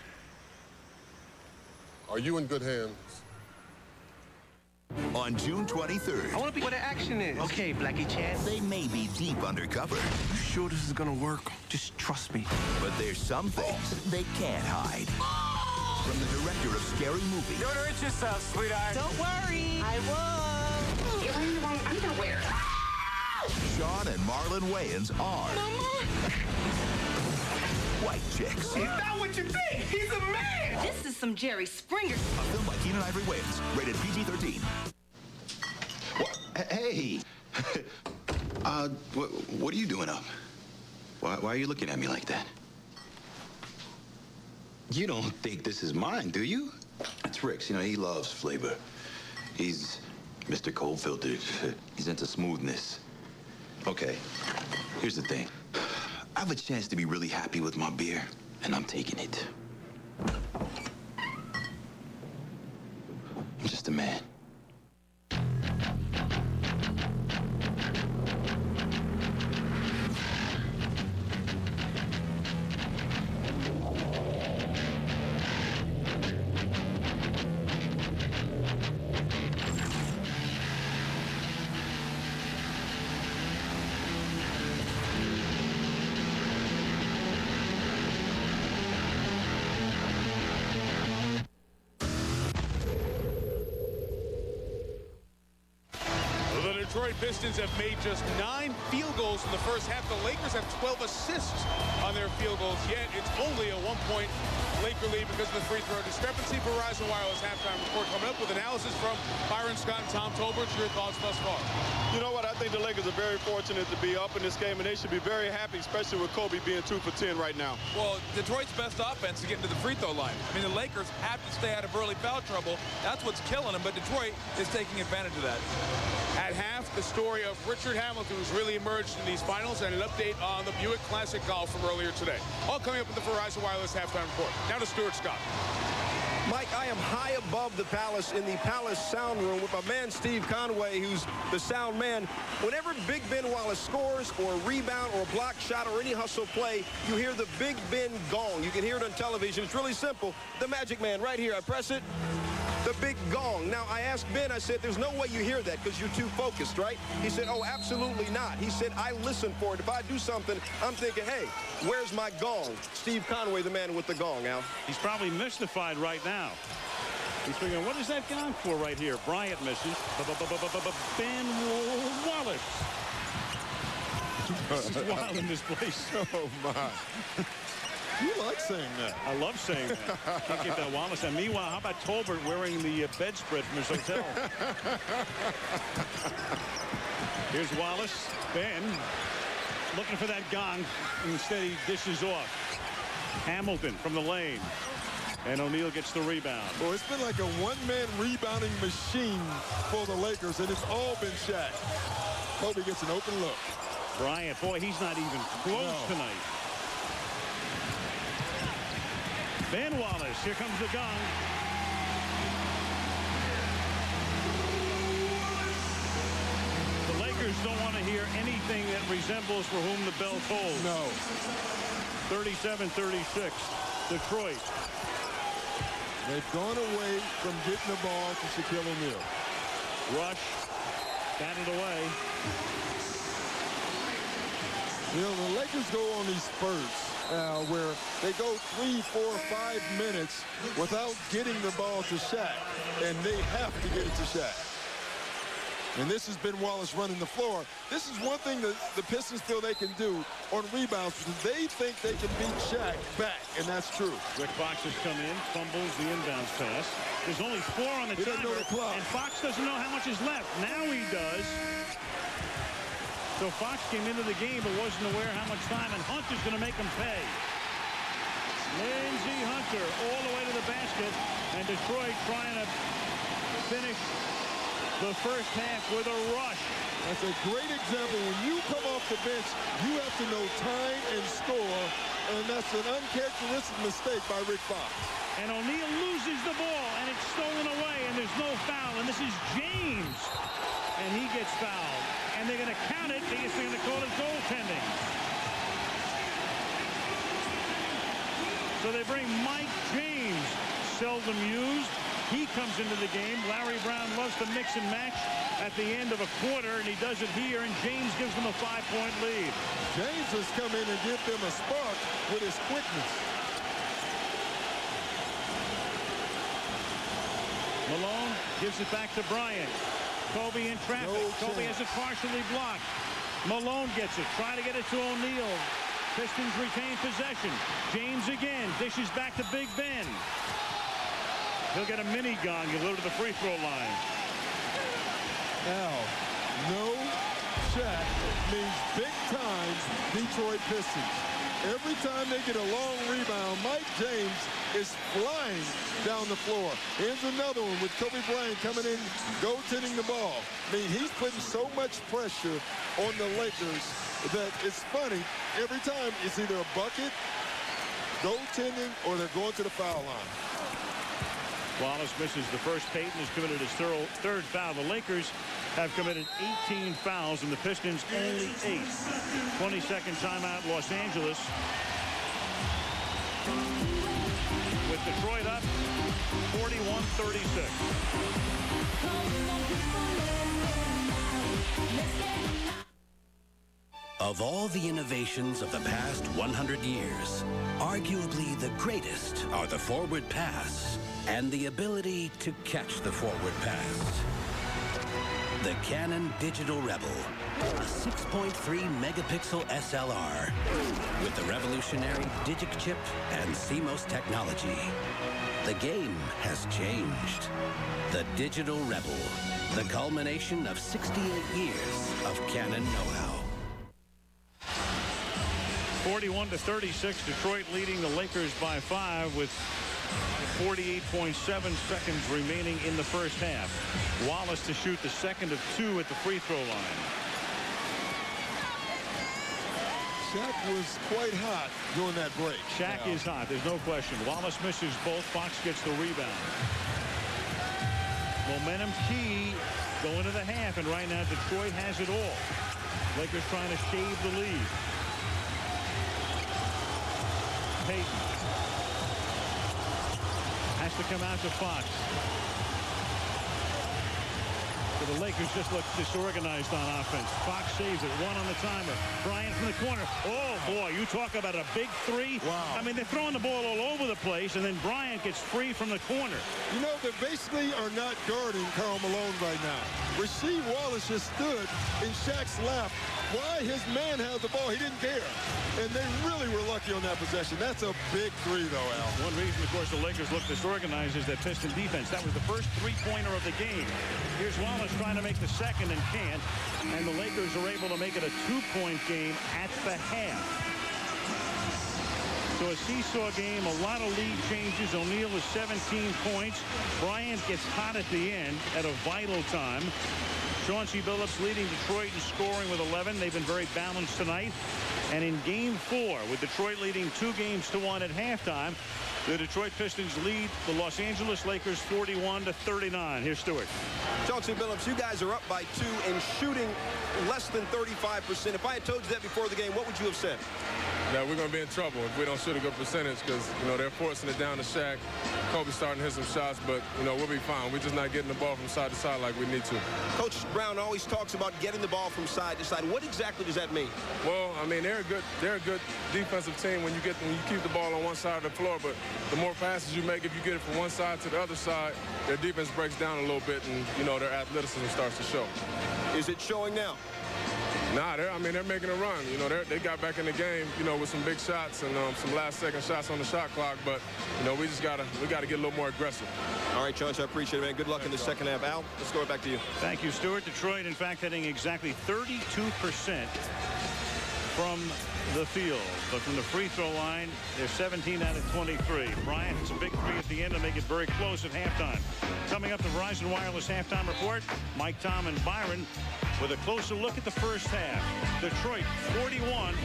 Are you in good hands? On June 23rd. I want to be where the action is. Okay, Blackie Chan. They may be deep undercover. You sure this is going to work? Just trust me. But there's some things they can't hide. From the director of Scary Movie. Don't hurt yourself, sweetheart. Don't worry, I won't. You're wearing the wrong underwear. Sean and Marlon Wayans are White Chicks. He's not what you think. He's a man. This is some Jerry Springer. A film by Keenan Ivory Wayans, rated PG-13. Hey. What are you doing up? Why are you looking at me like that? You don't think this is mine, do you? It's Rick's. You know, he loves flavor. He's Mr. Cold-Filtered. He's into smoothness. Okay, here's the thing. I have a chance to be really happy with my beer, and I'm taking it. I'm just a man. Detroit Pistons have made just 9 field goals in the first half. The Lakers have 12 assists on their field goals, yet it's only a 1-point Laker lead because of the free throw discrepancy. Verizon Wireless halftime report coming up with analysis from Byron Scott and Tom Tolbert. Your thoughts thus far? You know what? I think the Lakers are very fortunate to be up in this game, and they should be very happy, especially with Kobe being 2 for 10 right now. Well, Detroit's best offense is getting to the free throw line. I mean, the Lakers have to stay out of early foul trouble. That's what's killing them, but Detroit is taking advantage of that. At half, the story of Richard Hamilton, who's really emerged in these finals, and an update on the Buick Classic Golf from earlier today. All coming up with the Verizon Wireless halftime report. Now to Stuart Scott. Mike, I am high above the Palace in the Palace sound room with my man Steve Conway, who's the sound man. Whenever Big Ben Wallace scores or a rebound or a block shot or any hustle play, you hear the Big Ben gong. You can hear it on television. It's really simple. The Magic Man right here. I press it. The big gong. Now, I asked Ben, I said, there's no way you hear that because you're too focused, right? He said, oh, absolutely not. He said, I listen for it. If I do something, I'm thinking, hey, where's my gong? Steve Conway, the man with the gong, Al. He's probably mystified right now. He's figuring, what is that gong for right here? Bryant misses. Ben Wallace. This is wild in this place. Oh, my. You like saying that. I love saying that. Can't get that Wallace. And meanwhile, how about Tolbert wearing the bedspread from his hotel? Here's Wallace. Ben looking for that gong. Instead, he dishes off. Hamilton from the lane. And O'Neal gets the rebound. Well, it's been like a one-man rebounding machine for the Lakers, and it's all been Shaq. Kobe gets an open look. Bryant, boy, he's not even close tonight. Ben Wallace, here comes the gong. The Lakers don't want to hear anything that resembles for whom the bell tolls. No. 37-36, Detroit. They've gone away from getting the ball to Shaquille O'Neal. Rush, batted away. You know, the Lakers go on these spurts where they go 3, 4, 5 minutes without getting the ball to Shaq, and they have to get it to Shaq. And this has been Wallace running the floor. This is one thing that the Pistons feel they can do on rebounds. They think they can beat Shaq back, and that's true. Rick Fox has come in, fumbles the inbounds pass. There's only 4 on the timer, and Fox doesn't know how much is left. Now he does. So Fox came into the game but wasn't aware how much time, and Hunter's going to make him pay. Lindsey Hunter all the way to the basket, and Detroit trying to finish the first half with a rush. That's a great example. When you come off the bench, you have to know time and score, and that's an uncharacteristic mistake by Rick Fox. And O'Neal loses the ball, and it's stolen away, and there's no foul, and this is James. And he gets fouled. And they're going to count it because they're going to call it goaltending. So they bring Mike James, seldom used. He comes into the game. Larry Brown loves to mix and match at the end of a quarter, and he does it here, and James gives them a 5-point lead. James has come in and give them a spark with his quickness. Malone gives it back to Bryant. Kobe in traffic. Kobe has it partially blocked. Malone gets it. Try to get it to O'Neal. Pistons retain possession. James again. Dishes back to Big Ben. He'll get a mini gong. He'll go to the free throw line. Now, no Shaq means big times Detroit Pistons. Every time they get a long rebound, Mike James is flying down the floor. Here's another one with Kobe Bryant coming in, goaltending the ball. I mean, he's putting so much pressure on the Lakers that it's funny. Every time it's either a bucket, goaltending, or they're going to the foul line. Wallace misses the first. Payton has committed his third foul. The Lakers have committed 18 fouls, and the Pistons only 8. 20-second timeout, Los Angeles. With Detroit up 41-36. Of all the innovations of the past 100 years, arguably the greatest are the forward pass and the ability to catch the forward pass. The Canon Digital Rebel, a 6.3 megapixel SLR with the revolutionary Digic chip and CMOS technology. The game has changed. The Digital Rebel, the culmination of 68 years of Canon know-how. 41-36, Detroit leading the Lakers by 5 with 48.7 seconds remaining in the first half. Wallace to shoot the second of 2 at the free throw line. Shaq was quite hot during that break. Shaq is hot, there's no question. Wallace misses both. Fox gets the rebound. Momentum key going to the half, and right now Detroit has it all. Lakers trying to shave the lead. Payton has to come out to Fox. So the Lakers just look disorganized on offense. Fox saves it. 1 on the timer. Bryant from the corner. Oh, boy, you talk about a big 3. Wow. I mean, they're throwing the ball all over the place, and then Bryant gets free from the corner. You know, they basically are not guarding Karl Malone right now. Rasheed Wallace just stood in Shaq's lap. Why his man had the ball, he didn't care. And they really were lucky on that possession. That's a big 3, though, Al. One reason, of course, the Lakers look disorganized is that Piston defense. That was the first 3-pointer of the game. Here's Wallace trying to make the second and can't. And the Lakers are able to make it a 2-point game at the half. So a seesaw game, a lot of lead changes. O'Neal with 17 points. Bryant gets hot at the end at a vital time. Chauncey Billups leading Detroit in scoring with 11. They've been very balanced tonight. And in Game 4, with Detroit leading 2-1 at halftime, the Detroit Pistons lead the Los Angeles Lakers 41-39. Here's Stewart. Chauncey Billups, you guys are up by 2 and shooting less than 35%. If I had told you that before the game, what would you have said? That we're going to be in trouble if we don't shoot a good percentage because, you know, they're forcing it down to Shaq. Kobe's starting to hit some shots, but, you know, we'll be fine. We're just not getting the ball from side to side like we need to. Coach Brown always talks about getting the ball from side to side. What exactly does that mean? Well, I mean, they're a good defensive team when you keep the ball on one side of the floor, but the more passes you make, if you get it from one side to the other side, their defense breaks down a little bit and, you know, their athleticism starts to show. Is it showing now? Nah, they're making a run. You know, they got back in the game, you know, with some big shots and some last-second shots on the shot clock. But, you know, we gotta get a little more aggressive. All right, Chauncey, I appreciate it, man. Good luck in the second half. Al, let's go back to you. Thank you, Stuart. Detroit, in fact, hitting exactly 32% from the field. But from the free throw line, they're 17 out of 23. Bryant hits a big three at the end to make it very close at halftime. Coming up, the Verizon Wireless halftime report. Mike, Tom, and Byron with a closer look at the first half. Detroit 41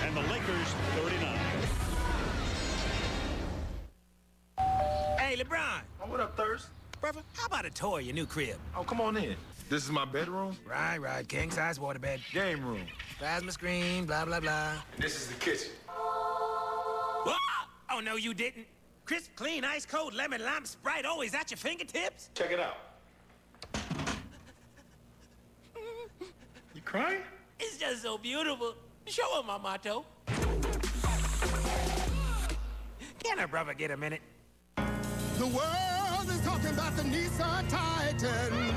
and the Lakers 39. Hey, LeBron. Oh, what up, Thirst? Brother, how about a tour of your new crib? Oh, come on in. This is my bedroom? Right. King-size waterbed. Game room. Plasma screen, blah, blah, blah. And this is the kitchen. Oh, no, you didn't. Crisp, clean, ice cold, lemon, lime, Sprite, always at your fingertips? Check it out. You crying? It's just so beautiful. Show him my motto. Can a brother get a minute? The world is talking about the Nissan Titan.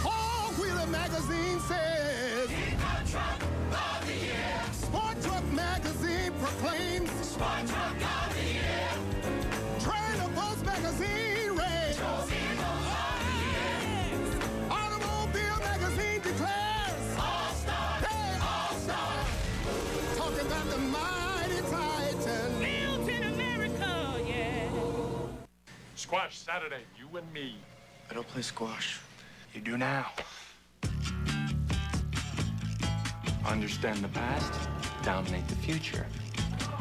Four-wheeler magazine says Nissan Truck of the Year. Sport Truck magazine proclaims Sport Truck of the Year. Trailer Post magazine rates Automobile magazine declares All-Star. Hey, All-Star. Talking about the mighty Titan. Built in America, yeah. Squash Saturday, you and me. I don't play squash. You do now. Understand the past, dominate the future.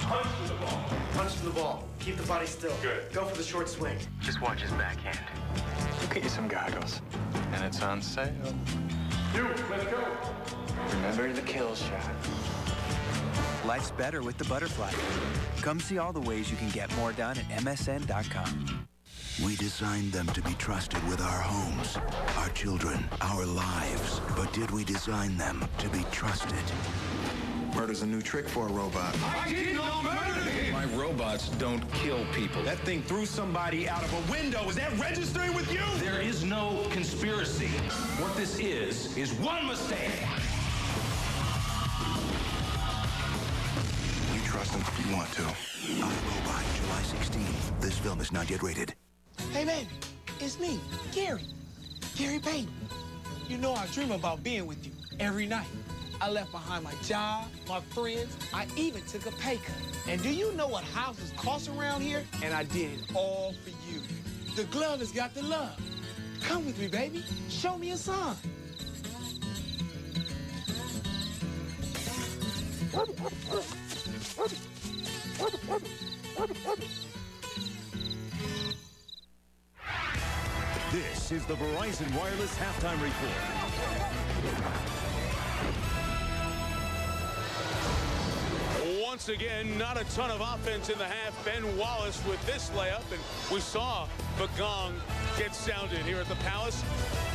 Punch to the ball. Punch to the ball. Keep the body still. Good. Go for the short swing. Just watch his backhand. We'll get you some goggles. And it's on sale. You, let's go. Remember the kill shot. Life's better with the Butterfly. Come see all the ways you can get more done at MSN.com. We designed them to be trusted with our homes, our children, our lives. But did we design them to be trusted? Murder's a new trick for a robot. I did not murder him. My robots don't kill people. That thing threw somebody out of a window. Is that registering with you? There is no conspiracy. What this is one mistake. You trust him if you want to. iRobot, July 16th. This film is not yet rated. Hey, man, it's me, Gary Payton. You know I dream about being with you every night. I left behind my job, my friends. I even took a pay cut. And do you know what houses cost around here? And I did it all for you. The glove has got the love. Come with me, baby. Show me a sign. This is the Verizon Wireless Halftime Report. Once again, not a ton of offense in the half. Ben Wallace with this layup, and we saw the gong get sounded here at the Palace.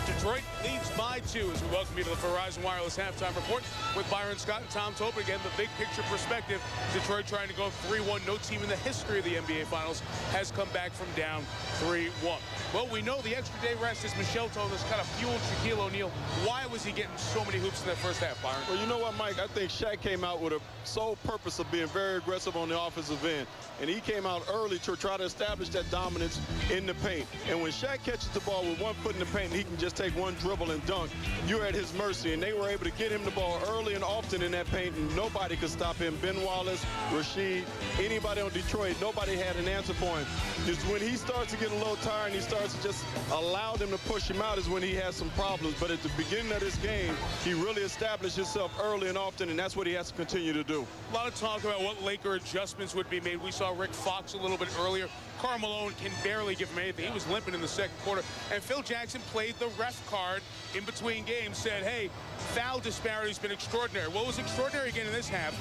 Detroit leads by 2 as we welcome you to the Verizon Wireless Halftime Report with Byron Scott and Tom Tolbert. Again, the big picture perspective. Detroit trying to go 3-1. No team in the history of the NBA Finals has come back from down 3-1. Well, we know the extra day rest, as Michelle told us, kind of fueled Shaquille O'Neal. Why was he getting so many hoops in that first half, Byron? Well, you know what, Mike? I think Shaq came out with a sole purpose of being very aggressive on the offensive end. And he came out early to try to establish that dominance in the paint. And when Shaq catches the ball with one foot in the paint and he can just take one dribble and dunk, you're at his mercy. And they were able to get him the ball early and often in that paint, and nobody could stop him. Ben Wallace, Rasheed, anybody on Detroit, nobody had an answer for him. Just when he starts to get a little tired and he starts to just allow them to push him out is when he has some problems. But at the beginning of this game, he really established himself early and often, and that's what he has to continue to do. A lot of talk about what Laker adjustments would be made. We saw Rick Fox a little bit earlier. Karl Malone can barely give him anything. He was limping in the second quarter. And Phil Jackson played the ref card in between games, said, hey, foul disparity has been extraordinary. Well, it was extraordinary again in this half.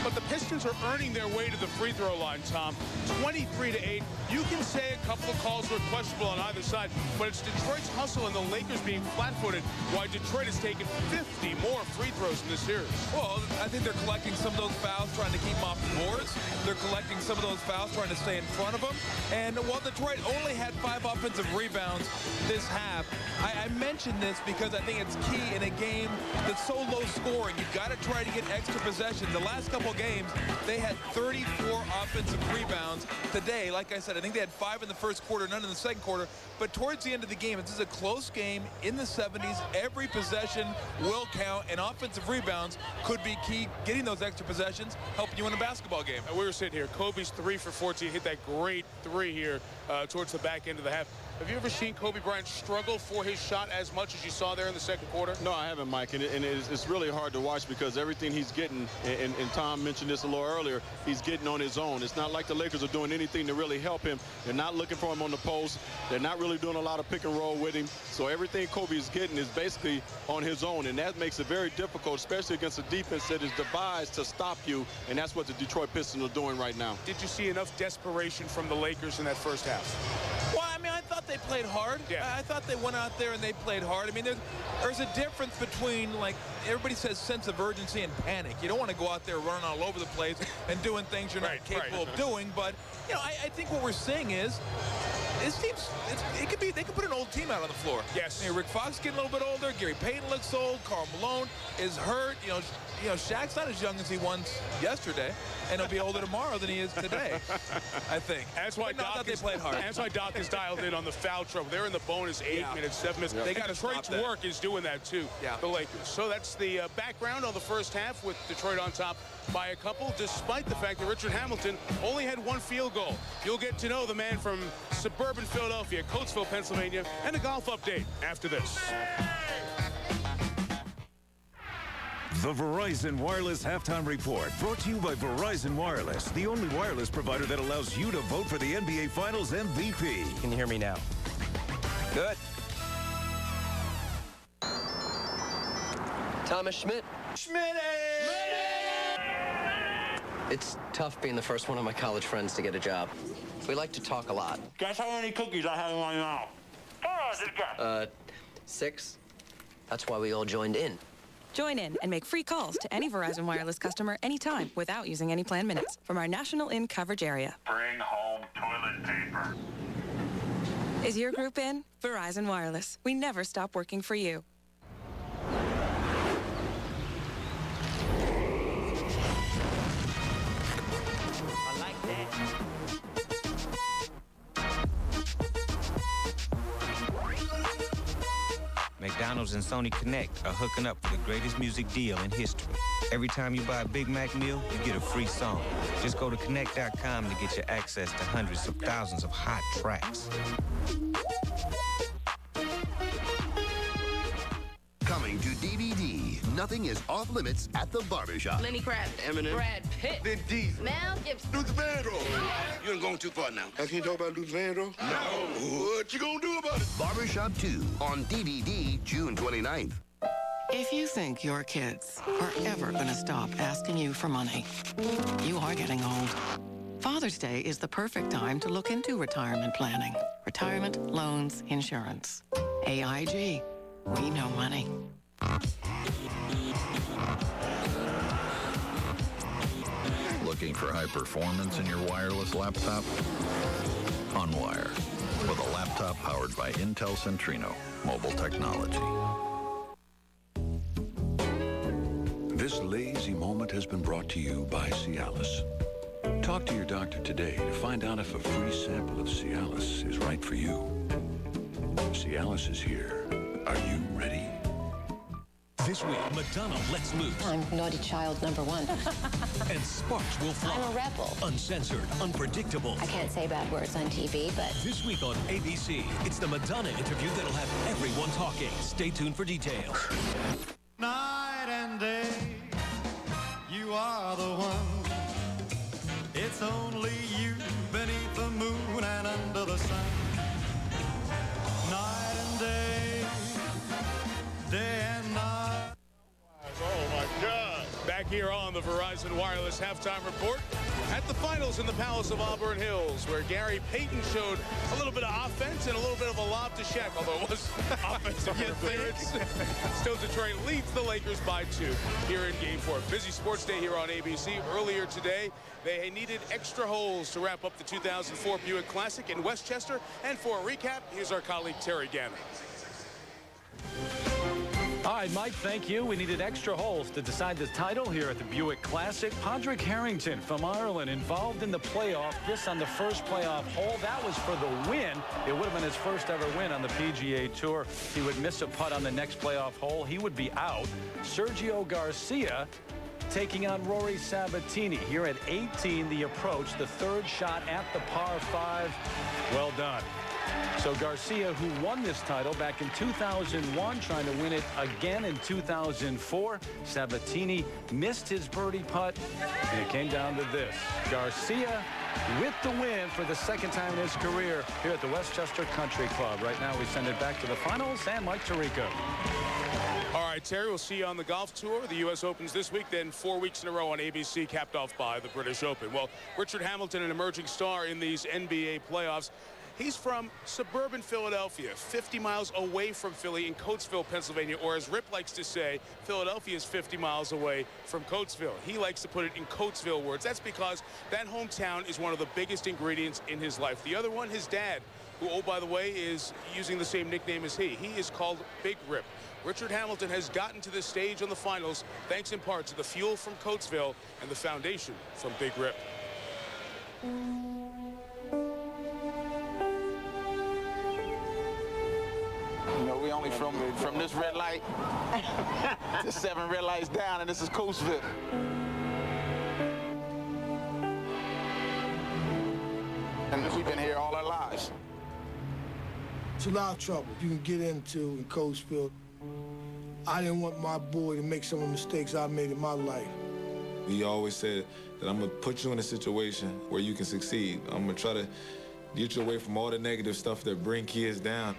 But the Pistons are earning their way to the free throw line, Tom. 23-8. You can say a couple of calls were questionable on either side, but it's Detroit's hustle and the Lakers being flat-footed why Detroit has taken 50 more free throws in this series. Well, I think they're collecting some of those fouls, trying to keep them off the boards. They're collecting some of those fouls, trying to stay in front of them. And while Detroit only had 5 offensive rebounds this half, I mentioned this because I think it's key in a game that's so low scoring. You've got to try to get extra possessions. The last couple games, they had 34 offensive rebounds. Today, like I said, I think they had 5 in the first quarter, none in the second quarter. But towards the end of the game, this is a close game in the 70s. Every possession will count, and offensive rebounds could be key. Getting those extra possessions, helping you win a basketball game. We were sitting here. Kobe's 3 for 14. Hit that great 3 here towards the back end of the half. Have you ever seen Kobe Bryant struggle for his shot as much as you saw there in the second quarter? No, I haven't, Mike, and it's really hard to watch because everything he's getting, and Tom mentioned this a little earlier, he's getting on his own. It's not like the Lakers are doing anything to really help him. They're not looking for him on the post. They're not really doing a lot of pick and roll with him. So everything Kobe is getting is basically on his own, and that makes it very difficult, especially against a defense that is devised to stop you, and that's what the Detroit Pistons are doing right now. Did you see enough desperation from the Lakers in that first half? Well, I mean, I thought they played hard. Yeah. I thought they went out there and they played hard. I mean, there's a difference between, like, everybody says sense of urgency and panic. You don't want to go out there running all over the place and doing things you're not capable of doing. But, you know, I think what we're seeing is this team's, they could put an old team out on the floor. Yes. I mean, Rick Fox getting a little bit older. Gary Payton looks old. Karl Malone is hurt. You know, Shaq's not as young as he was yesterday, and he'll be older tomorrow than he is today, I think. That's why they played hard. That's why Doc is dialed in on the foul trouble. They're in the bonus 8 minutes, 7 minutes. They got Detroit's work is doing that too. Yeah. The Lakers. So that's the background on the first half with Detroit on top by a couple, despite the fact that Richard Hamilton only had 1 field goal. You'll get to know the man from suburban Philadelphia, Coatesville, Pennsylvania, and a golf update after this. The Verizon Wireless Halftime Report, brought to you by Verizon Wireless, the only wireless provider that allows you to vote for the NBA Finals MVP. Can you hear me now? Good. Thomas Schmidt. It's tough being the first one of my college friends to get a job. We like to talk a lot. Guess how many cookies I have in my mouth? 6. That's why we all joined in. Join in and make free calls to any Verizon Wireless customer anytime without using any plan minutes from our national in coverage area. Bring home toilet paper. Is your group in? Verizon Wireless. We never stop working for you. I like that. McDonald's and Sony Connect are hooking up for the greatest music deal in history. Every time you buy a Big Mac meal, you get a free song. Just go to Connect.com to get your access to hundreds of thousands of hot tracks. Coming to DVD, nothing is off limits at the barbershop. Lenny Kravitz. Eminem. Brad Pitt. Vin Diesel. Mel Gibson. Luther Vandross. You ain't going too far now. Can you talk about Luther Vandross? No. What you gonna do about it? Barbershop 2 on DVD June 29th. If you think your kids are ever going to stop asking you for money, you are getting old. Father's Day is the perfect time to look into retirement planning. Retirement, loans, insurance. AIG. We know money. Looking for high performance in your wireless laptop? Unwire, with a laptop powered by Intel Centrino mobile technology. This lazy moment has been brought to you by Cialis. Talk to your doctor today to find out if a free sample of Cialis is right for you. Cialis is here. Are you ready? This week, Madonna lets loose. I'm naughty child number 1. And sparks will fly. I'm a rebel. Uncensored, unpredictable. I can't say bad words on TV, but... This week on ABC, it's the Madonna interview that'll have everyone talking. Stay tuned for details. Night and day, you are the one. It's only you beneath the moon and under the sun. Night and day, day and night. Oh, my God. Back here on the Verizon Wireless Halftime Report. At the finals in the Palace of Auburn Hills, where Gary Payton showed a little bit of offense and a little bit of a lob to Shaq, although it was offensive interference. Still, Detroit leads the Lakers by 2 here in Game 4. Busy sports day here on ABC. Earlier today, they needed extra holes to wrap up the 2004 Buick Classic in Westchester. And for a recap, here's our colleague Terry Gannon. All right, Mike, thank you. We needed extra holes to decide the title here at the Buick Classic. Padraig Harrington from Ireland involved in the playoff. This on the first playoff hole. That was for the win. It would have been his first ever win on the PGA Tour. He would miss a putt on the next playoff hole. He would be out. Sergio Garcia taking on Rory Sabatini here at 18, the approach, the third shot at the par 5. Well done. So Garcia, who won this title back in 2001, trying to win it again in 2004. Sabatini missed his birdie putt, and it came down to this. Garcia with the win for the second time in his career here at the Westchester Country Club. Right now, we send it back to the finals, and Mike Tirico. All right, Terry, we'll see you on the golf tour. The U.S. Opens this week, then 4 weeks in a row on ABC, capped off by the British Open. Well, Richard Hamilton, an emerging star in these NBA playoffs. He's from suburban Philadelphia, 50 miles away from Philly in Coatesville, Pennsylvania, or as Rip likes to say, Philadelphia is 50 miles away from Coatesville. He likes to put it in Coatesville words. That's because that hometown is one of the biggest ingredients in his life. The other one, his dad, who, oh, by the way, is using the same nickname as he. He is called Big Rip. Richard Hamilton has gotten to this stage on the finals thanks in part to the fuel from Coatesville and the foundation from Big Rip. You know, we only from this red light to 7 red lights down, and this is Coatesville. And we've been here all our lives. It's a lot of trouble you can get into in Coatesville. I didn't want my boy to make some of the mistakes I made in my life. He always said that I'm going to put you in a situation where you can succeed. I'm going to try to get you away from all the negative stuff that bring kids down.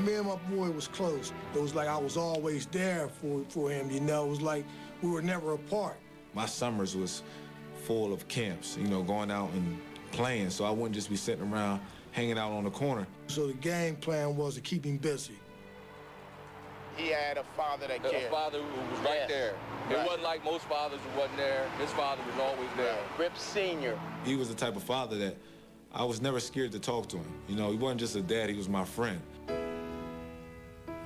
Me and my boy was close. It was like I was always there for him, you know. It was like we were never apart. My summers was full of camps, you know, going out and playing, so I wouldn't just be sitting around hanging out on the corner. So the game plan was to keep him busy. He had a father that cared. A father who was right there. It wasn't like most fathers who wasn't there. His father was always there. Rip Sr. He was the type of father that I was never scared to talk to him. You know, he wasn't just a dad, he was my friend.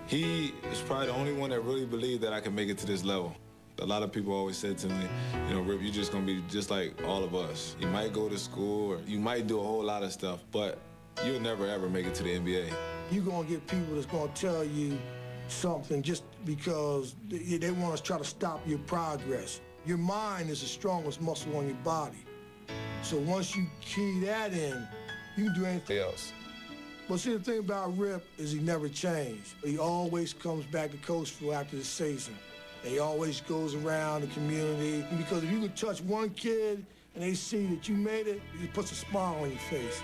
He is probably the only one that really believed that I could make it to this level. A lot of people always said to me, you know, Rip, you're just gonna be just like all of us. You might go to school or you might do a whole lot of stuff, but you'll never ever make it to the NBA. You're gonna get people that's gonna tell you something just because they want to try to stop your progress. Your mind is the strongest muscle on your body. So once you key that in, you can do anything else. But see, the thing about Rip is he never changed. He always comes back to Coatesville after the season. And he always goes around the community. Because if you can touch one kid and they see that you made it, it puts a smile on your face.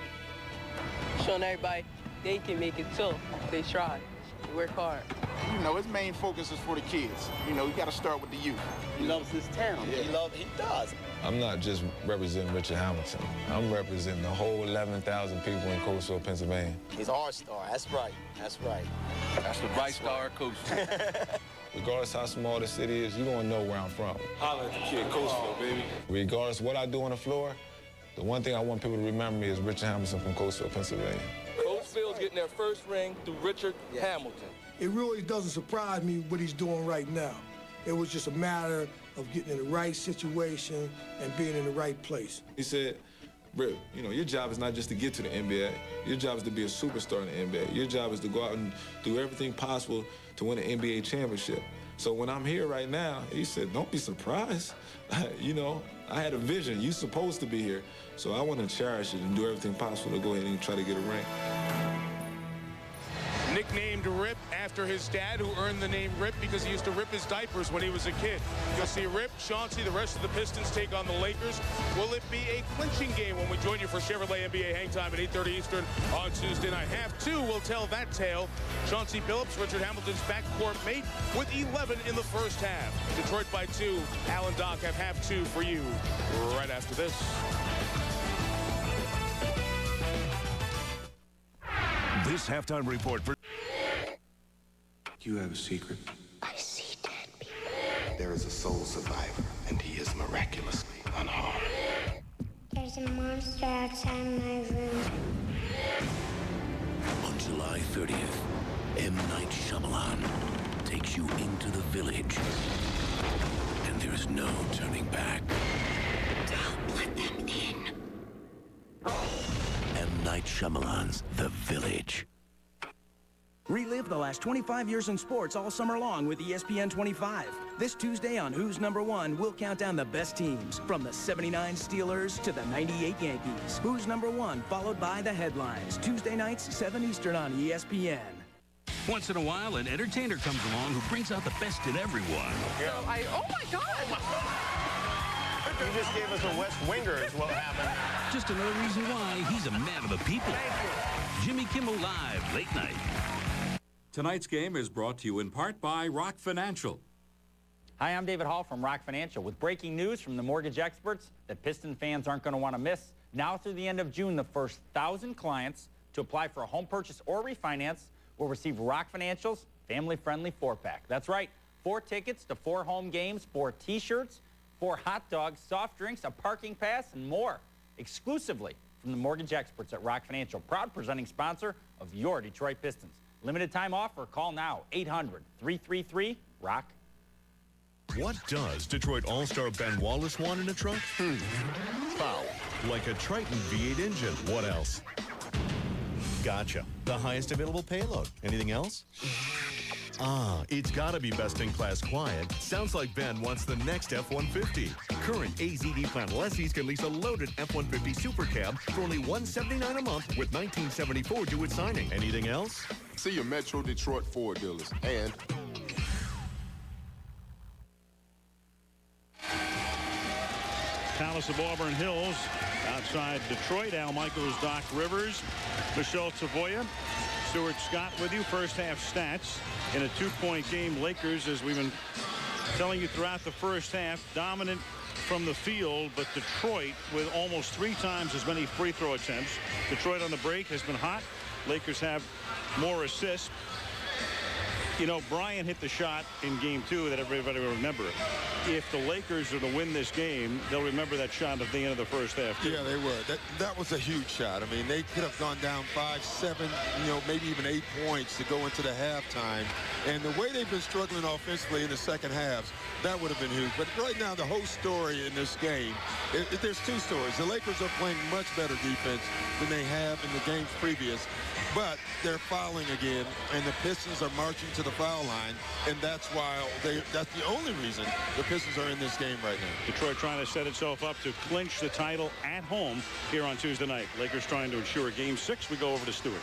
Showing everybody they can make it too. They try. They work hard. You know, his main focus is for the kids. You know, you got to start with the youth. He loves his town. Yeah. He does. I'm not just representing Richard Hamilton. I'm representing the whole 11,000 people in Coatesville, Pennsylvania. He's our star. That's right. That's right. That's the bright star of Coatesville. Regardless how small the city is, you're gonna know where I'm from. Holla at the kid, Coatesville, baby. Regardless what I do on the floor, the one thing I want people to remember me is Richard Hamilton from Coatesville, Pennsylvania. Coatesville's getting their first ring through Richard Hamilton. It really doesn't surprise me what he's doing right now. It was just a matter of getting in the right situation and being in the right place. He said, Rip, you know, your job is not just to get to the NBA. Your job is to be a superstar in the NBA. Your job is to go out and do everything possible to win an NBA championship. So when I'm here right now, he said, don't be surprised. You know, I had a vision. You're supposed to be here. So I want to cherish it and do everything possible to go ahead and try to get a ring. Nicknamed Rip after his dad, who earned the name Rip because he used to rip his diapers when he was a kid. You'll see Rip, Chauncey, the rest of the Pistons take on the Lakers. Will it be a clinching game when we join you for Chevrolet NBA Hang Time at 8:30 Eastern on Tuesday night? Half two will tell that tale. Chauncey Billups, Richard Hamilton's backcourt mate, with 11 in the first half. Detroit by 2. Al and Doc have half two for you right after this. This halftime report for... Do you have a secret? I see dead people. There is a soul survivor, and he is miraculously unharmed. There's a monster outside my room. On July 30th, M. Night Shyamalan takes you into the village. And there is no turning back. Don't let them in. M. Night Shyamalan's The Village. Relive the last 25 years in sports all summer long with ESPN 25. This Tuesday on Who's Number One, we'll count down the best teams, from the 79 Steelers to the 98 Yankees. Who's Number One, followed by the headlines. Tuesday nights, 7 Eastern on ESPN. Once in a while, an entertainer comes along who brings out the best in everyone. Oh my God! You just gave us a West Winger is what happened. Just another reason why he's a man of the people. Jimmy Kimmel Live, late night. Tonight's game is brought to you in part by Rock Financial. Hi, I'm David Hall from Rock Financial with breaking news from the mortgage experts that Piston fans aren't going to want to miss. Now through the end of June, the first 1,000 clients to apply for a home purchase or refinance will receive Rock Financial's family-friendly 4-pack. That's right, 4 tickets to 4 home games, 4 T-shirts, 4 hot dogs, soft drinks, a parking pass, and more. Exclusively from the mortgage experts at Rock Financial, proud presenting sponsor of your Detroit Pistons. Limited time offer. Call now, 800-333-ROCK. What does Detroit All-Star Ben Wallace want in a truck? Foul. Like a Triton V8 engine. What else? Gotcha. The highest available payload. Anything else? It's gotta be best-in-class quiet. Sounds like Ben wants the next F-150. Current AZD plan lessees can lease a loaded F-150 Super Cab for only $179 a month with $1974 due at signing. Anything else? See your Metro Detroit Ford dealers. And Palace of Auburn Hills outside Detroit. Al Michaels, Doc Rivers, Michelle Savoya, Stuart Scott with you. First half stats in a 2-point game. Lakers, as we've been telling you throughout the first half, dominant from the field, but Detroit with almost 3 times as many free throw attempts. Detroit on the break has been hot. Lakers have more assists. You know, Bryant hit the shot in game 2 that everybody will remember. If the Lakers are to win this game, they'll remember that shot at the end of the first half, too. Yeah, they would. That was a huge shot. I mean, they could have gone down 5, 7, maybe even 8 points to go into the halftime. And the way they've been struggling offensively in the second half, that would have been huge. But right now, the whole story in this game, there's 2 stories. The Lakers are playing much better defense than they have in the games previous. But they're fouling again, and the Pistons are marching to the foul line, and that's why that's the only reason the Pistons are in this game right now. Detroit trying to set itself up to clinch the title at home here on Tuesday night. Lakers trying to ensure game 6. We go over to Stewart.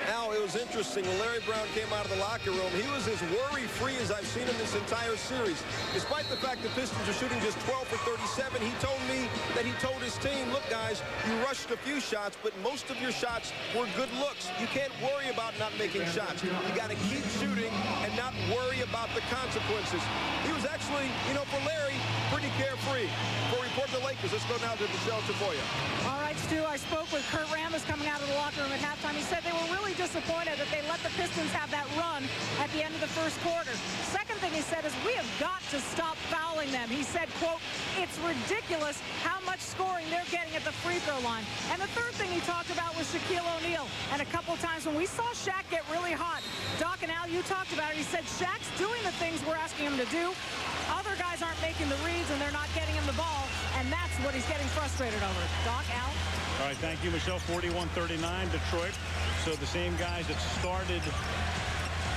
Al, it was interesting. When Larry Brown came out of the locker room, he was as worry-free as I've seen him this entire series. Despite the fact the Pistons are shooting just 12 for 37, he told me that he told his team, look, guys, you rushed a few shots, but most of your shots were good looks. You can't worry about not making shots. You got to keep shooting and not worry about the consequences. He was actually, for Larry, pretty carefree. For Report the Lakers, let's go now to Michelle Savoya. All right, Stu, I spoke with Kurt Rambis coming out of the locker room at halftime. He said they were really disappointed that they let the Pistons have that run at the end of the first quarter. Second thing he said is we have got to stop fouling them. He said, quote, it's ridiculous how much scoring they're getting at the free throw line. And the third thing he talked about was Shaquille O'Neal. And a couple times when we saw Shaq get really hot, Doc and Al, you talked about it. He said Shaq's doing the things we're asking him to do. Other guys aren't making the reads and they're not getting him the ball. And that's what he's getting frustrated over. Doc, Al? All right, thank you, Michelle. 41-39, Detroit. So the same guys that started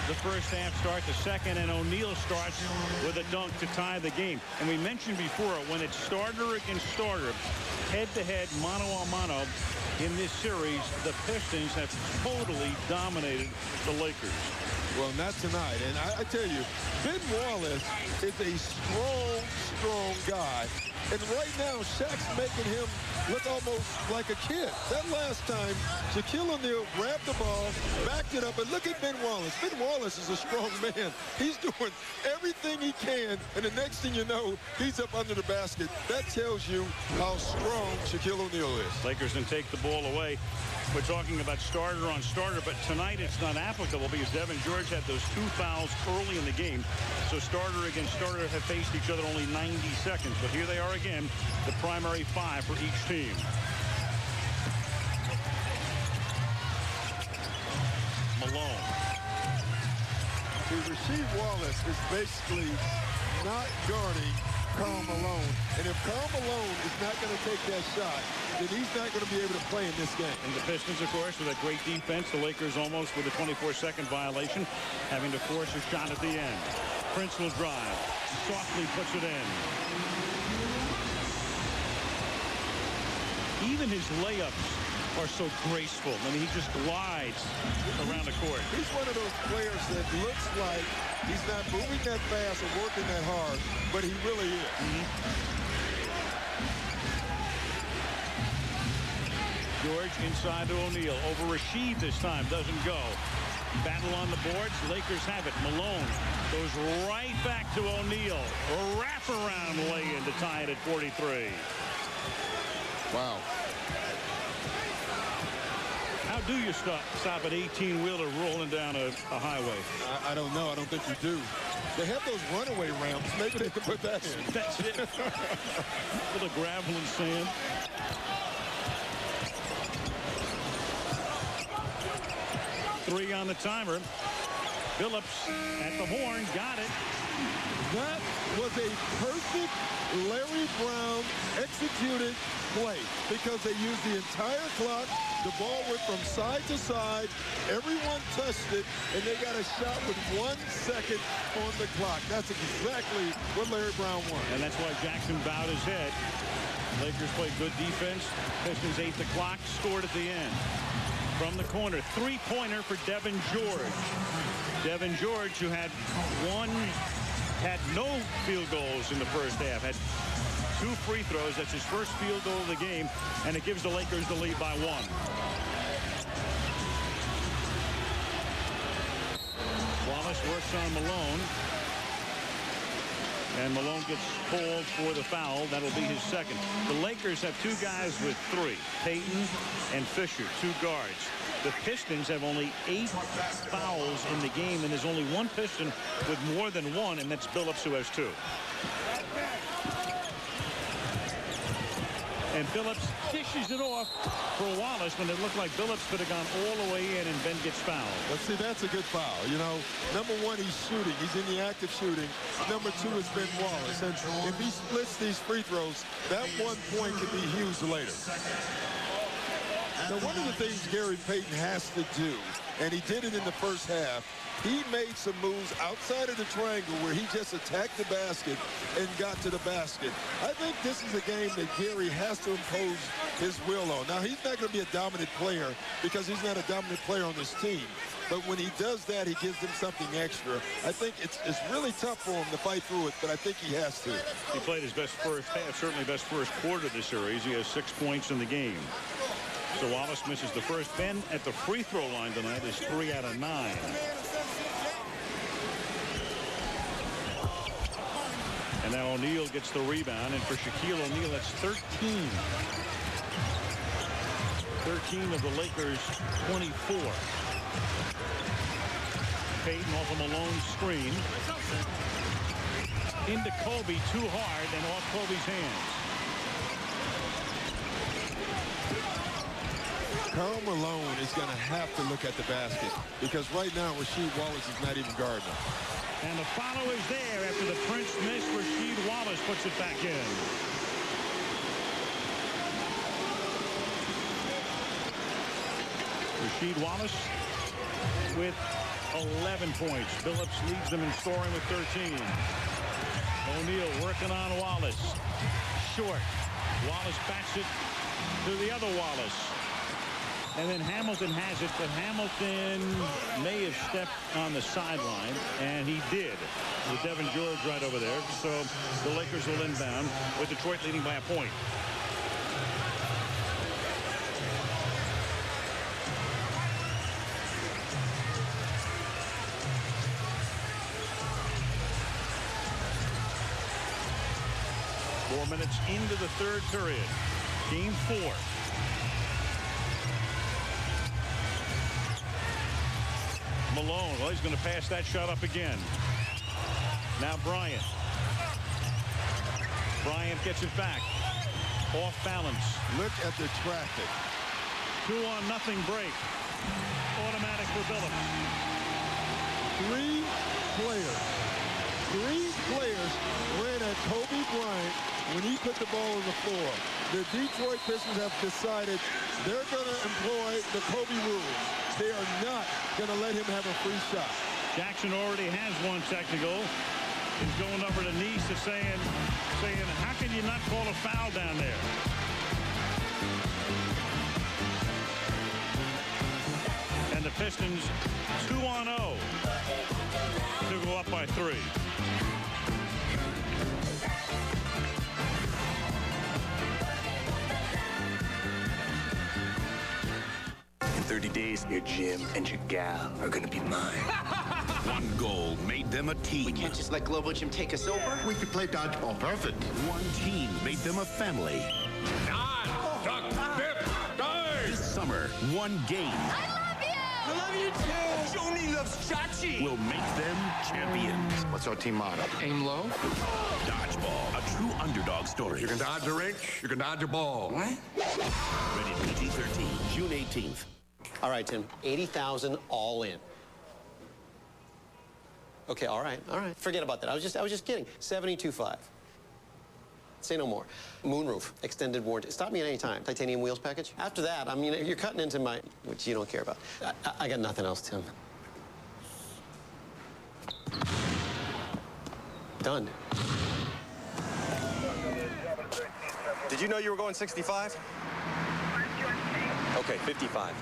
the first half start, the second, and O'Neal starts with a dunk to tie the game. And we mentioned before, when it's starter against starter, head-to-head, mano-a-mano in this series, the Pistons have totally dominated the Lakers. Well, not tonight. And I tell you, Ben Wallace is a strong guy. And right now, Shaq's making him look almost like a kid. That last time, Shaquille O'Neal grabbed the ball, backed it up, and look at Ben Wallace. Ben Wallace is a strong man. He's doing everything he can, and the next thing you know, he's up under the basket. That tells you how strong Shaquille O'Neal is. Lakers can take the ball away. We're talking about starter on starter, but tonight it's not applicable because Devin George had those 2 fouls early in the game. So starter against starter have faced each other only 90 seconds. But here they are again, the primary 5 for each team. Malone. See, Rasheed Wallace is basically not guarding Karl Malone. And if Karl Malone is not going to take that shot, then he's not going to be able to play in this game. And the Pistons, of course, with a great defense. The Lakers almost with a 24-second violation, having to force a shot at the end. Prince will drive. Softly puts it in. Even his layups are so graceful. I mean, he just glides around the court. He's one of those players that looks like he's not moving that fast or working that hard, but he really is. George inside to O'Neal. Over Rasheed this time. Doesn't go. Battle on the boards. Lakers have it. Malone goes right back to O'Neal. A wraparound lay-in to tie it at 43. Wow. How do you stop an 18-wheeler rolling down a highway? I don't know. I don't think you do. They have those runaway ramps. Maybe they can put that in. That's it. Full of gravel and sand. Three on the timer. Phillips at the horn. Got it. That was a perfect Larry Brown executed play because they used the entire clock. The ball went from side to side. Everyone touched it, and they got a shot with 1 second on the clock. That's exactly what Larry Brown wanted. And that's why Jackson bowed his head. Lakers played good defense. Pistons ate the clock, scored at the end. From the corner, three-pointer for Devin George. Devin George, who had no field goals in the first half, had 2 free throws. That's his first field goal of the game, and it gives the Lakers the lead by 1. Wallace works on Malone. And Malone gets called for the foul. That'll be his second. The Lakers have 2 guys with 3. Payton and Fisher, 2 guards. The Pistons have only 8 fouls in the game, and there's only 1 Piston with more than 1, and that's Billups, who has 2. And Billups dishes it off for Wallace when it looked like Billups could have gone all the way in, and Ben gets fouled. But see, that's a good foul. You know, number 1, he's shooting. He's in the act of shooting. Number 2 is Ben Wallace. And if he splits these free throws, that 1 point could be huge later. Now, one of the things Gary Payton has to do, and he did it in the first half, he made some moves outside of the triangle where he just attacked the basket and got to the basket. I think this is a game that Gary has to impose his will on. Now, he's not going to be a dominant player because he's not a dominant player on this team. But when he does that, he gives them something extra. I think it's really tough for him to fight through it, but I think he has to. He played his best first half, certainly best first quarter of the series. He has 6 points in the game. So Wallace misses the first. Ben at the free throw line tonight is 3 out of 9. And now O'Neal gets the rebound, and for Shaquille O'Neal, that's 13. 13 of the Lakers' 24. Payton off a Malone screen. Into Kobe, too hard, and off Kobe's hands. Karl Malone is going to have to look at the basket because right now Rasheed Wallace is not even guarding him. And the follow is there after the Prince miss. Rasheed Wallace puts it back in. Rasheed Wallace with 11 points. Phillips leads them in scoring with 13. O'Neal working on Wallace. Short. Wallace backs it to the other Wallace. And then Hamilton has it, but Hamilton may have stepped on the sideline, and he did, with Devin George right over there. So the Lakers will inbound with Detroit leading by a point. Minutes into the third period. Game 4. Malone, well, he's going to pass that shot up again. Now Bryant. Bryant gets it back. Off balance. Look at the traffic. 2-on-0 break. Automatic for Phillips. Three players ran at Kobe Bryant when he put the ball on the floor. The Detroit Pistons have decided they're going to employ the Kobe rule. They are not going to let him have a free shot. Jackson already has one technical. He's going over to Nice saying, how can you not call a foul down there? And the Pistons 2-on-0 to go up by 3. In 30 days, your gym and your gal are gonna be mine. One goal made them a team. We can't just let Global Gym take us over. We could play dodgeball. Perfect. One team made them a family. This summer, one game. I love you too. Joni loves Chachi. Will make them champions. What's our team motto? Aim low. Dodgeball, a true underdog story. You can dodge a wrench, you can dodge a ball. What? Rated PG-13, June 18th. All right, Tim. 80,000 all in. Okay, all right. Forget about that. I was just kidding. 72.5. Say no more. Moonroof, extended warranty. Stop me at any time. Titanium wheels package. After that, I mean, you're cutting into my, which you don't care about. I got nothing else, Tim. Done. Did you know you were going 65? Okay, 55.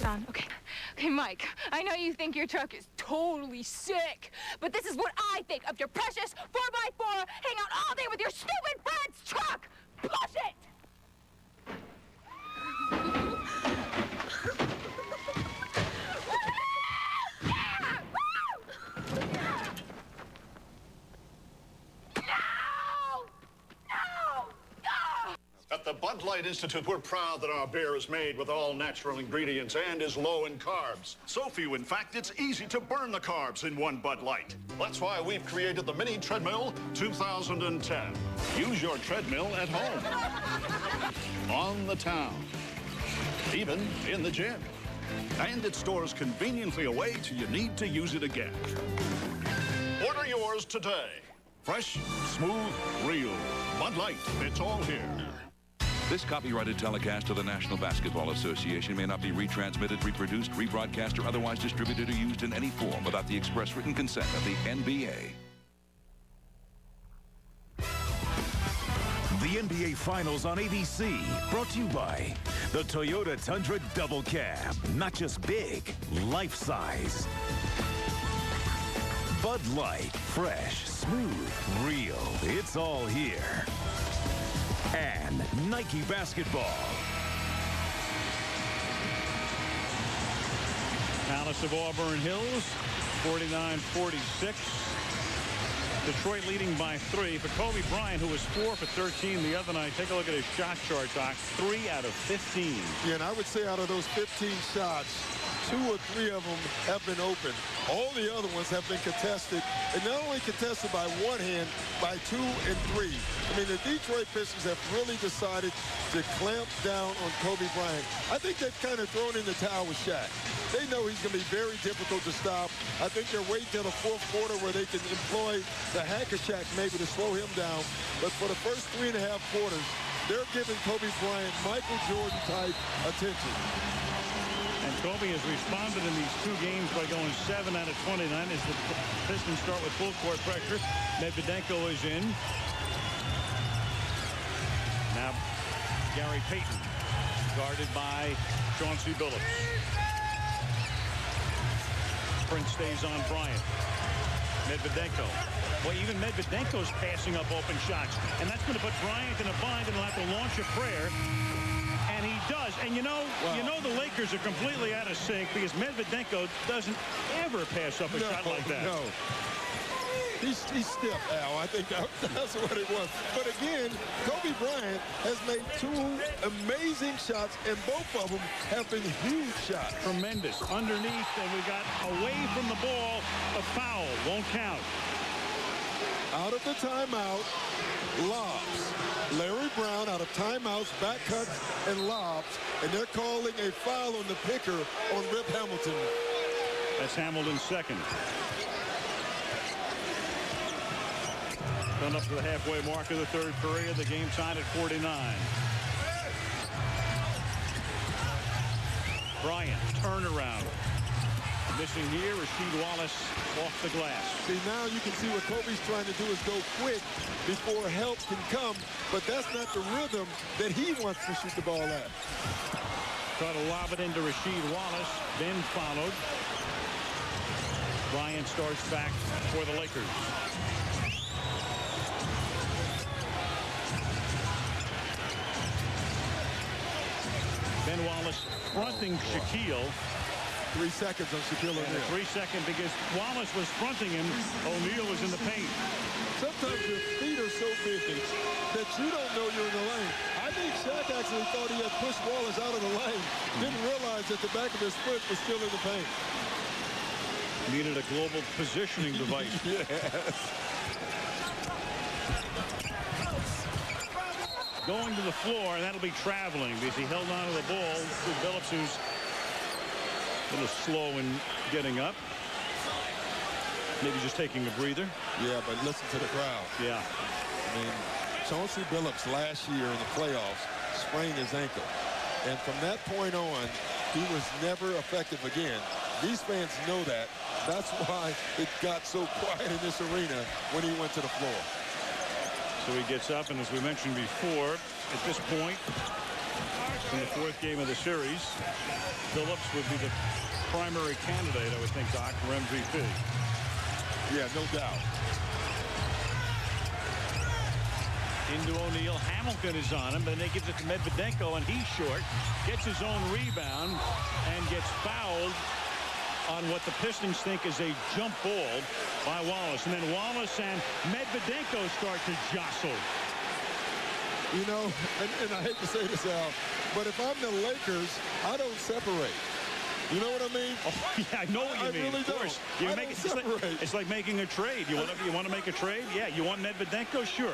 Don, okay, Mike, I know you think your truck is totally sick, but this is what I think of your precious 4x4 hang out all day with your stupid friend's truck. Push it! At the Bud Light Institute, we're proud that our beer is made with all natural ingredients and is low in carbs. So few, in fact, it's easy to burn the carbs in one Bud Light. That's why we've created the Mini Treadmill 2010. Use your treadmill at home, on the town, even in the gym. And it stores conveniently away till you need to use it again. Order yours today. Fresh, smooth, real. Bud Light, it's all here. This copyrighted telecast of the National Basketball Association may not be retransmitted, reproduced, rebroadcast, or otherwise distributed or used in any form without the express written consent of the NBA. The NBA Finals on ABC, brought to you by the Toyota Tundra Double Cab. Not just big, life-size. Bud Light, fresh, smooth, real. It's all here. And Nike Basketball. Palace of Auburn Hills, 49-46. Detroit leading by 3. For Kobe Bryant, who was 4 for 13 the other night. Take a look at his shot chart, Doc. 3 out of 15. Yeah, and I would say out of those 15 shots, 2 or 3 of them have been open. All the other ones have been contested, and not only contested by one hand, by 2 and 3. I mean, the Detroit Pistons have really decided to clamp down on Kobe Bryant. I think they've kind of thrown in the towel with Shaq. They know he's going to be very difficult to stop. I think they're waiting till the fourth quarter where they can employ the hacker Shaq maybe to slow him down. But for the first 3.5 quarters, they're giving Kobe Bryant Michael Jordan-type attention. And Kobe has responded in these two games by going 7 out of 29 as the Pistons start with full court pressure. Medvedenko is in. Now Gary Payton guarded by Chauncey Billups. Prince stays on Bryant. Medvedenko. Well, even Medvedenko's passing up open shots. And that's going to put Bryant in a bind and he'll have to launch a prayer. And he does. And you know the Lakers are completely out of sync because Medvedenko doesn't ever pass up a shot like that. No. He's stiff, Al. I think that's what it was. But again, Kobe Bryant has made 2 amazing shots, and both of them have been huge shots. Tremendous. Underneath, and we got away from the ball. A foul. Won't count. Out of the timeout, lobs. Larry Brown out of timeouts, back cuts, and lobs. And they're calling a foul on the picker on Rip Hamilton. That's Hamilton's second. Coming up to the halfway mark of the third period. The game tied at 49. Bryant, turnaround. Missing here, Rasheed Wallace off the glass. See, now you can see what Kobe's trying to do is go quick before help can come, but that's not the rhythm that he wants to shoot the ball at. Try to lob it into Rasheed Wallace, then followed. Bryant starts back for the Lakers. Ben Wallace fronting Shaquille. 3 seconds on Shaquille O'Neal. 3 seconds because Wallace was fronting him. O'Neal was in the paint. Sometimes your feet are so busy that you don't know you're in the lane. I think Shaq actually thought he had pushed Wallace out of the lane. Didn't realize that the back of his foot was still in the paint. Needed a global positioning device. Yes. Going to the floor, and that'll be traveling because he held on to the ball with Billups, who's a little slow in getting up. Maybe just taking a breather. Yeah, but listen to the crowd. Yeah. I mean, Chauncey Billups last year in the playoffs sprained his ankle. And from that point on, he was never effective again. These fans know that. That's why it got so quiet in this arena when he went to the floor. So he gets up, and as we mentioned before, at this point, in the 4th game of the series, Billups would be the primary candidate, I would think, Doc, for MVP. Yeah, no doubt. Into O'Neal. Hamilton is on him, but then he gives it to Medvedenko, and he's short. Gets his own rebound and gets fouled on what the Pistons think is a jump ball by Wallace. And then Wallace and Medvedenko start to jostle. You know, and I hate to say this, Al, but if I'm the Lakers, I don't separate. You know what I mean? Oh, yeah, I know what you mean. Really of course. Don't. I don't separate. It's like making a trade. You want to make a trade? Yeah. You want Medvedenko? Sure.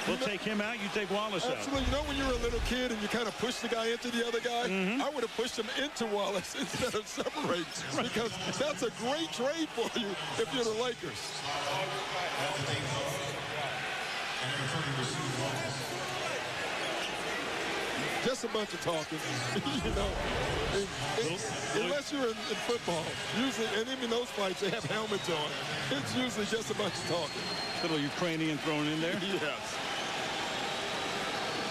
We'll take him out. You take Wallace out. Absolutely. You know when you're a little kid and you kind of push the guy into the other guy? I would have pushed him into Wallace instead of separating. Because that's a great trade for you if you're the Lakers. Just a bunch of talking, you know. Unless you're in football, usually, and even those fights, they have helmets on. It's usually just a bunch of talking. Little Ukrainian thrown in there. Yes.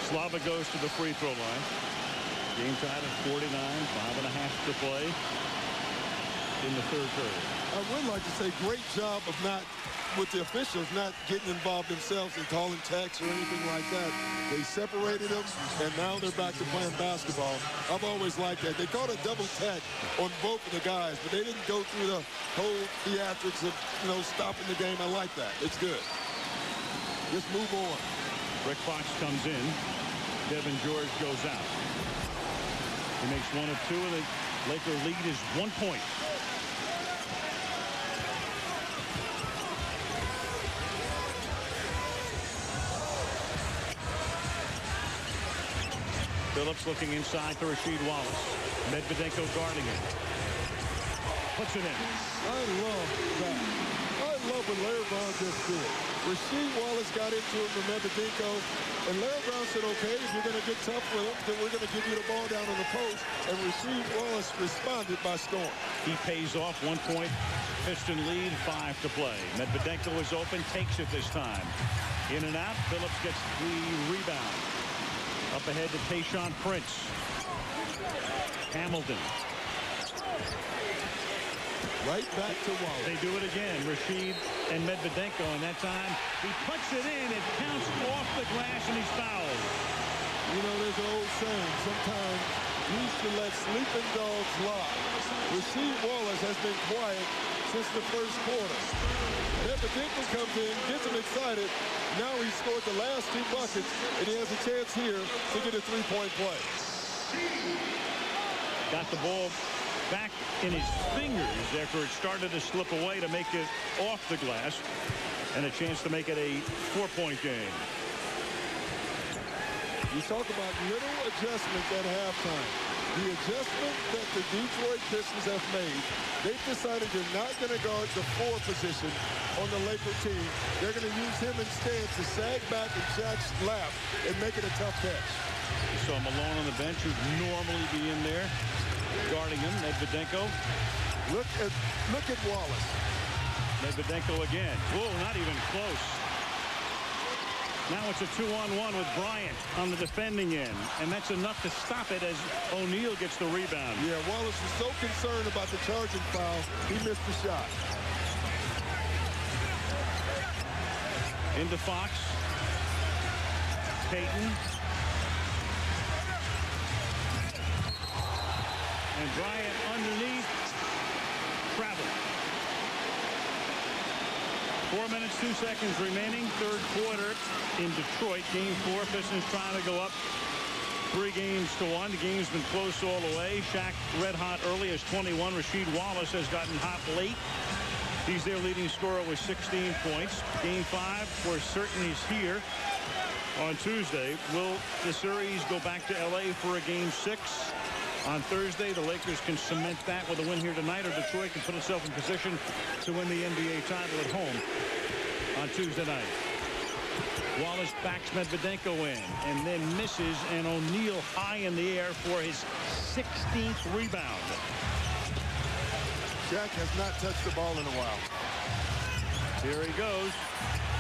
Slava goes to the free throw line. Game tied at 49, 5.5 to play in the third period. I would like to say great job of not, with the officials, not getting involved themselves and calling techs or anything like that. They separated them, and now they're back to playing basketball. I've always liked that. They called a double tech on both of the guys, but they didn't go through the whole theatrics of, you know, stopping the game. I like that. It's good. Just move on. Rick Fox comes in. Devin George goes out. He makes one of two, and the Laker lead is 1 point. Billups looking inside to Rasheed Wallace. Medvedenko guarding it. Puts it in. I love that. I love what Larry Brown just did. Rasheed Wallace got into him from Medvedinko, and Larry Brown said, okay, if you're going to get tough with him, then we're going to give you the ball down on the post, and Rasheed Wallace responded by scoring. He pays off 1 point. Piston lead, 5 to play. Medvedenko is open, takes it this time. In and out, Phillips gets the rebound. Up ahead to Tayshaun Prince. Hamilton. Right back to Wallace. They do it again. Rasheed and Medvedenko, and that time he puts it in. It counts off the glass, and he's fouled. You know, there's an old saying, sometimes you should let sleeping dogs lie. Rasheed Wallace has been quiet since the first quarter. Medvedenko comes in, gets him excited. Now he scored the last 2 buckets, and he has a chance here to get a 3-point play. Got the ball back in his fingers after it started to slip away to make it off the glass, and a chance to make it a 4-point game. You talk about little adjustments at halftime. The adjustment that the Detroit Pistons have made, they've decided they're not going to guard the 4 position on the Laker team. They're going to use him instead to sag back and Jack's lap and make it a tough catch. You saw Malone on the bench, who'd normally be in there guarding him. Medvedenko. Look at Wallace. Medvedenko again. Whoa, not even close. Now it's a 2-on-1 with Bryant on the defending end, and that's enough to stop it as O'Neal gets the rebound. Yeah, Wallace was so concerned about the charging foul, he missed the shot. Into Fox. Payton. And Bryant underneath. Travel. 4 minutes, 2 seconds remaining. Third quarter in Detroit. Game 4. Pistons trying to go up 3 games to 1. The game's been close all the way. Shaq red hot early as 21. Rasheed Wallace has gotten hot late. He's their leading scorer with 16 points. Game 5 for certain is here on Tuesday. Will the series go back to LA for a game 6? On Thursday, the Lakers can cement that with a win here tonight, or Detroit can put itself in position to win the NBA title at home on Tuesday night. Wallace backs Medvedenko in and then misses, and O'Neal high in the air for his 16th rebound. Jack has not touched the ball in a while. Here he goes.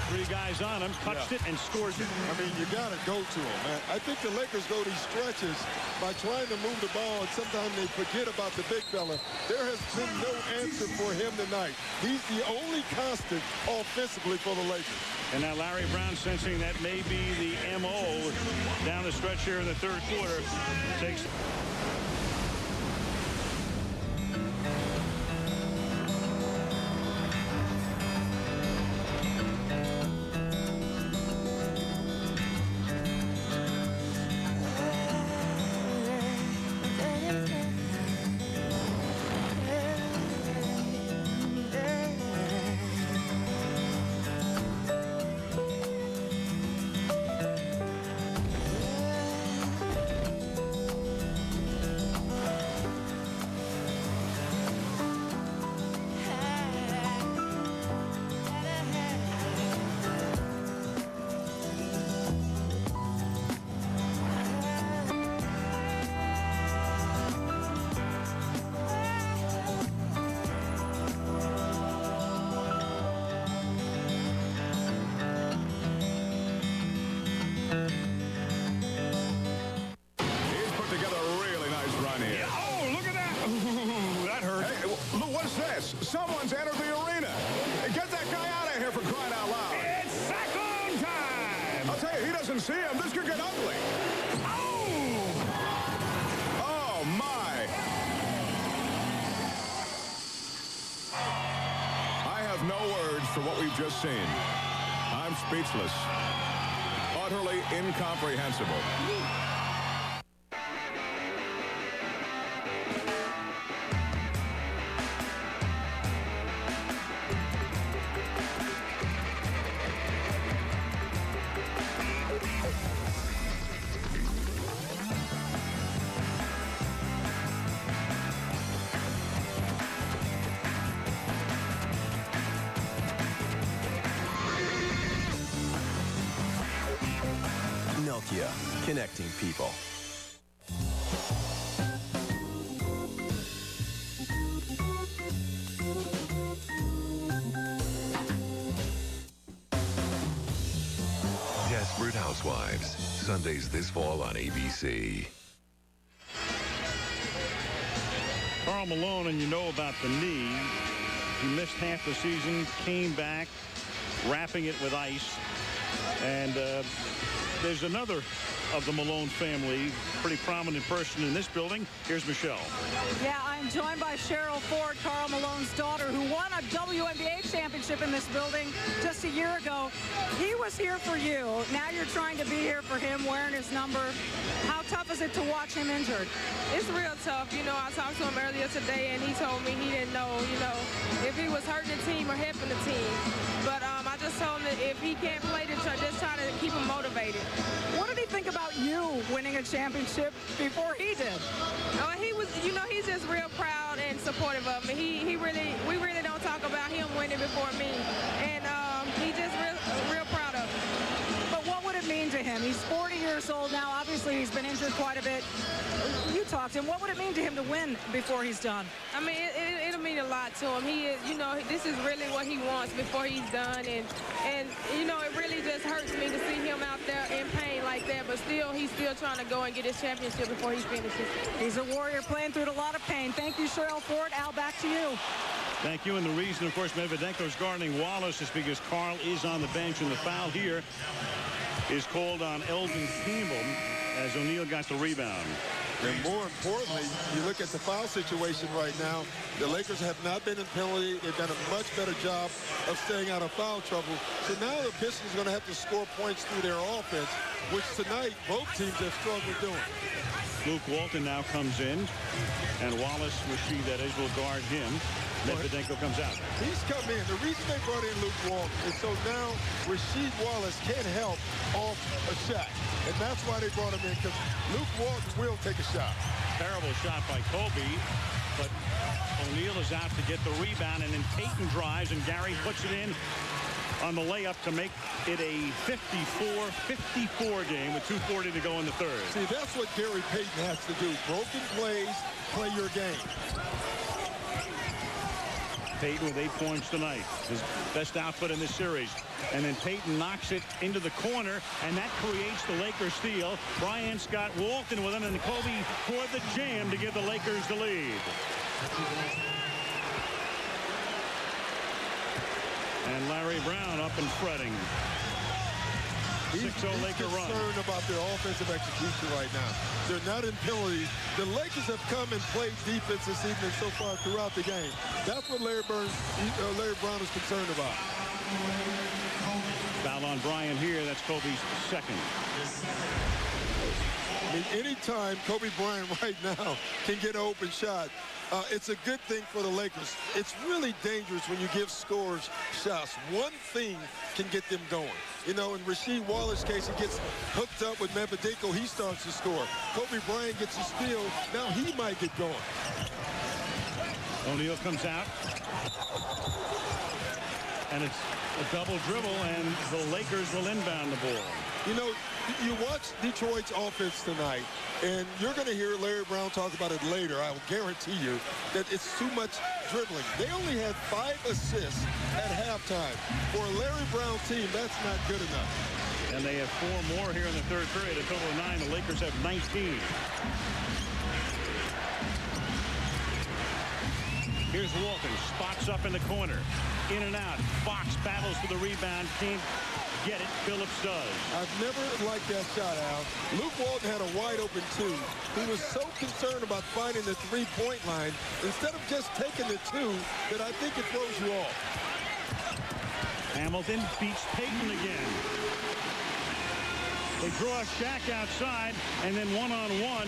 3 guys on him, touched it, and scores it. I mean, you got to go to him, man. I think the Lakers go these stretches by trying to move the ball, and sometimes they forget about the big fella. There has been no answer for him tonight. He's the only constant offensively for the Lakers. And now Larry Brown, sensing that may be the MO down the stretch here in the third quarter, takes... Someone's entered the arena. Get that guy out of here for crying out loud. It's cyclone time! I'll tell you, he doesn't see him. This could get ugly. Oh, my. I have no words for what we've just seen. I'm speechless. Utterly incomprehensible. Kia, connecting people. Desperate Housewives, Sundays this fall on ABC. Karl Malone, and you know about the knee. He missed half the season, came back, wrapping it with ice. And there's another of the Malone family, pretty prominent person in this building. Here's Michelle. Yeah, I'm joined by Cheryl Ford, Karl Malone's daughter, who won a WNBA championship in this building just a year ago. He was here for you. Now you're trying to be here for him, wearing his number. How tough is it to watch him injured? It's real tough. You know, I talked to him earlier today, and he told me he didn't know, if he was hurting the team or helping the team. But I just told him that if he can't play, just try to keep him motivated. What did he think about you winning a championship before he did? Oh, he was, he's just real proud and supportive of me. We really don't talk about him winning before me. And he's just real proud of me. But what would it mean to him? He's 40 years old now. Obviously, he's been injured quite a bit. You talked to him. What would it mean to him to win before he's done? I mean, it'll mean a lot to him. He is, this is really what he wants before he's done. And it really just hurts me to see him out there in pain like that. But still, he's still trying to go and get his championship before he finishes. He's a warrior playing through a lot of pain. Thank you, Cheryl Ford. Al, back to you. Thank you. And the reason, of course, Medvedenko's guarding Wallace is because Karl is on the bench, and the foul here is called on Eldon Campbell as O'Neal got the rebound. And more importantly, you look at the foul situation right now, the Lakers have not been in penalty. They've done a much better job of staying out of foul trouble. So now the Pistons are going to have to score points through their offense, which tonight both teams have struggled doing. Luke Walton now comes in, and Wallace, Rasheed, that is, will guard him. Medvedenko comes out. He's come in. The reason they brought in Luke Walton is so now Rasheed Wallace can't help off a shot. And that's why they brought him in, because Luke Walton will take a shot. Terrible shot by Kobe, but O'Neal is out to get the rebound, and then Payton drives, and Gary puts it in on the layup to make it a 54-54 game with 2:40 to go in the third. See, that's what Gary Payton has to do. Broken plays, play your game. Payton with 8 points tonight, his best output in this series. And then Payton knocks it into the corner, and that creates the Lakers steal. Brian Scott Walton with him, and Kobe for the jam to give the Lakers the lead. And Larry Brown up and fretting. 6-0 Laker run. He's concerned about their offensive execution right now. They're not in penalties. The Lakers have come and played defense this evening so far throughout the game. That's what Larry Brown is concerned about. Foul on Bryant here. That's Kobe's second. I mean, anytime Kobe Bryant right now can get an open shot, it's a good thing for the Lakers. It's really dangerous when you give scorers shots. One thing can get them going. In Rasheed Wallace's case, he gets hooked up with Medvedenko. He starts to score. Kobe Bryant gets a steal. Now he might get going. O'Neal comes out. And it's a double dribble, and the Lakers will inbound the ball. You watch Detroit's offense tonight, and you're going to hear Larry Brown talk about it later. I will guarantee you that it's too much dribbling. They only had 5 assists at halftime. For a Larry Brown team, that's not good enough. And they have 4 more here in the third period, a total of 9. The Lakers have 19. Here's Walton, spots up in the corner. In and out. Fox battles for the rebound. Can't get it. Phillips does. I've never liked that shot, Al. Luke Walton had a wide open 2. He was so concerned about finding the 3-point line instead of just taking the 2 that I think it throws you off. Hamilton beats Payton again. They draw Shaq outside, and then one-on-one.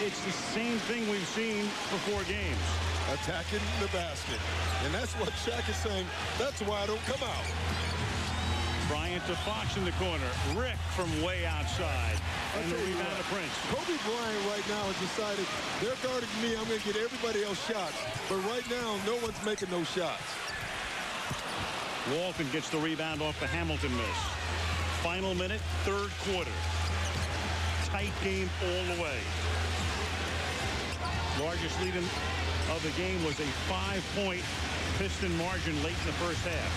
It's the same thing we've seen for 4 games. Attacking the basket. And that's what Shaq is saying. That's why I don't come out. Bryant to Fox in the corner. Rick from way outside. And the rebound to Prince. Kobe Bryant right now has decided they're guarding me. I'm going to get everybody else shots. But right now, no one's making those shots. Walton gets the rebound off the Hamilton miss. Final minute, third quarter. tight game all the way. Largest lead of the game was a 5-point Piston margin late in the first half.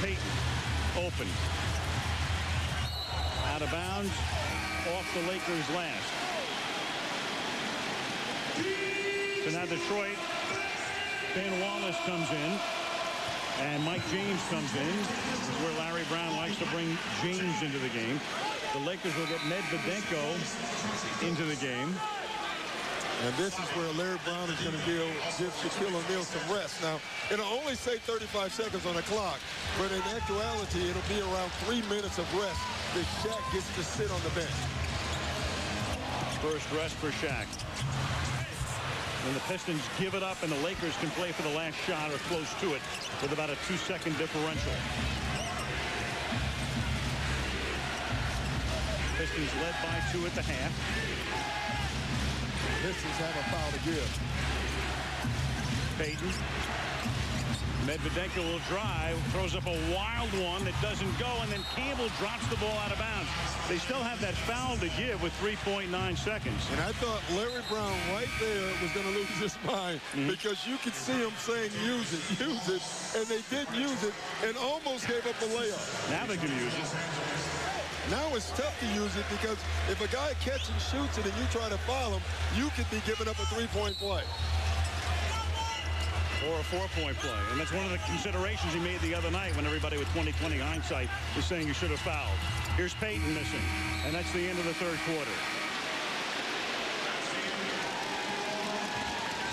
Payton, open. Out of bounds, off the Lakers' last. So now Detroit, Ben Wallace comes in, and Mike James comes in. This is where Larry Brown likes to bring James into the game. The Lakers will get Medvedenko into the game. And this is where Larry Brown is going to give Shaquille O'Neal some rest. Now, it'll only say 35 seconds on the clock, but in actuality, it'll be around 3 minutes of rest that Shaq gets to sit on the bench. First rest for Shaq. When the Pistons give it up and the Lakers can play for the last shot or close to it with about a 2-second differential. Pistons led by 2 at the half. Pistons have a foul to give. Payton. Medvedenko will drive, throws up a wild one that doesn't go, and then Campbell drops the ball out of bounds. They still have that foul to give with 3.9 seconds. And I thought Larry Brown right there was going to lose his mind because you could see him saying, use it, and they did use it and almost gave up a layup. Now they can use it. Now it's tough to use it because if a guy catches and shoots it and you try to foul him, you could be giving up a 3-point play. Or a 4-point play. And that's one of the considerations he made the other night when everybody with 20/20 hindsight is saying you should have fouled. Here's Payton missing. And that's the end of the third quarter.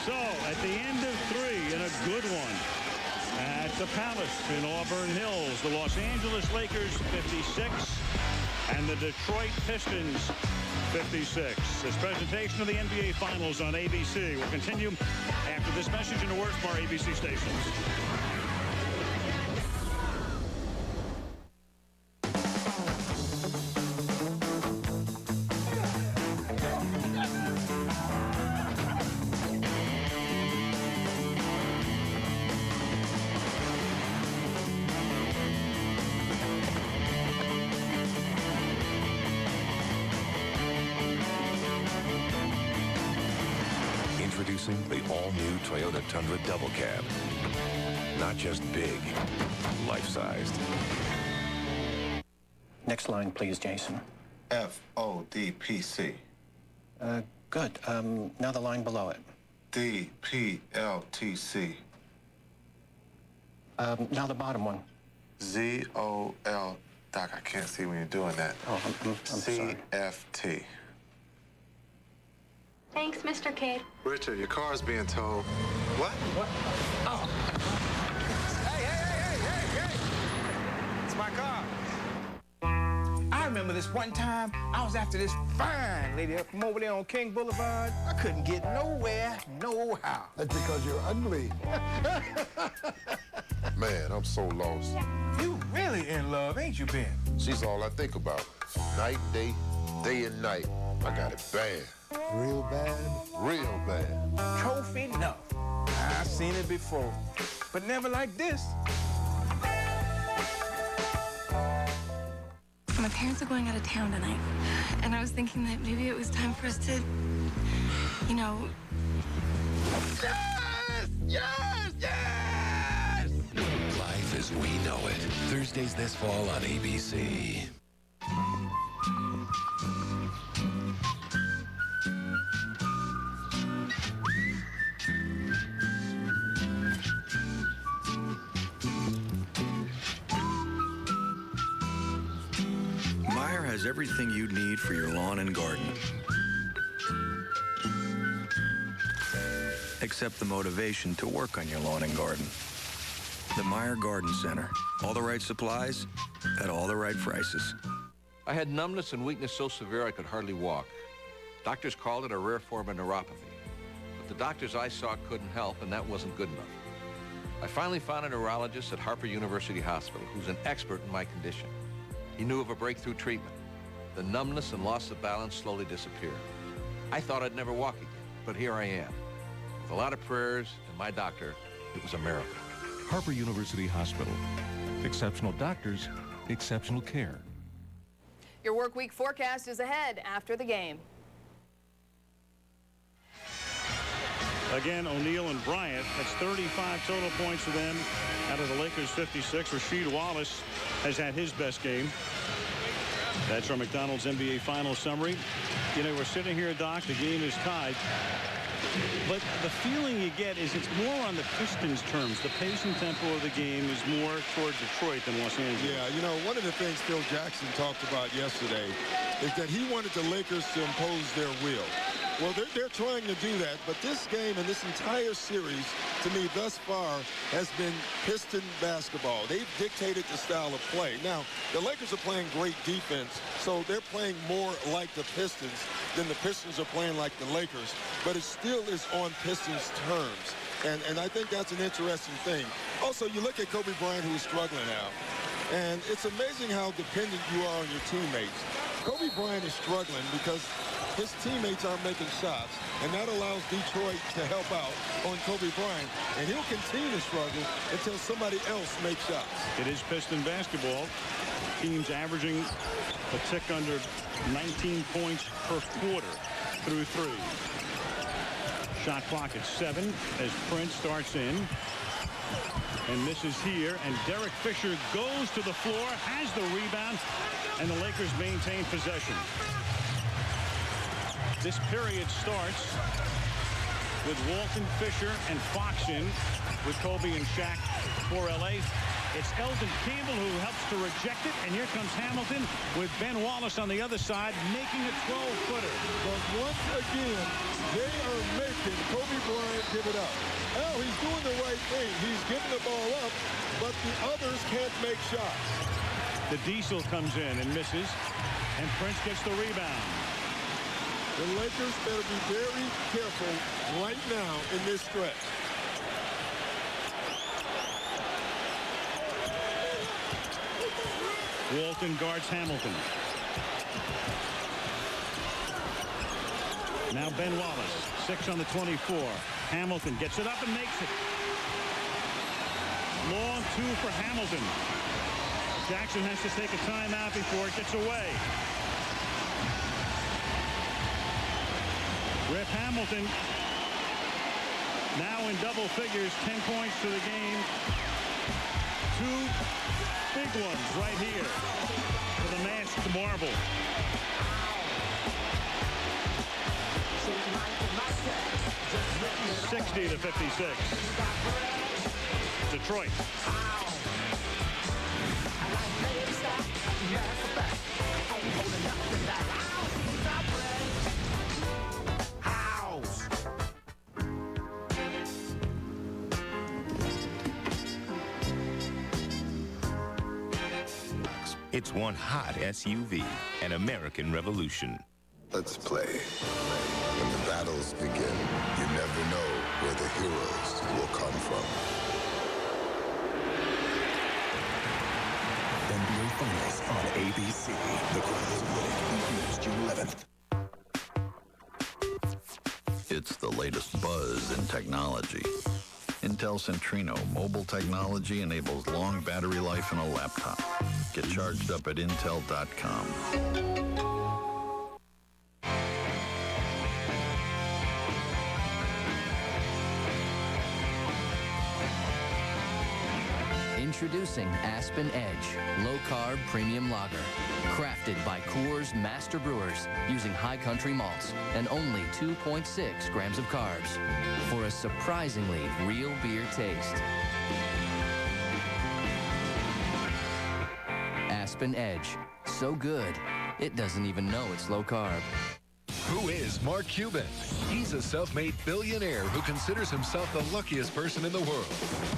So at the end of 3 and a good one at the Palace in Auburn Hills, the Los Angeles Lakers 56 and the Detroit Pistons 56. This presentation of the NBA Finals on ABC will continue after this message and a word from our ABC stations. Introducing the all-new Toyota Tundra Double Cab. Not just big, life-sized. Next line, please, Jason. FODPC. Good. Now the line below it. DPLTC. Now the bottom one. ZOL. Doc, I can't see when you're doing that. Oh, I'm sorry. CFT. Thanks, Mr. Kidd. Richard, your car's being towed. What? What? Oh. Hey. It's my car. I remember this one time I was after this fine lady up from over there on King Boulevard. I couldn't get nowhere, no how. That's because you're ugly. Man, I'm so lost. You really in love, ain't you, Ben? She's all I think about. Night, day and night. I got it bad. Real bad? Real bad. Trophy? No. I've seen it before, but never like this. My parents are going out of town tonight, and I was thinking that maybe it was time for us to, you know... Yes! Life as we know it. Thursdays this fall on ABC. Meyer has everything you need for your lawn and garden. Except the motivation to work on your lawn and garden. The Meyer Garden Center. All the right supplies at all the right prices. I had numbness and weakness so severe I could hardly walk. Doctors called it a rare form of neuropathy. But the doctors I saw couldn't help, and that wasn't good enough. I finally found a neurologist at Harper University Hospital who's an expert in my condition. He knew of a breakthrough treatment. The numbness and loss of balance slowly disappeared. I thought I'd never walk again, but here I am. With a lot of prayers and my doctor, it was a miracle. Harper University Hospital. Exceptional doctors, exceptional care. Your work week forecast is ahead after the game. Again, O'Neal and Bryant. That's 35 total points for them out of the Lakers' 56. Rasheed Wallace has had his best game. That's our McDonald's NBA Finals summary. You know, we're sitting here, Doc. The game is tied. But the feeling you get is it's more on the Pistons' terms. The pace and tempo of the game is more toward Detroit than Los Angeles. Yeah, you know, one of the things Phil Jackson talked about yesterday is that he wanted the Lakers to impose their will. Well, they're trying to do that, but this game and this entire series, to me, thus far, has been Piston basketball. They've dictated the style of play. Now, the Lakers are playing great defense, so they're playing more like the Pistons than the Pistons are playing like the Lakers, but it still is on Pistons' terms, and I think that's an interesting thing. Also, you look at Kobe Bryant, who's struggling now, and it's amazing how dependent you are on your teammates. Kobe Bryant is struggling because his teammates aren't making shots, and that allows Detroit to help out on Kobe Bryant, and he'll continue to struggle until somebody else makes shots. It is Piston basketball. Teams averaging a tick under 19 points per quarter through 3. Shot clock at 7 as Prince starts in. And misses here, and Derek Fisher goes to the floor, has the rebound, and the Lakers maintain possession. This period starts with Walton, Fisher, and Fox in with Kobe and Shaq for LA. It's Elton Campbell who helps to reject it, and here comes Hamilton with Ben Wallace on the other side, making a 12-footer. But once again, they are making Kobe Bryant give it up. Now he's doing the right thing. He's giving the ball up, but the others can't make shots. The Diesel comes in and misses, and Prince gets the rebound. The Lakers better be very careful right now in this stretch. Walton guards Hamilton. Now Ben Wallace, 6 on the 24. Hamilton gets it up and makes it. Long 2 for Hamilton. Jackson has to take a timeout before it gets away. Rip Hamilton now in double figures, 10 points for the game. 2 big ones right here for the masked marble. (60-56). Detroit. It's one hot SUV, an American Revolution. Let's play. When the battles begin, you never know where the heroes will come from. NBA Finals on ABC. The Crown is winning. June 11th. It's the latest buzz in technology. Intel Centrino mobile technology enables long battery life in a laptop. Get charged up at Intel.com. Introducing Aspen Edge, low-carb premium lager. Crafted by Coors Master Brewers using high country malts and only 2.6 grams of carbs for a surprisingly real beer taste. Aspen Edge, so good, it doesn't even know it's low carb. Who is Mark Cuban? He's a self-made billionaire who considers himself the luckiest person in the world.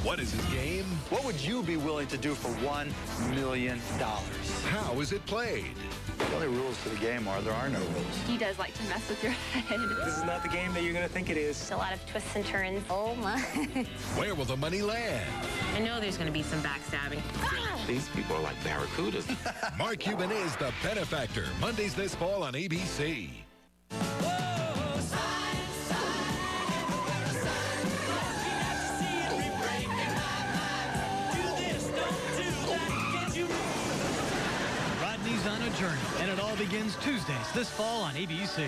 What is his game? What would you be willing to do for $1 million? How is it played? The only rules to the game are there are no rules. He does like to mess with your head. This is not the game that you're going to think it is. A lot of twists and turns. Oh, my. Where will the money land? I know there's going to be some backstabbing. These people are like barracudas. Mark Cuban is the benefactor. Mondays this fall on ABC. Rodney's on a a journey, and it all begins Tuesdays this fall on ABC.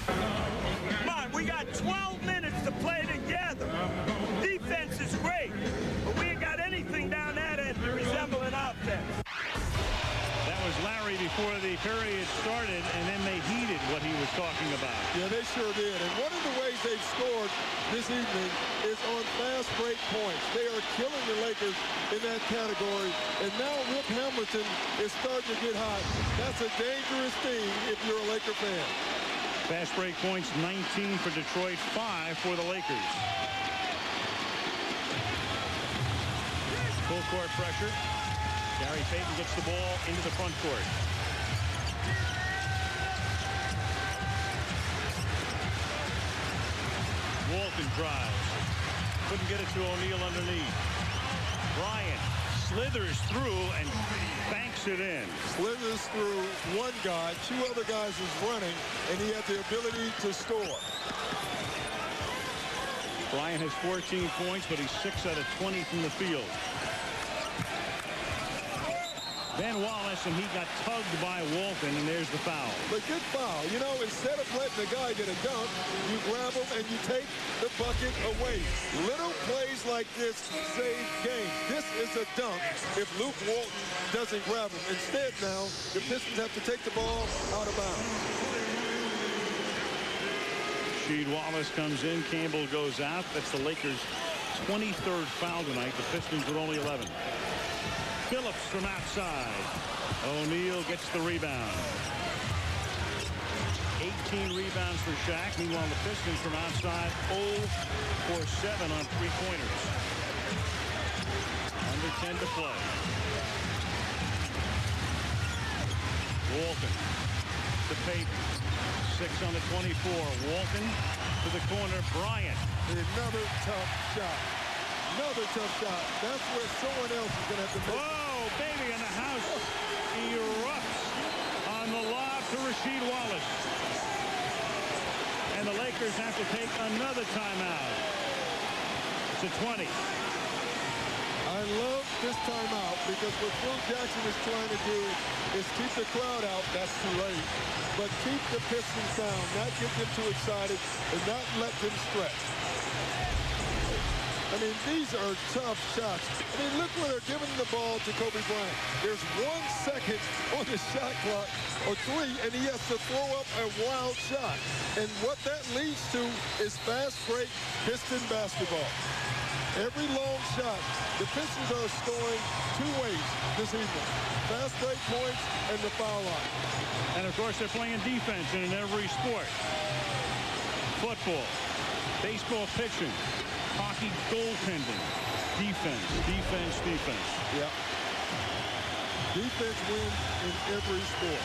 Come on, we got 12 minutes to play together. Defense is great, but we ain't got anything down that end to resemble an offense. That was Larry before the period started, and then they heeded what he was talking about. Yeah, they sure did. And one of the ways they've scored this evening is on fast break points. They are killing the Lakers in that category. And now Rip Hamilton is starting to get hot. That's a dangerous thing if you're a Laker fan. Fast break points, 19 for Detroit, 5 for the Lakers. Full court pressure. Gary Payton gets the ball into the front court. Walton drives. Couldn't get it to O'Neal underneath. Bryant slithers through and banks it in. Slithers through one guy, two other guys is running, and he had the ability to score. Bryant has 14 points, but he's 6 out of 20 from the field. Ben Wallace, and he got tugged by Walton, and there's the foul. But good foul. You know, instead of letting the guy get a dunk, you grab him and you take the bucket away. Little plays like this save games. This is a dunk if Luke Walton doesn't grab him. Instead now, the Pistons have to take the ball out of bounds. Rasheed Wallace comes in. Campbell goes out. That's the Lakers' 23rd foul tonight. The Pistons with only 11. Phillips from outside. O'Neal gets the rebound. 18 rebounds for Shaq. Meanwhile, the Pistons from outside 0 for 7 on three-pointers. Under 10 to play. Walton to Payton. 6 on the 24. Walton to the corner. Bryant. Another tough shot. Another tough shot. That's where someone else is going to have to make. Whoa, baby, and the house erupts on the lob to Rasheed Wallace. And the Lakers have to take another timeout. It's a 20. I love this timeout because what Phil Jackson is trying to do is keep the crowd out. That's too late. But keep the Pistons down, not get them too excited, and not let them stretch. I mean, these are tough shots. I mean, look where they're giving the ball to Kobe Bryant. There's 1 second on the shot clock, or 3, and he has to throw up a wild shot. And what that leads to is fast break Piston basketball. Every long shot, the Pistons are scoring 2 ways this evening. Fast break points and the foul line. And, of course, they're playing defense in every sport. Football, baseball pitching, hockey goaltending, defense, defense, defense. Yeah. Defense wins in every sport.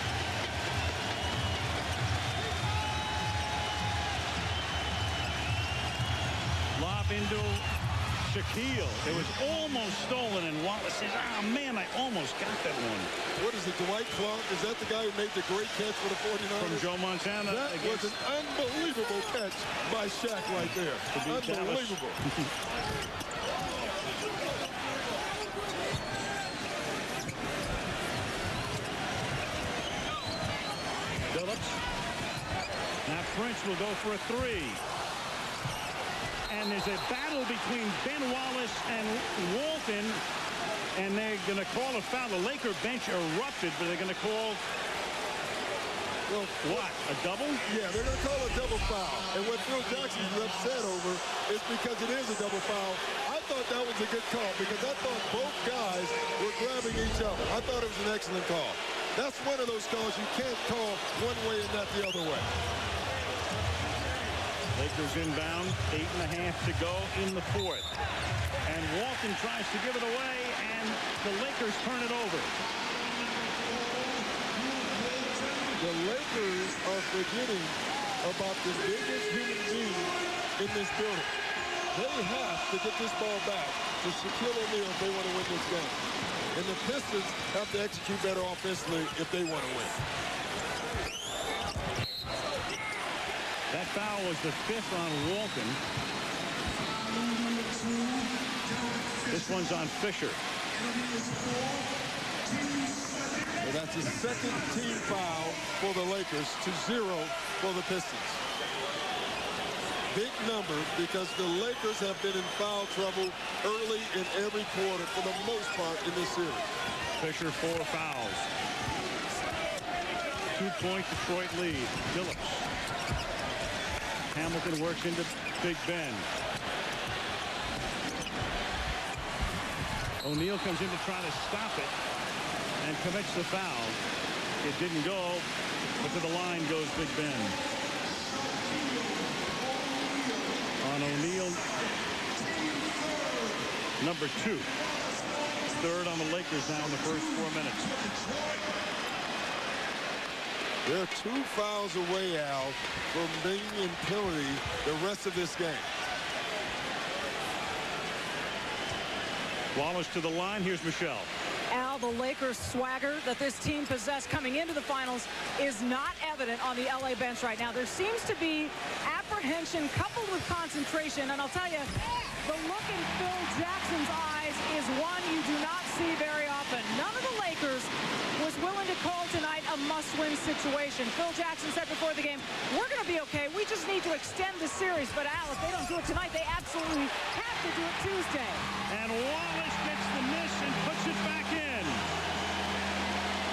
Lob into Shaquille. It was almost stolen, and Wallace says, "Ah, man, I almost got that one." What is it, Dwight Clark? Is that the guy who made the great catch for the 49ers? From Joe Montana. That was an unbelievable catch by Shaq right there. Unbelievable. Phillips. Now Prince will go for a 3. And there's a battle between Ben Wallace and Walton, and they're going to call a foul. The Laker bench erupted, but they're going to call, well, what, a double? Yeah, they're going to call a double foul. And what Phil Jackson is upset over is because it is a double foul. I thought that was a good call because I thought both guys were grabbing each other. I thought it was an excellent call. That's one of those calls you can't call one way and not the other way. Lakers inbound, 8.5 to go in the 4th. And Walton tries to give it away, and the Lakers turn it over. The Lakers are forgetting about the biggest human being in this building. They have to get this ball back to Shaquille O'Neal if they want to win this game. And the Pistons have to execute better offensively if they want to win. That foul was the 5th on Walton. This one's on Fisher. Well, that's That's the second team foul for the Lakers to 0 for the Pistons. Big number because the Lakers have been in foul trouble early in every quarter for the most part in this series. Fisher 4 fouls. 2-point Detroit lead. Phillips. Hamilton works into Big Ben. O'Neal comes in to try to stop it and commits the foul. It didn't go, but to the line goes Big Ben. On O'Neal, number 2. Third on the Lakers now in the first 4 minutes. They're 2 fouls away, Al, from being in penalty the rest of this game. Wallace to the line. Here's Michelle. Al, the Lakers swagger that this team possessed coming into the finals is not evident on the LA bench right now. There seems to be apprehension coupled with concentration, and I'll tell you, the look in Phil Jackson's eyes is one you do not see very often. None of the Lakers was willing to call tonight a must-win situation. Phil Jackson said before the game, we're going to be okay. We just need to extend the series. But Al, if they don't do it tonight, they absolutely have to do it Tuesday. And Wallace gets the miss and puts it back in.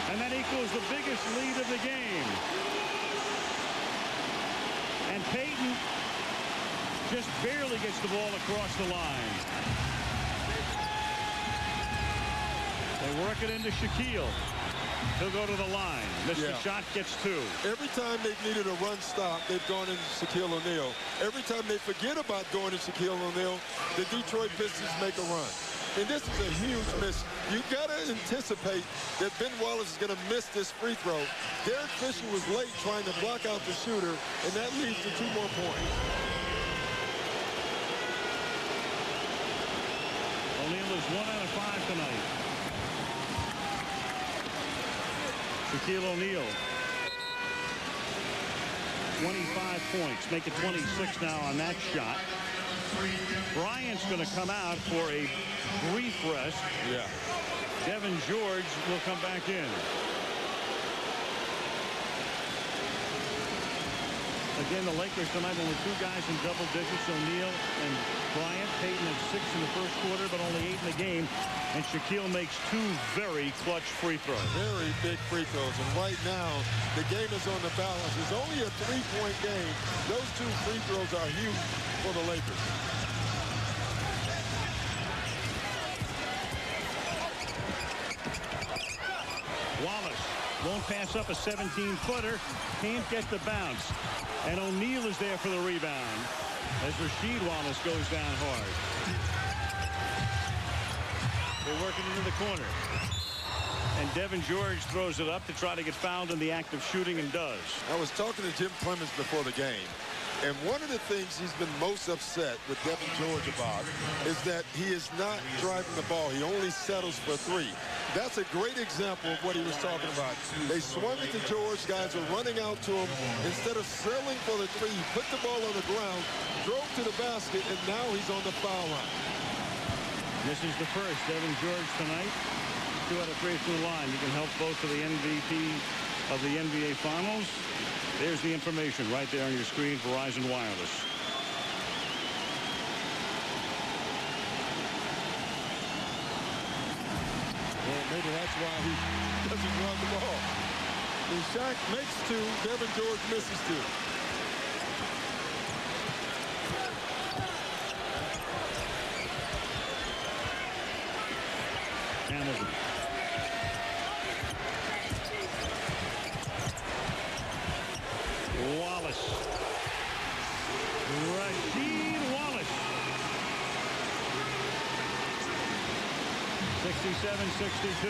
And that equals the biggest lead of the game. And Payton just barely gets the ball across the line. They work it into Shaquille. He'll go to the line. Missed the shot, gets 2. Every time they've needed a run stop, they've gone into Shaquille O'Neal. Every time they forget about going to Shaquille O'Neal, the Detroit Pistons make a run. And this is a huge miss. You got to anticipate that Ben Wallace is going to miss this free throw. Derek Fisher was late trying to block out the shooter, and that leads to 2 more points. O'Neal is 1 out of 5 tonight. Shaquille O'Neal, 25 points, make it 26 now on that shot. Bryant's going to come out for a brief rest. Yeah. Devin George will come back in. Again, the Lakers tonight only 2 guys in double digits, O'Neal and Bryant. Payton at 6 in the first quarter, but only 8 in the game. And Shaquille makes 2 very clutch free throws. Very big free throws. And right now, the game is on the balance. It's only a 3-point game. Those 2 free throws are huge for the Lakers. Wallace won't pass up a 17-footer. Can't get the bounce. And O'Neal is there for the rebound as Rasheed Wallace goes down hard. They're working into the corner. And Devin George throws it up to try to get fouled in the act of shooting and does. I was talking to Jim Clemens before the game. And one of the things he's been most upset with Devin George about is that he is not driving the ball. He only settles for 3. That's a great example of what he was talking about. They swung it to George. Guys are running out to him. Instead of settling for the 3, he put the ball on the ground, drove to the basket, and now he's on the foul line. This is the first Devin George tonight. 2 out of 3 from the line. You can help vote for the MVP of the NBA Finals. There's the information right there on your screen, Verizon Wireless. Well, maybe that's why he doesn't run the ball. And Shaq makes 2, Devin George misses 2. Hamilton. Wallace. Rasheed Wallace. 67-62.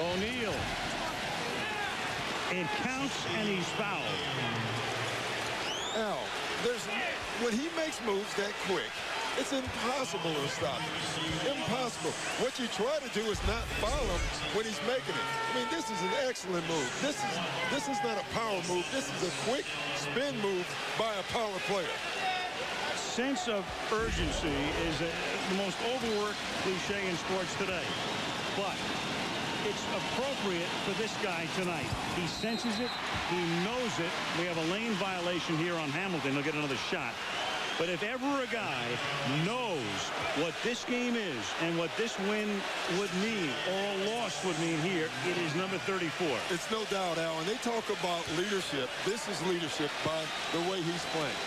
O'Neal. It counts and he's fouled. Al, when he makes moves that quick, It's impossible to stop him. Impossible. What you try to do is not foul him when he's making it. I mean, this is an excellent move. This is not a power move. This is a quick spin move by a power player. Sense of urgency is the most overworked cliche in sports today. But it's appropriate for this guy tonight. He senses it. He knows it. We have a lane violation here on Hamilton. He'll get another shot. But if ever a guy knows what this game is and what this win would mean or a loss would mean here, it is number 34. It's no doubt, Al. And they talk about leadership. This is leadership by the way he's playing.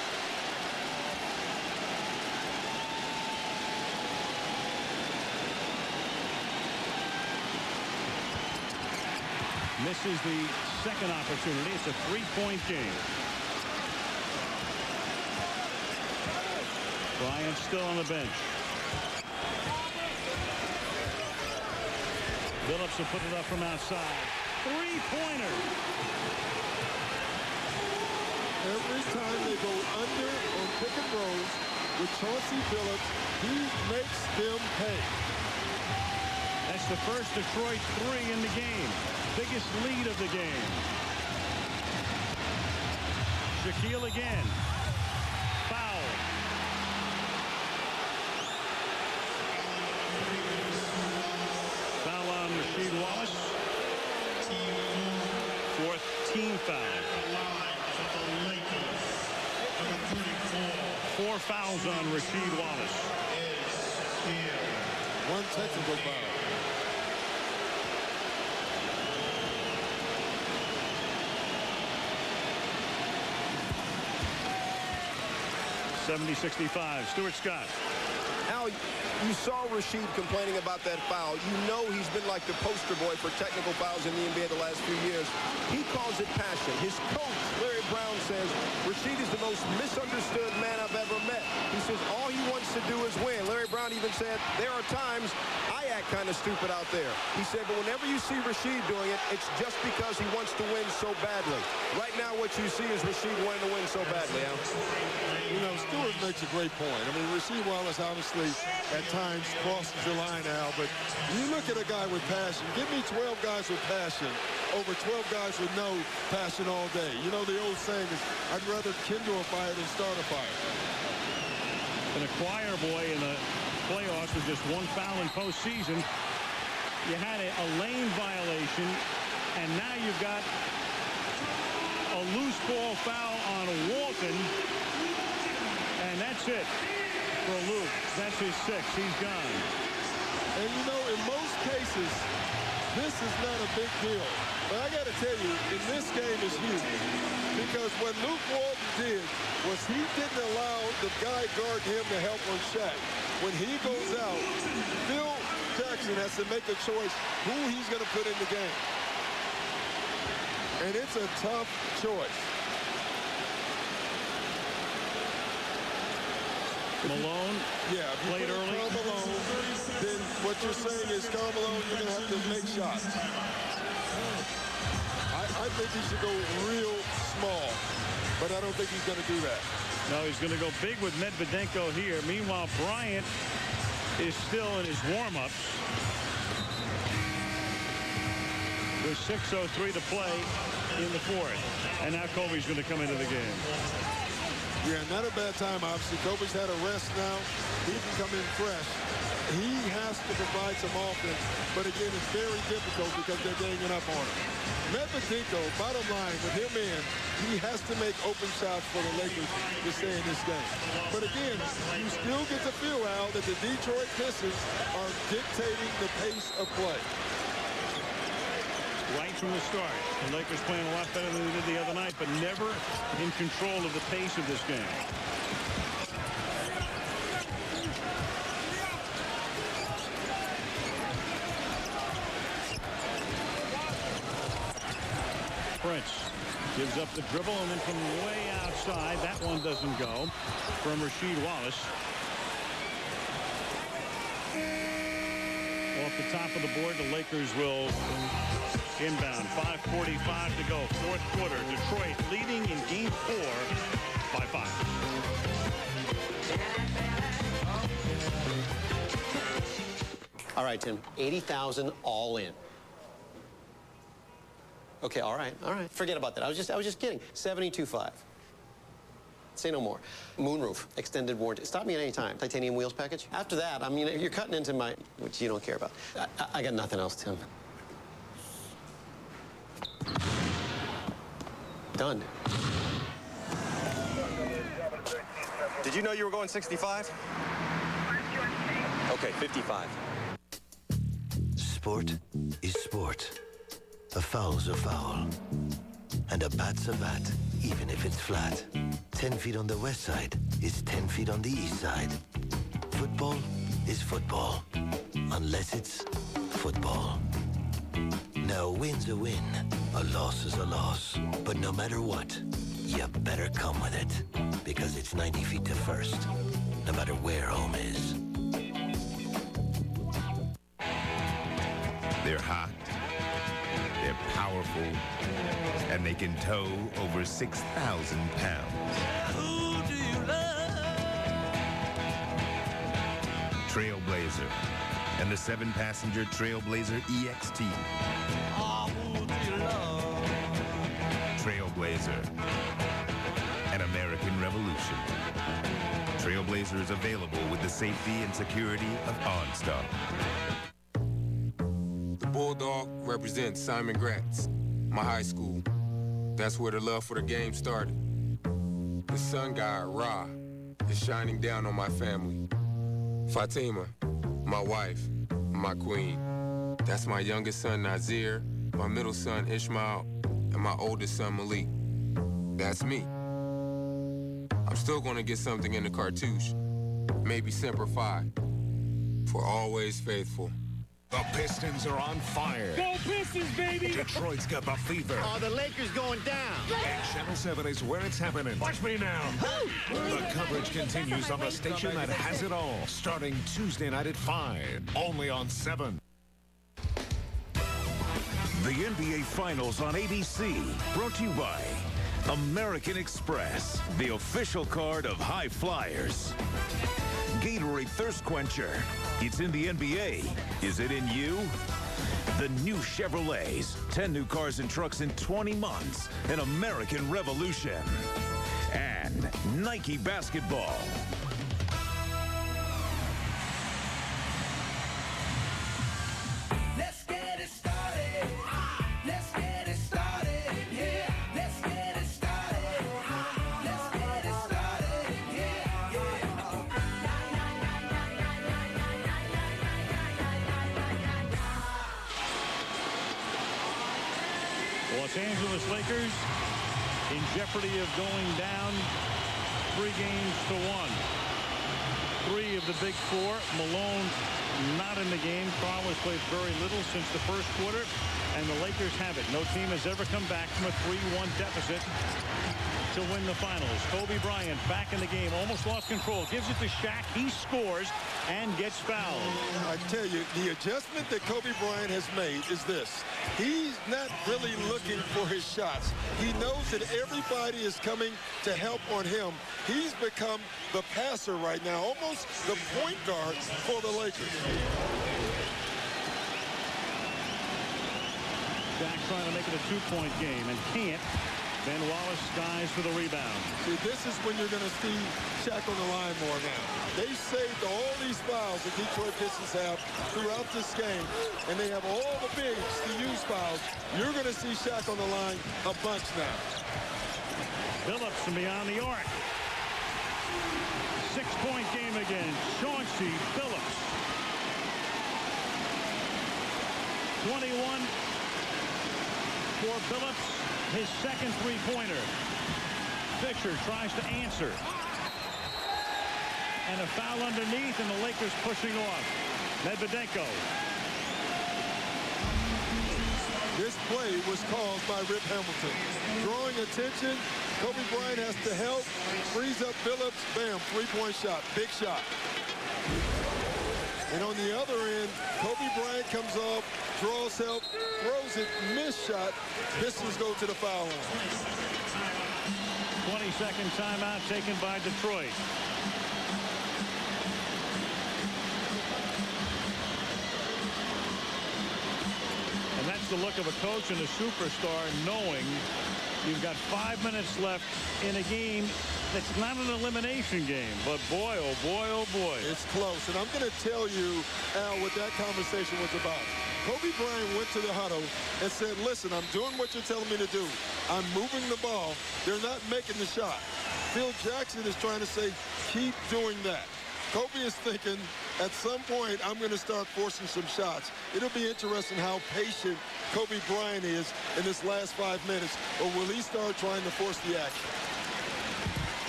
Misses the second opportunity. It's a three-point game. Bryant still on the bench. Phillips will put it up from outside. Three-pointer. Every time they go under on pick and rolls with Chauncey Phillips, he makes them pay. That's the first Detroit three in the game. Biggest lead of the game. Shaquille again. Foul. Foul on Rasheed Wallace. Fourth team foul. 4 fouls on Rasheed Wallace. 1 technical foul. 70-65. Stuart Scott. Al, you saw Rasheed complaining about that foul. You know he's been like the poster boy for technical fouls in the NBA the last few years. He calls it passion. His coach, Larry Brown, says Rasheed is the most misunderstood man I've ever met. He says all he wants to do is win. Larry Brown even said, there are times I act kind of stupid out there. He said, but whenever you see Rasheed doing it, it's just because he wants to win so badly. Right now, what you see is Rasheed wanting to win so badly, Al. You know, Stewart makes a great point. I mean, Rasheed Wallace obviously at times crosses the line, Al, but you look at a guy with passion. Give me 12 guys with passion over 12 guys with no passion all day. You know, the old saying is, I'd rather kindle a fire than start a fire. And a choir boy in the playoffs with just 1 foul in postseason. You had a lane violation, and now you've got a loose ball foul on Walton. And that's it for Luke. That's his 6th. He's gone. And you know, in most cases, this is not a big deal. But I got to tell you, in this game is huge. Because what Luke Walton did was he didn't allow the guy guarding him to help on Shaq. When he goes out, Phil Jackson has to make a choice who he's going to put in the game. And it's a tough choice. Malone played early. Karl Malone, then what you're saying is Karl Malone, you're going to have to make shots. I think he should go real small, but I don't think he's going to do that. No, he's going to go big with Medvedenko here. Meanwhile, Bryant is still in his warm-ups. With 6:03 to play in the 4th. And now Kobe's going to come into the game. Yeah, not a bad time, obviously. Kobe's had a rest now. He can come in fresh. He has to provide some offense, but again, it's very difficult because they're ganging up on him. Medvedenko, bottom line, with him in, he has to make open shots for the Lakers to stay in this game. But again, you still get the feel, Al, that the Detroit Pistons are dictating the pace of play. Right from the start. The Lakers playing a lot better than they did the other night, but never in control of the pace of this game. Prince gives up the dribble, and then from way outside, that one doesn't go from Rasheed Wallace. Off the top of the board, the Lakers will inbound. 5:45 to go. 4th quarter. Detroit leading in game 4 by 5. All right, Tim, 80,000 all in. Okay, all right. Forget about that. I was just kidding. 72.5. Say no more. Moonroof, extended warranty. Stop me at any time. Titanium wheels package. After that, I mean, you're cutting into my, which you don't care about. I got nothing else, Tim. Done. Did you know you were going 65? Okay, 55. Sport is sport. A foul's a foul. And a bat's a bat, even if it's flat. 10 feet on the west side is 10 feet on the east side. Football is football, unless it's football. Now, a win's a win, a loss is a loss. But no matter what, you better come with it. Because it's 90 feet to first, no matter where home is. They're hot, they're powerful, and they can tow over 6,000 pounds. Who do you love? Trailblazer and the 7-passenger Trailblazer EXT. Oh, who do you love? Trailblazer, an American revolution. Trailblazer is available with the safety and security of OnStar. The Bulldog represents Simon Gratz, my high school. That's where the love for the game started. The sun god, Ra, is shining down on my family. Fatima, my wife, my queen. That's my youngest son, Nazir, my middle son, Ishmael, and my oldest son, Malik. That's me. I'm still gonna get something in the cartouche. Maybe Semper Fi. For always faithful. The Pistons are on fire. Go Pistons, baby! Detroit's got the fever. Oh, the Lakers going down. And Channel 7 is where it's happening. Watch me now. The coverage continues on the station that has it all. Starting Tuesday night at 5. Only on 7. The NBA Finals on ABC. Brought to you by American Express, the official card of high flyers. Gatorade Thirst Quencher. It's in the NBA. Is it in you? The new Chevrolets. 10 new cars and trucks in 20 months. An American revolution. And Nike Basketball. Let's get it started. Let's get it started. Yeah. Let's get it started. Let's get it started. Yeah. Los Angeles Lakers in jeopardy of going down 3 games to 1. 3 of the big 4. Malone not in the game. Carl has played very little since the first quarter, and the Lakers have it. No team has ever come back from a 3-1 deficit to win the finals. Kobe Bryant back in the game, almost lost control, gives it to Shaq, he scores and gets fouled. I tell you, the adjustment that Kobe Bryant has made is this. He's not really looking for his shots. He knows that everybody is coming to help on him. He's become the passer right now, almost the point guard for the Lakers. Shaq trying to make it a 2-point game and can't. Ben Wallace skies for the rebound. See, this is when you're going to see Shaq on the line more now. They saved all these fouls the Detroit Pistons have throughout this game, and they have all the bigs to use fouls. You're going to see Shaq on the line a bunch now. Phillips from beyond the arc. 6-point game again. Chauncey Phillips. 21 for Phillips. His second 3-pointer. Fisher tries to answer. And a foul underneath, and the Lakers pushing off. Medvedenko. This play was caused by Rip Hamilton. Drawing attention, Kobe Bryant has to help. Frees up Phillips. Bam, 3-point shot. Big shot. And on the other end, Kobe Bryant comes off, draws help, throws it, missed shot. Pistons go to the foul line. 20-second timeout taken by Detroit. the look of a coach and a superstar knowing you've got 5 minutes left in a game that's not an elimination game. But boy, oh boy, oh boy. It's close. And I'm going to tell you, Al, what that conversation was about. Kobe Bryant went to the huddle and said, listen, I'm doing what you're telling me to do. I'm moving the ball. They're not making the shot. Phil Jackson is trying to say, keep doing that. Kobe is thinking, at some point, I'm going to start forcing some shots. It'll be interesting how patient Kobe Bryant is in this last 5 minutes, or will he start trying to force the action?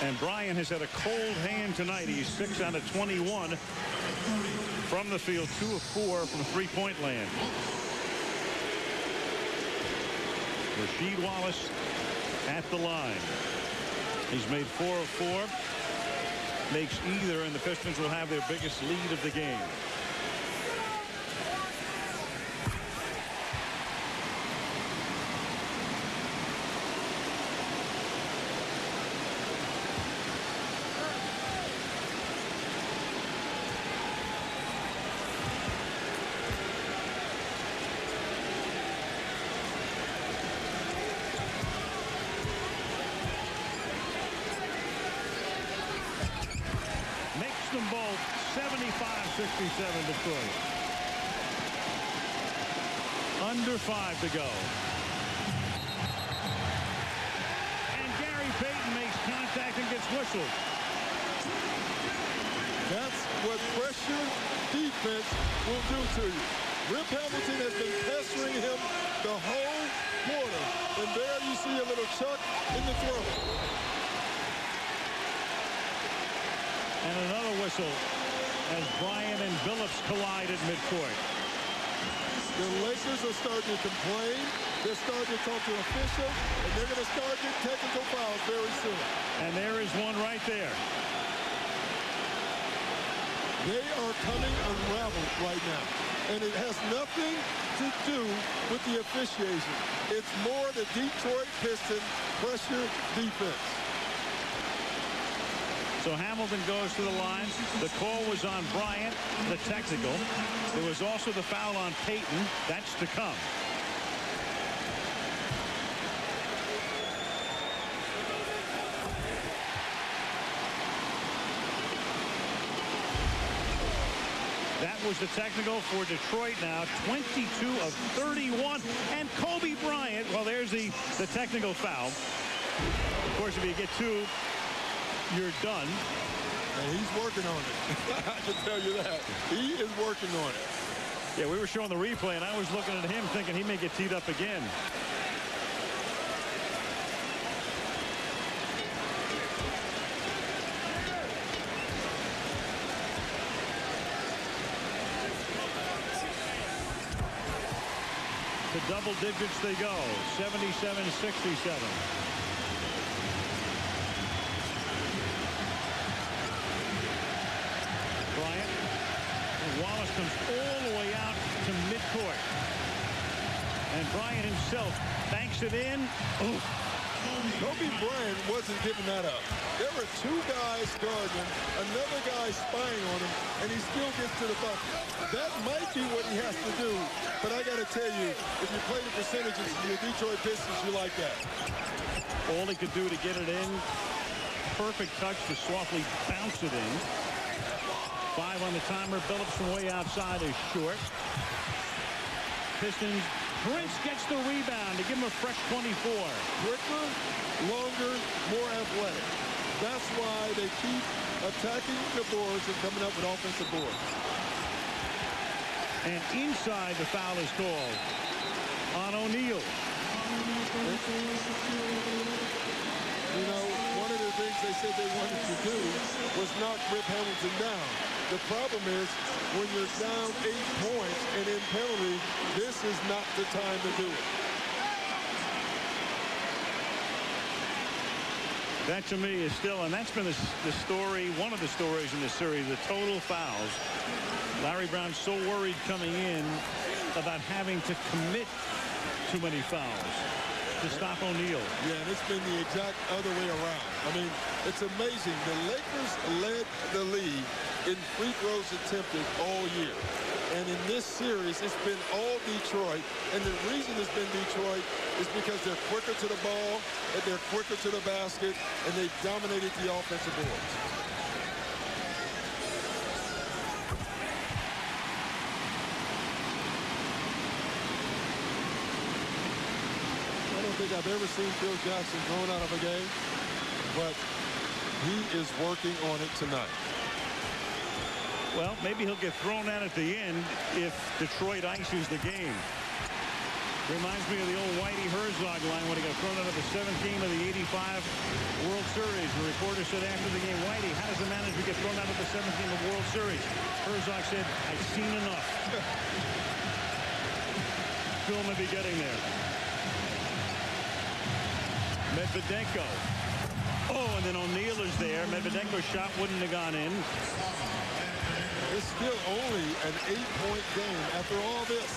And Bryant has had a cold hand tonight. He's 6 out of 21 from the field, 2 of 4 from three-point land. Rasheed Wallace at the line. He's made 4 of 4. Makes either, and the Pistons will have their biggest lead of the game. Them both 75-67 Detroit. Under 5 to go. And Gary Payton makes contact and gets whistled. That's what pressure defense will do to you. Rip Hamilton has been pestering him the whole quarter. And there you see a little chuck in the throat. And another whistle as Bryant and Billups collide at midcourt. The Lakers are starting to complain. They're starting to talk to officials, and they're going to start getting technical fouls very soon. And there is one right there. They are coming unraveled right now. And it has nothing to do with the officiation. It's more the Detroit Pistons pressure defense. So Hamilton goes to the line. The call was on Bryant, the technical. There was also the foul on Payton. That's to come. That was the technical for Detroit now. 22 of 31. And Kobe Bryant, well, there's the technical foul. Of course, if you get 2, you're done. And he's working on it. I can tell you that. He is working on it. Yeah, we were showing the replay, and I was looking at him thinking he may get teed up again. To double digits they go. 77-67. Wallace comes all the way out to midcourt. And Bryant himself banks it in. Ooh. Kobe Bryant wasn't giving that up. There were 2 guys guarding him, another guy spying on him, and he still gets to the bucket. That might be what he has to do, but I got to tell you, if you play the percentages of your Detroit Pistons, you like that. All he could do to get it in. Perfect touch to softly bounce it in. 5 on the timer. Billups from way outside is short. Pistons. Prince gets the rebound to give him a fresh 24. Quicker, longer, more athletic. That's why they keep attacking the boards and coming up with offensive boards. And inside, the foul is called on O'Neal. You know, one of the things they said they wanted to do was knock Rip Hamilton down. The problem is when you're down 8 points and in penalty, this is not the time to do it. That to me is still, and that's been the story, one of the stories in this series, the total fouls. Larry Brown's so worried coming in about having to commit too many fouls to stop O'Neal. Yeah, and it's been the exact other way around. I mean, it's amazing. The Lakers led the league in free throws attempted all year. And in this series, it's been all Detroit. And the reason it's been Detroit is because they're quicker to the ball, and they're quicker to the basket, and they've dominated the offensive boards. I don't think I've ever seen Phil Jackson thrown out of a game, but he is working on it tonight. Well, maybe he'll get thrown out at the end if Detroit ices the game. Reminds me of the old Whitey Herzog line when he got thrown out of the 7th game of the '85 World Series. The reporter said after the game, Whitey, how does the manager get thrown out of the 7th game of the World Series? Herzog said, I've seen enough. Phil may be getting there. Medvedenko. Oh, and then O'Neal is there. Medvedenko's shot wouldn't have gone in. It's still only an 8-point game after all this.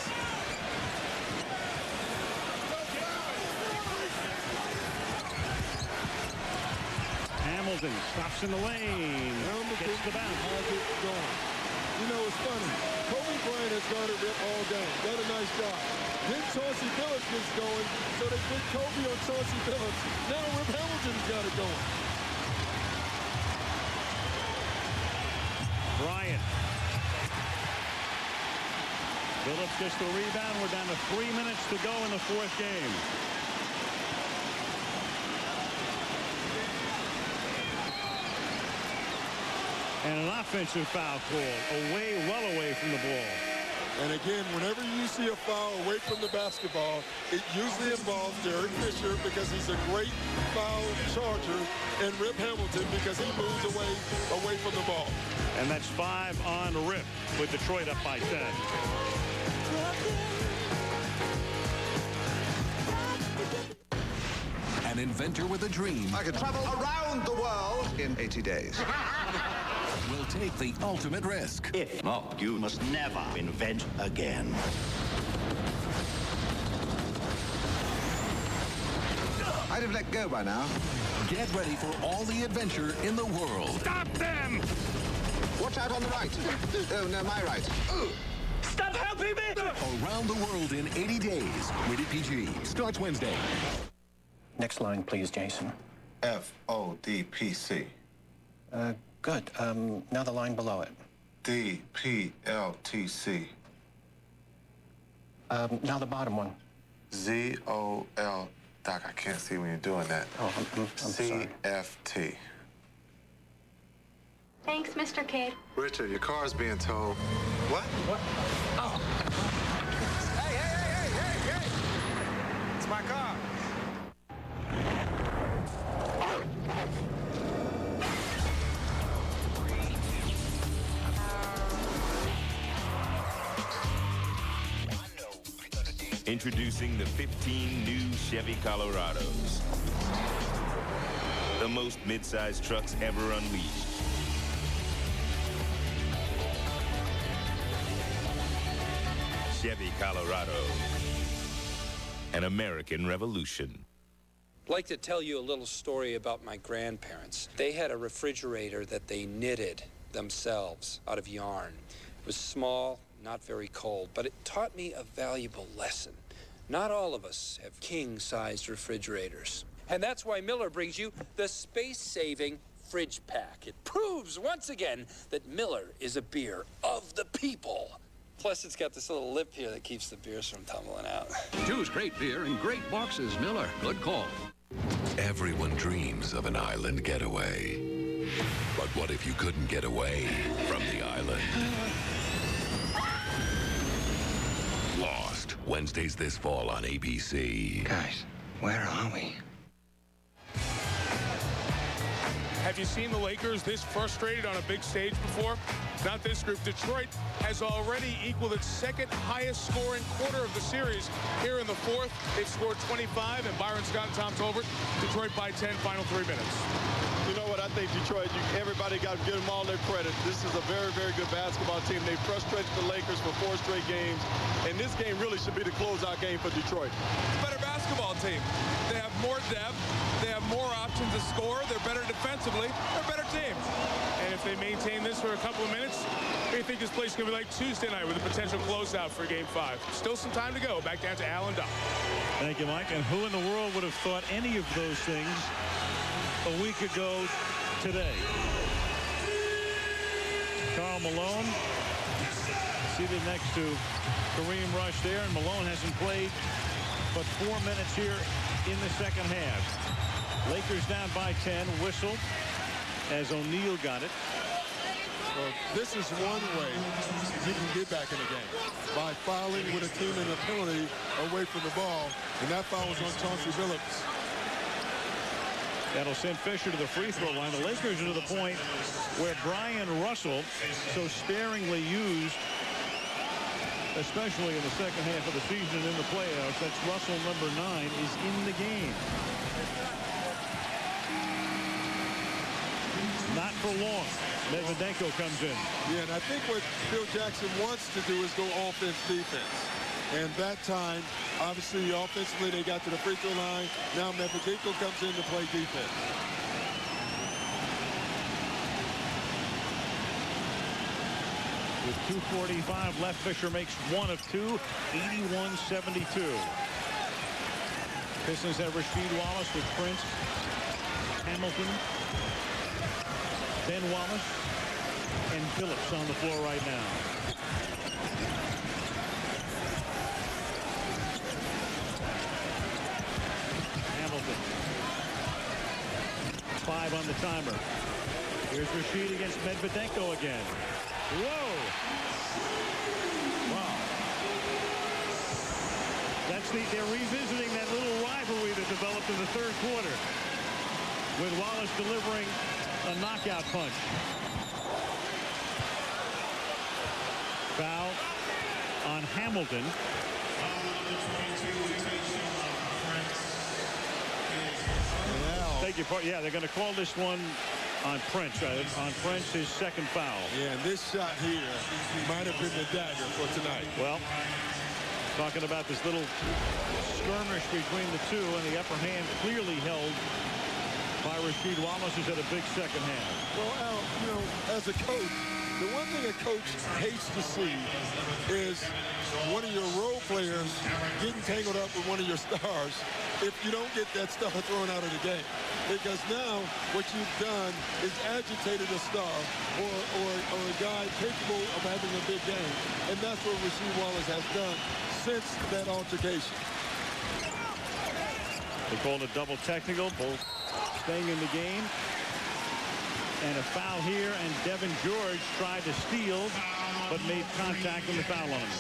Hamilton stops in the lane. Gets the bounce. Has it going. You know, it's funny. Kobe Bryant has guarded Rip all game. Done a nice job. Then Chauncey Billups gets going, so they put Kobe on Chauncey Billups. Now Rip Hamilton's got it going. Bryant. Billups gets the rebound. We're down to 3 minutes to go in the 4th game. And an offensive foul call well away from the ball. And again, whenever you see a foul away from the basketball, it usually involves Derek Fisher because he's a great foul charger, and Rip Hamilton because he moves away from the ball. And that's 5 on Rip with Detroit up by 10. An inventor with a dream. I could travel around the world in 80 days. Will take the ultimate risk. If not, you must never invent again. I'd have let go by now. Get ready for all the adventure in the world. Stop them! Watch out on the right. Oh, no, my right. Stop helping me! Around the world in 80 days. Rated PG. Starts Wednesday. Next line, please, Jason. FODPC. Good. Now the line below it. DPLTC. Now the bottom one. ZOL. Doc, I can't see when you're doing that. Oh, I'm sorry. CFT. Thanks, Mr. Kidd. Richard, your car's being towed. What? What? Oh. Hey. It's my car. Introducing the 15 new Chevy Colorados. The most mid-sized trucks ever unleashed. Chevy Colorado. An American revolution. I'd like to tell you a little story about my grandparents. They had a refrigerator that they knitted themselves out of yarn. It was small, not very cold, but it taught me a valuable lesson. Not all of us have king-sized refrigerators. And that's why Miller brings you the space-saving Fridge Pack. It proves once again that Miller is a beer of the people. Plus, it's got this little lip here that keeps the beers from tumbling out. Choose great beer in great boxes, Miller. Good call. Everyone dreams of an island getaway. But what if you couldn't get away from the island? Lost. Wednesdays this fall on ABC. Guys, where are we? Have you seen the Lakers this frustrated on a big stage before? Not this group. Detroit has already equaled its second highest scoring quarter of the series. Here in the fourth, they've scored 25, and Byron Scott and Tom Tolbert, Detroit by 10, final 3 minutes. You know what? I think Detroit, everybody got to give them all their credit. This is a very, very good basketball team. They frustrated the Lakers for 4 straight games, and this game really should be the closeout game for Detroit. It's a better basketball team. They have more depth. They have more options to score. They're better defensively. They're a better team. And if if they maintain this for a couple of minutes, I think this place is going to be like Tuesday night with a potential closeout for Game 5. Still some time to go. Back down to Al and Doc. Thank you, Mike. And who in the world would have thought any of those things a week ago today? Karl Malone seated next to Kareem Rush there, and Malone hasn't played but 4 minutes here in the second half. Lakers down by 10. Whistle as O'Neal got it. Well, this is one way you can get back in the game, by fouling with a team in a penalty away from the ball, and that foul was on Chauncey Billups. That'll send Fisher to the free throw line. The Lakers are to the point where Brian Russell, so sparingly used, especially in the second half of the season and in the playoffs, that's Russell number 9, is in the game. Not for long. Medvedenko comes in. Yeah, and I think what Phil Jackson wants to do is go offense-defense. And that time, obviously, offensively, they got to the free throw line. Now Medvedenko comes in to play defense. With 2:45 left, Fisher makes 1 of 2, 81-72. Pistons have Rasheed Wallace with Prince, Hamilton, Ben Wallace, and Billups on the floor right now. Hamilton. 5 on the timer. Here's Rasheed against Medvedenko again. Whoa! Wow. They're revisiting that little rivalry that developed in the third quarter, with Wallace delivering a knockout punch. Foul on Hamilton. Take your part. Yeah, they're going to call this one on Prince. On Prince, his second foul. Yeah, and this shot here might have been the dagger for tonight. Well, talking about this little skirmish between the two, and the upper hand clearly held by Rasheed Wallace, who's had a big second half. Well, Al, you know, as a coach, the one thing a coach hates to see is one of your role players getting tangled up with one of your stars if you don't get that star thrown out of the game. Because now what you've done is agitated a star or a guy capable of having a big game. And that's what Rasheed Wallace has done since that altercation. They called a double technical, both staying in the game. And a foul here, and Devin George tried to steal, but made contact on the foul on him.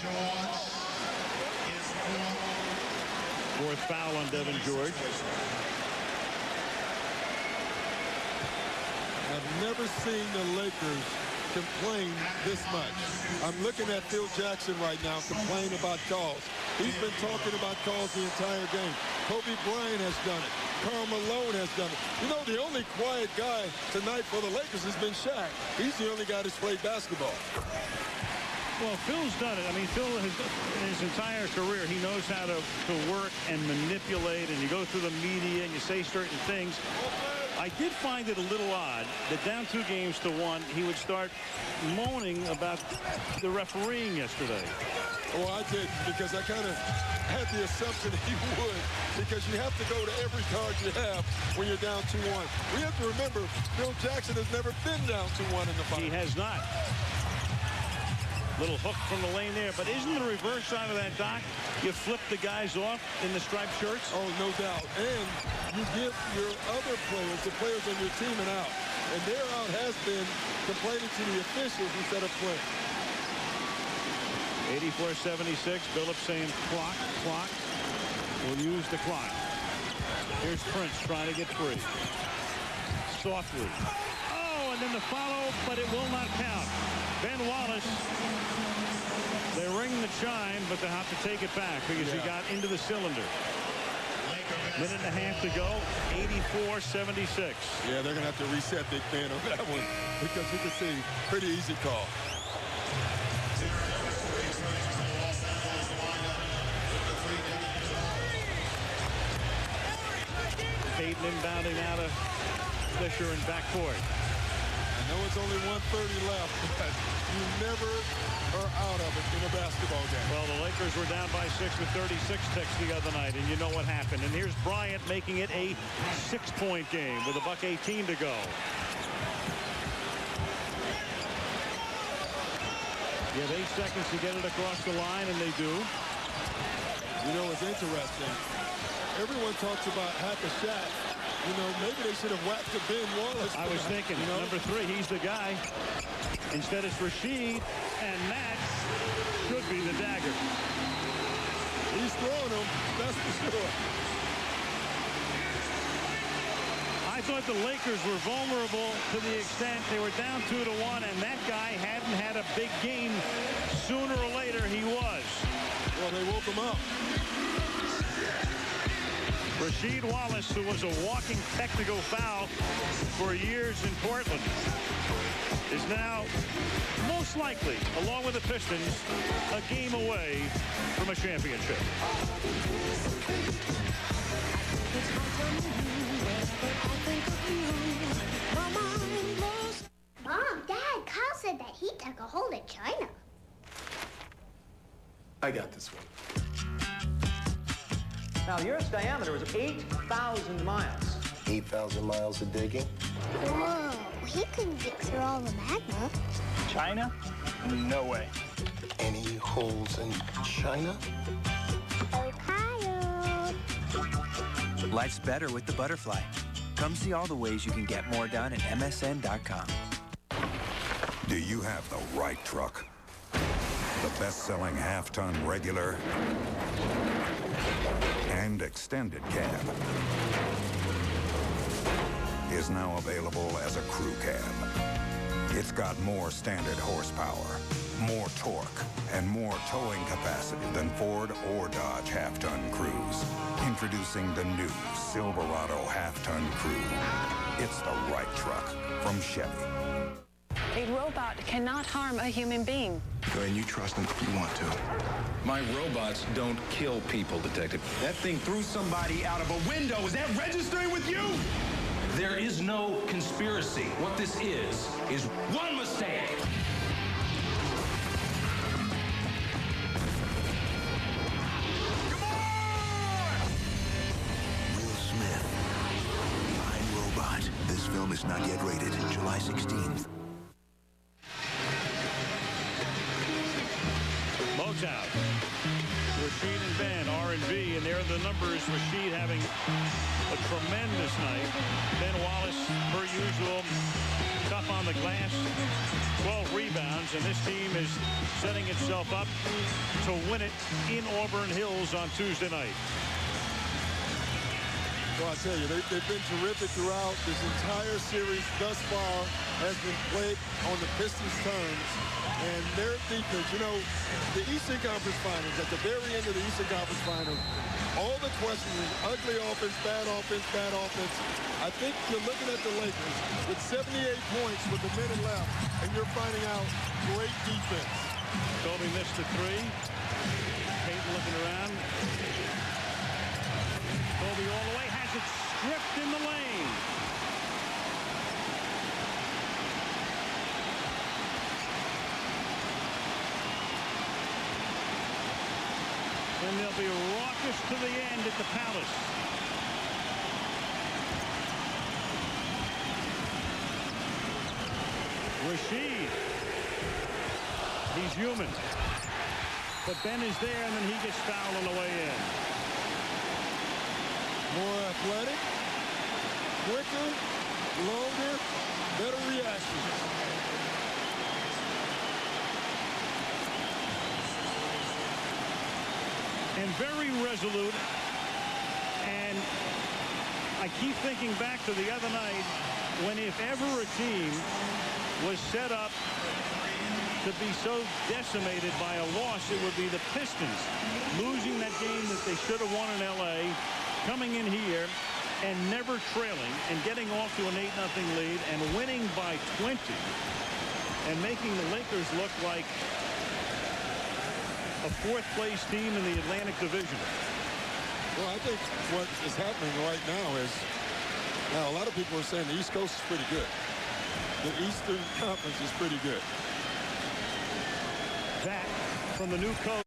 Fourth foul on Devin George. I've never seen the Lakers complain this much. I'm looking at Phil Jackson right now complain about calls. He's been talking about calls the entire game. Kobe Bryant has done it. Karl Malone has done it. You know, the only quiet guy tonight for the Lakers has been Shaq. He's the only guy that's played basketball. Well, Phil's done it. I mean, Phil has, in his entire career, he knows how to work and manipulate, and you go through the media and you say certain things. I did find it a little odd that down 2 games to 1, he would start moaning about the refereeing yesterday. Well, I did, because I kind of had the assumption he would, because you have to go to every card you have when you're down 2-1. We have to remember, Phil Jackson has never been down 2-1 in the finals. He has not. Little hook from the lane there, but isn't the reverse side of that, Doc? You flip the guys off in the striped shirts? Oh, no doubt. And you give your other players, the players on your team, an out. And their out has been complaining to the officials instead of playing. 84-76. Billups saying clock. We'll use the clock. Here's Prince trying to get free. Softly. Oh, and then the follow, but it will not count. Ben Wallace, they ring the chime, but they have to take it back because he got into the cylinder. Minute and a half to go, 84-76. Yeah, they're going to have to reset Big Ben on that one because you can see, pretty easy call. Payton inbounding out of Fisher in backcourt. know it's only 1:30 left, but you never are out of it in a basketball game. Well, the Lakers were down by 6 with 36 ticks the other night, and you know what happened. And here's Bryant making it a 6-point game with $1:18 to go. You have 8 seconds to get it across the line, and they do. You know, it's interesting. Everyone talks about half a shot. You know, maybe they should have whacked to Ben Wallace. I was thinking, you know? Number 3, he's the guy. Instead, it's Rasheed, and that should be the dagger. He's throwing them, that's for sure. I thought the Lakers were vulnerable to the extent they were down 2-1, and that guy hadn't had a big game. Sooner or later, he was. Well, they woke him up. Rasheed Wallace, who was a walking technical foul for years in Portland, is now most likely, along with the Pistons, a game away from a championship. Mom, Dad, Kyle said that he took a hold of China. I got this one. Now, the Earth's diameter is 8,000 miles. 8,000 miles of digging? Whoa, he couldn't dig through all the magma. China? No way. Any holes in China? Ohio. Life's better with the Butterfly. Come see all the ways you can get more done at MSN.com. Do you have the right truck? The best-selling half-ton regular and extended cab is now available as a crew cab. It's got more standard horsepower, more torque, and more towing capacity than Ford or Dodge half-ton crews. Introducing the new Silverado half-ton crew. It's the right truck from Chevy. A robot cannot harm a human being. Go ahead and you trust him if you want to. My robots don't kill people, Detective. That thing threw somebody out of a window. Is that registering with you? There is no conspiracy. What this is one mistake. Will Smith. I, Robot. This film is not yet rated. July 16th. Motown. Rasheed and Ben, R&B, and there are the numbers. Rasheed having a tremendous night. Ben Wallace, per usual, tough on the glass, 12 rebounds, and this team is setting itself up to win it in Auburn Hills on Tuesday night. Well, I tell you, they've been terrific throughout. This entire series thus far has been played on the Pistons' terms. And their defense, you know, the Eastern Conference Finals, at the very end of the Eastern Conference Finals, all the questions is ugly offense, bad offense, bad offense. I think you're looking at the Lakers with 78 points with a minute left, and you're finding out great defense. Kobe missed the 3. Payton looking around. Kobe all the way, has it stripped in the lane. And they'll be raucous to the end at the Palace. Rasheed. He's human. But Ben is there, and then he gets fouled on the way in. More athletic, quicker, longer, better reactions. And very resolute. And I keep thinking back to the other night when if ever a team was set up to be so decimated by a loss, it would be the Pistons. Losing that game that they should have won in L.A., coming in here and never trailing and getting off to an 8-0 lead and winning by 20 and making the Lakers look like a fourth-place team in the Atlantic Division. Well, I think what is happening right now is, now a lot of people are saying the East Coast is pretty good. The Eastern Conference is pretty good. That from the new coach.